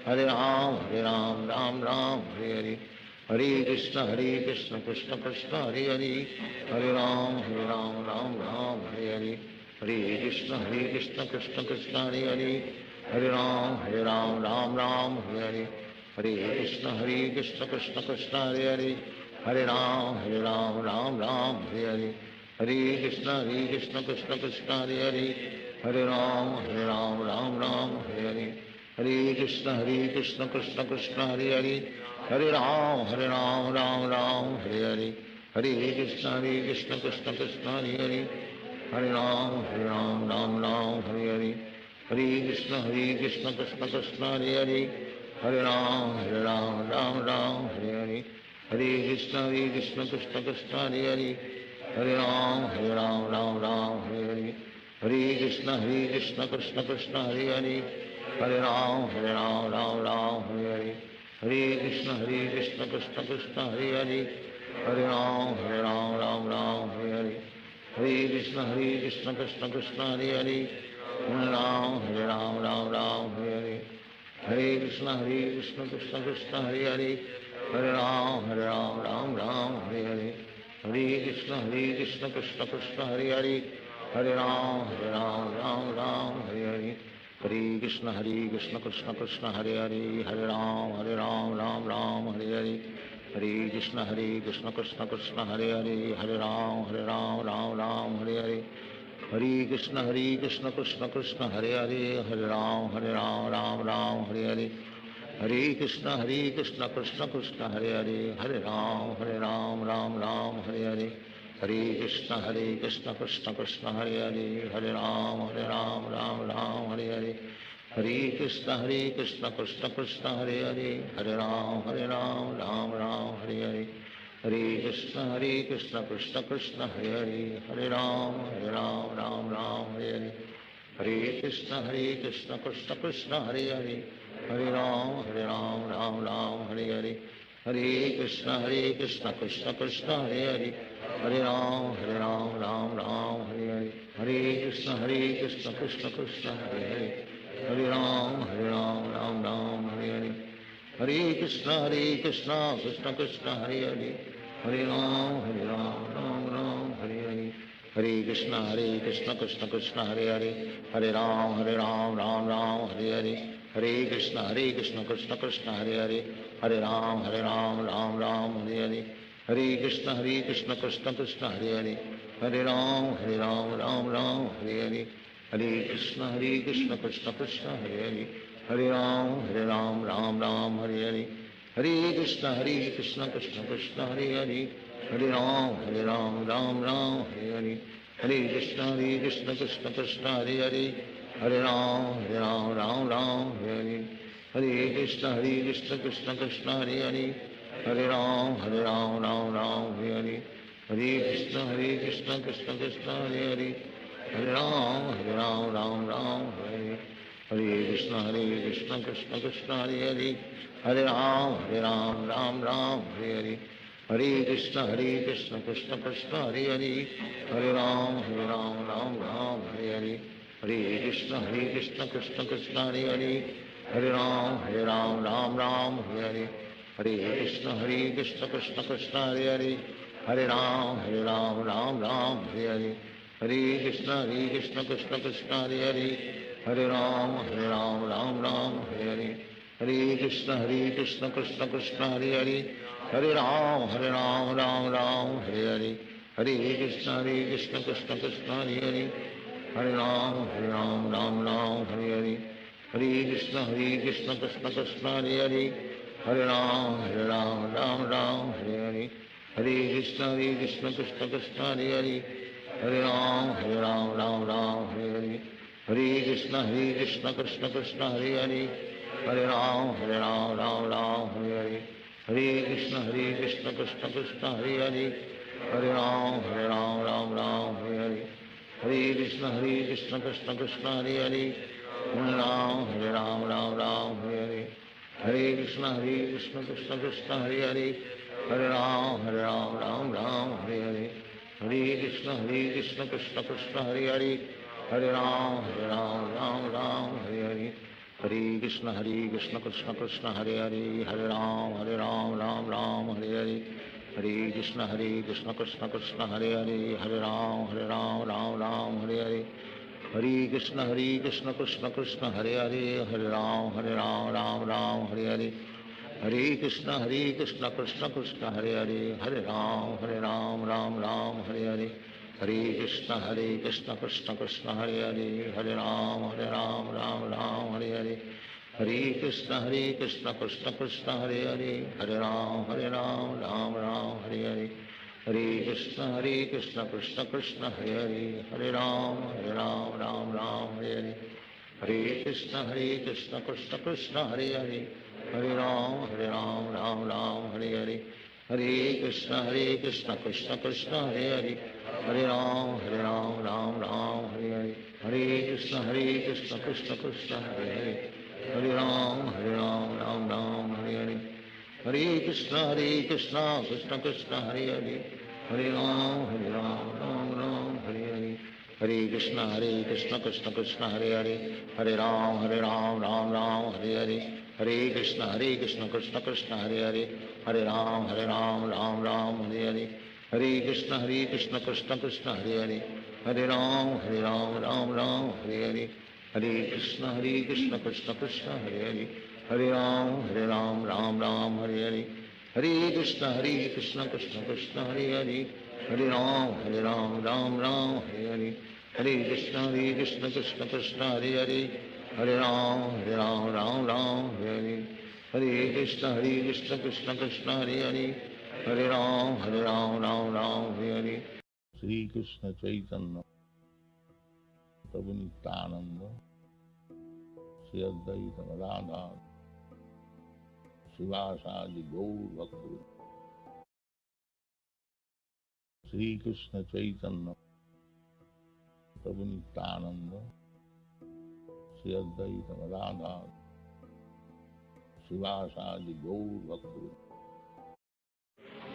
हरे राम राम हरे हरे हरे कृष्ण कृष्ण कृष्ण हरे हरे हरे राम राम हरे हरे हरे कृष्ण कृष्ण कृष्ण हरे हरे हरे राम राम हरे हरे हरे कृष्ण कृष्ण कृष्ण हरे हरे हरे राम राम हरे हरे हरे कृष्ण कृष्ण कृष्ण हरे हरे हरे राम हरे हरे हरे कृष्ण कृष्ण कृष्ण हरे हरे हरे राम हरे हरे हरे कृष्ण कृष्ण कृष्ण हरे हरे हरे राम हरे हरे हरे कृष्ण कृष्ण कृष्ण हरे हरे हरे राम हरे हरे हरे कृष्ण कृष्ण कृष्ण हरे हरे हरे राम हरे हरे हरे कृष्ण कृष्ण कृष्ण हरे हरे हरे राम हरे हरे हरे कृष्ण कृष्ण कृष्ण हरे हरे हरे राम हरे हरे हरे कृष्ण कृष्ण कृष्ण हरे हरे हरे राम हरे हरे हरे कृष्ण कृष्ण कृष्ण हरे हरे हरे राम हरे हरे हरे कृष्ण कृष्ण कृष्ण हरे हरे हरे राम हरे हरे हरे कृष्ण कृष्ण कृष्ण हरे हरे हरे राम राम हरे हरे हरे कृष्ण कृष्ण कृष्ण हरे हरे हरे राम राम हरे हरे हरे कृष्ण कृष्ण कृष्ण हरे हरे हरे राम राम हरे हरे हरे कृष्ण कृष्ण कृष्ण हरे हरे हरे राम राम हरे हरे हरे कृष्ण कृष्ण कृष्ण कृष्ण हरे हरे हरे राम राम हरे हरे हरे कृष्ण कृष्ण कृष्ण हरे हरे, हरे राम राम राम हरे हरे, हरे कृष्ण कृष्ण कृष्ण हरे हरे, हरे राम राम राम हरे हरे, हरे कृष्ण कृष्ण कृष्ण हरे हरे, हरे राम राम राम हरे हरे, हरे कृष्ण कृष्ण कृष्ण हरे हरे, हरे राम राम राम हरे हरे, हरे कृष्ण कृष्ण कृष्ण हरे हरे, हरे राम राम राम हरे हरे, हरे कृष्ण कृष्ण कृष्ण हरे हरे, हरे राम राम राम हरे हरे, हरे कृष्ण कृष्ण कृष्ण हरे हरे, हरे राम राम हरे हरे, हरे कृष्ण कृष्ण कृष्ण हरे हरे, हरे राम राम हरे हरे, हरे कृष्ण कृष्ण कृष्ण हरे हरे, हरे राम राम हरे हरे, हरे कृष्ण कृष्ण कृष्ण हरे हरे, हरे राम राम हरे हरे, हरे कृष्ण कृष्ण कृष्ण हरे हरे, हरे राम राम हरे हरे, हरे कृष्ण कृष्ण कृष्ण हरे हरे, हरे राम राम हरे हरे, हरे कृष्ण कृष्ण कृष्ण हरे हरे, हरे राम राम राम हरे हरे, हरे कृष्ण कृष्ण कृष्ण हरे हरे, हरे राम राम हरे हरे, हरे कृष्ण कृष्ण कृष्ण हरे हरे, हरे राम राम हरे हरे, हरे कृष्ण कृष्ण कृष्ण हरे हरे, हरे राम राम हरे हरे, हरे कृष्ण कृष्ण कृष्ण हरे हरे, हरे राम राम हरे हरे, हरे कृष्ण कृष्ण कृष्ण हरे हरे, हरे राम राम हरे हरे, हरे कृष्ण कृष्ण कृष्ण हरे हरे, हरे राम राम हरे हरे, हरे कृष्ण कृष्ण कृष्ण हरे हरे, हरे राम राम हरे हरे, हरे कृष्ण कृष्ण कृष्ण हरे हरे, हरे राम राम हरे हरे, हरे कृष्ण कृष्ण कृष्ण हरे हरे, हरे राम राम हरे हरे, हरे कृष्ण कृष्ण कृष्ण हरे हरे, हरे राम राम हरे हरे, हरे कृष्ण कृष्ण कृष्ण हरे हरे, हरे राम राम हरे हरे, हरे कृष्ण कृष्ण कृष्ण हरे हरे, हरे राम राम हरे हरे, हरे कृष्ण कृष्ण कृष्ण हरे हरे, हरे राम राम हरे हरे, हरे कृष्ण कृष्ण कृष्ण हरे हरे, हरे राम राम हरे हरे, हरे कृष्ण कृष्ण कृष्ण हरे हरे, हरे राम राम हरे हरे, हरे कृष्ण कृष्ण कृष्ण हरे हरे, हरे राम राम हरे हरे, हरे कृष्ण कृष्ण कृष्ण हरे हरे, हरे राम राम हरे हरे, हरे कृष्ण कृष्ण कृष्ण हरे हरे, हरे राम राम हरे हरे, हरे कृष्ण कृष्ण कृष्ण हरे हरे, हरे राम राम राम हरे हरे, हरे कृष्ण कृष्ण कृष्ण हरे हरे, हरे राम राम हरे हरे, हरे कृष्ण कृष्ण कृष्ण हरे हरे, हरे राम राम हरे हरे, हरे कृष्ण कृष्ण कृष्ण हरे हरे, हरे राम राम हरे हरे, हरे कृष्ण कृष्ण कृष्ण हरे हरे, हरे राम राम हरे हरे, हरे कृष्ण कृष्ण कृष्ण हरे हरे, हरे राम राम हरे हरे, हरे कृष्ण कृष्ण कृष्ण हरे हरे, हरे राम राम हरे हरे, हरे कृष्ण कृष्ण कृष्ण हरे हरे, हरे राम राम हरे हरे, हरे कृष्ण कृष्ण कृष्ण हरे हरे, हरे राम राम हरे हरे, हरे कृष्ण कृष्ण कृष्ण हरे हरे, हरे राम राम हरे हरे, हरे कृष्ण कृष्ण कृष्ण हरे हरे, हरे राम राम हरे हरे, हरे कृष्ण कृष्ण कृष्ण हरे हरे, हरे राम राम हरे हरे, श्री कृष्ण चैतन्य प्रभु नित्यानंद, श्री अद्वैत राधा शिवासादि गौर भक्त, श्री कृष्ण चैतन्य प्रभु नित्यानंद, श्री अद्वैत राधा शिवासादि गौर भक्त,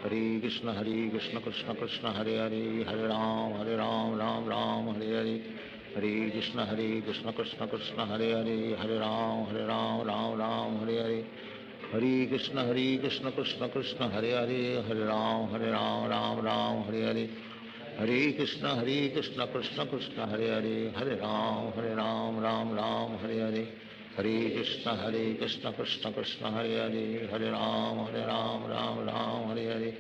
हरे कृष्ण कृष्ण कृष्ण हरे हरे, हरे राम राम राम हरे हरे, हरे कृष्ण कृष्ण कृष्ण हरे हरे, हरे राम राम हरे हरे, हरे कृष्ण कृष्ण कृष्ण हरे हरे, हरे राम राम हरे हरे, हरे कृष्ण कृष्ण कृष्ण हरे हरे, हरे राम राम हरे हरे, हरे कृष्ण कृष्ण कृष्ण हरे हरे, हरे राम राम हरे हरे,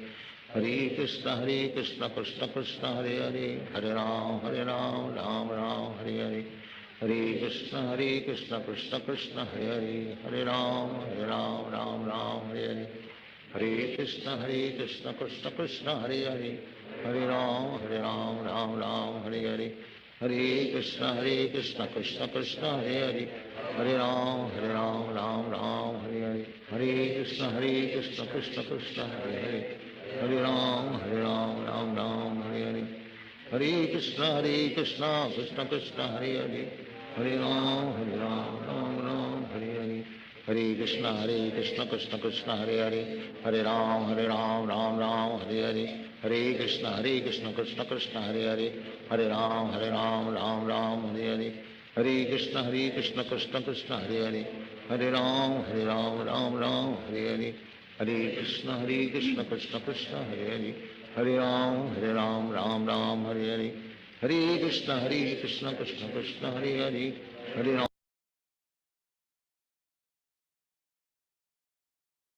हरे कृष्ण कृष्ण कृष्ण हरे हरे, हरे राम राम हरे हरे, हरे कृष्ण कृष्ण कृष्ण हरे हरे, हरे राम राम हरे हरे, हरे कृष्ण कृष्ण कृष्ण हरे हरे, हरे राम राम हरे हरे, हरे कृष्ण कृष्ण कृष्ण हरे हरे, हरे राम राम हरे हरे, हरे कृष्ण कृष्ण कृष्ण हरे हरे, हरे राम राम हरे हरे, हरे कृष्ण कृष्ण कृष्ण हरे हरे, हरे राम राम हरे हरे, हरे कृष्ण कृष्ण कृष्ण हरे हरे, हरे राम राम हरे हरे, हरे कृष्ण कृष्ण कृष्ण हरे हरे, हरे राम राम हरे हरे, हरे कृष्ण कृष्ण कृष्ण हरे हरे, हरे राम राम हरे हरे, हरे कृष्ण कृष्ण कृष्ण हरे हरे, हरे राम राम हरे हरे, हरे कृष्ण कृष्ण कृष्ण हरे हरे, हरे राम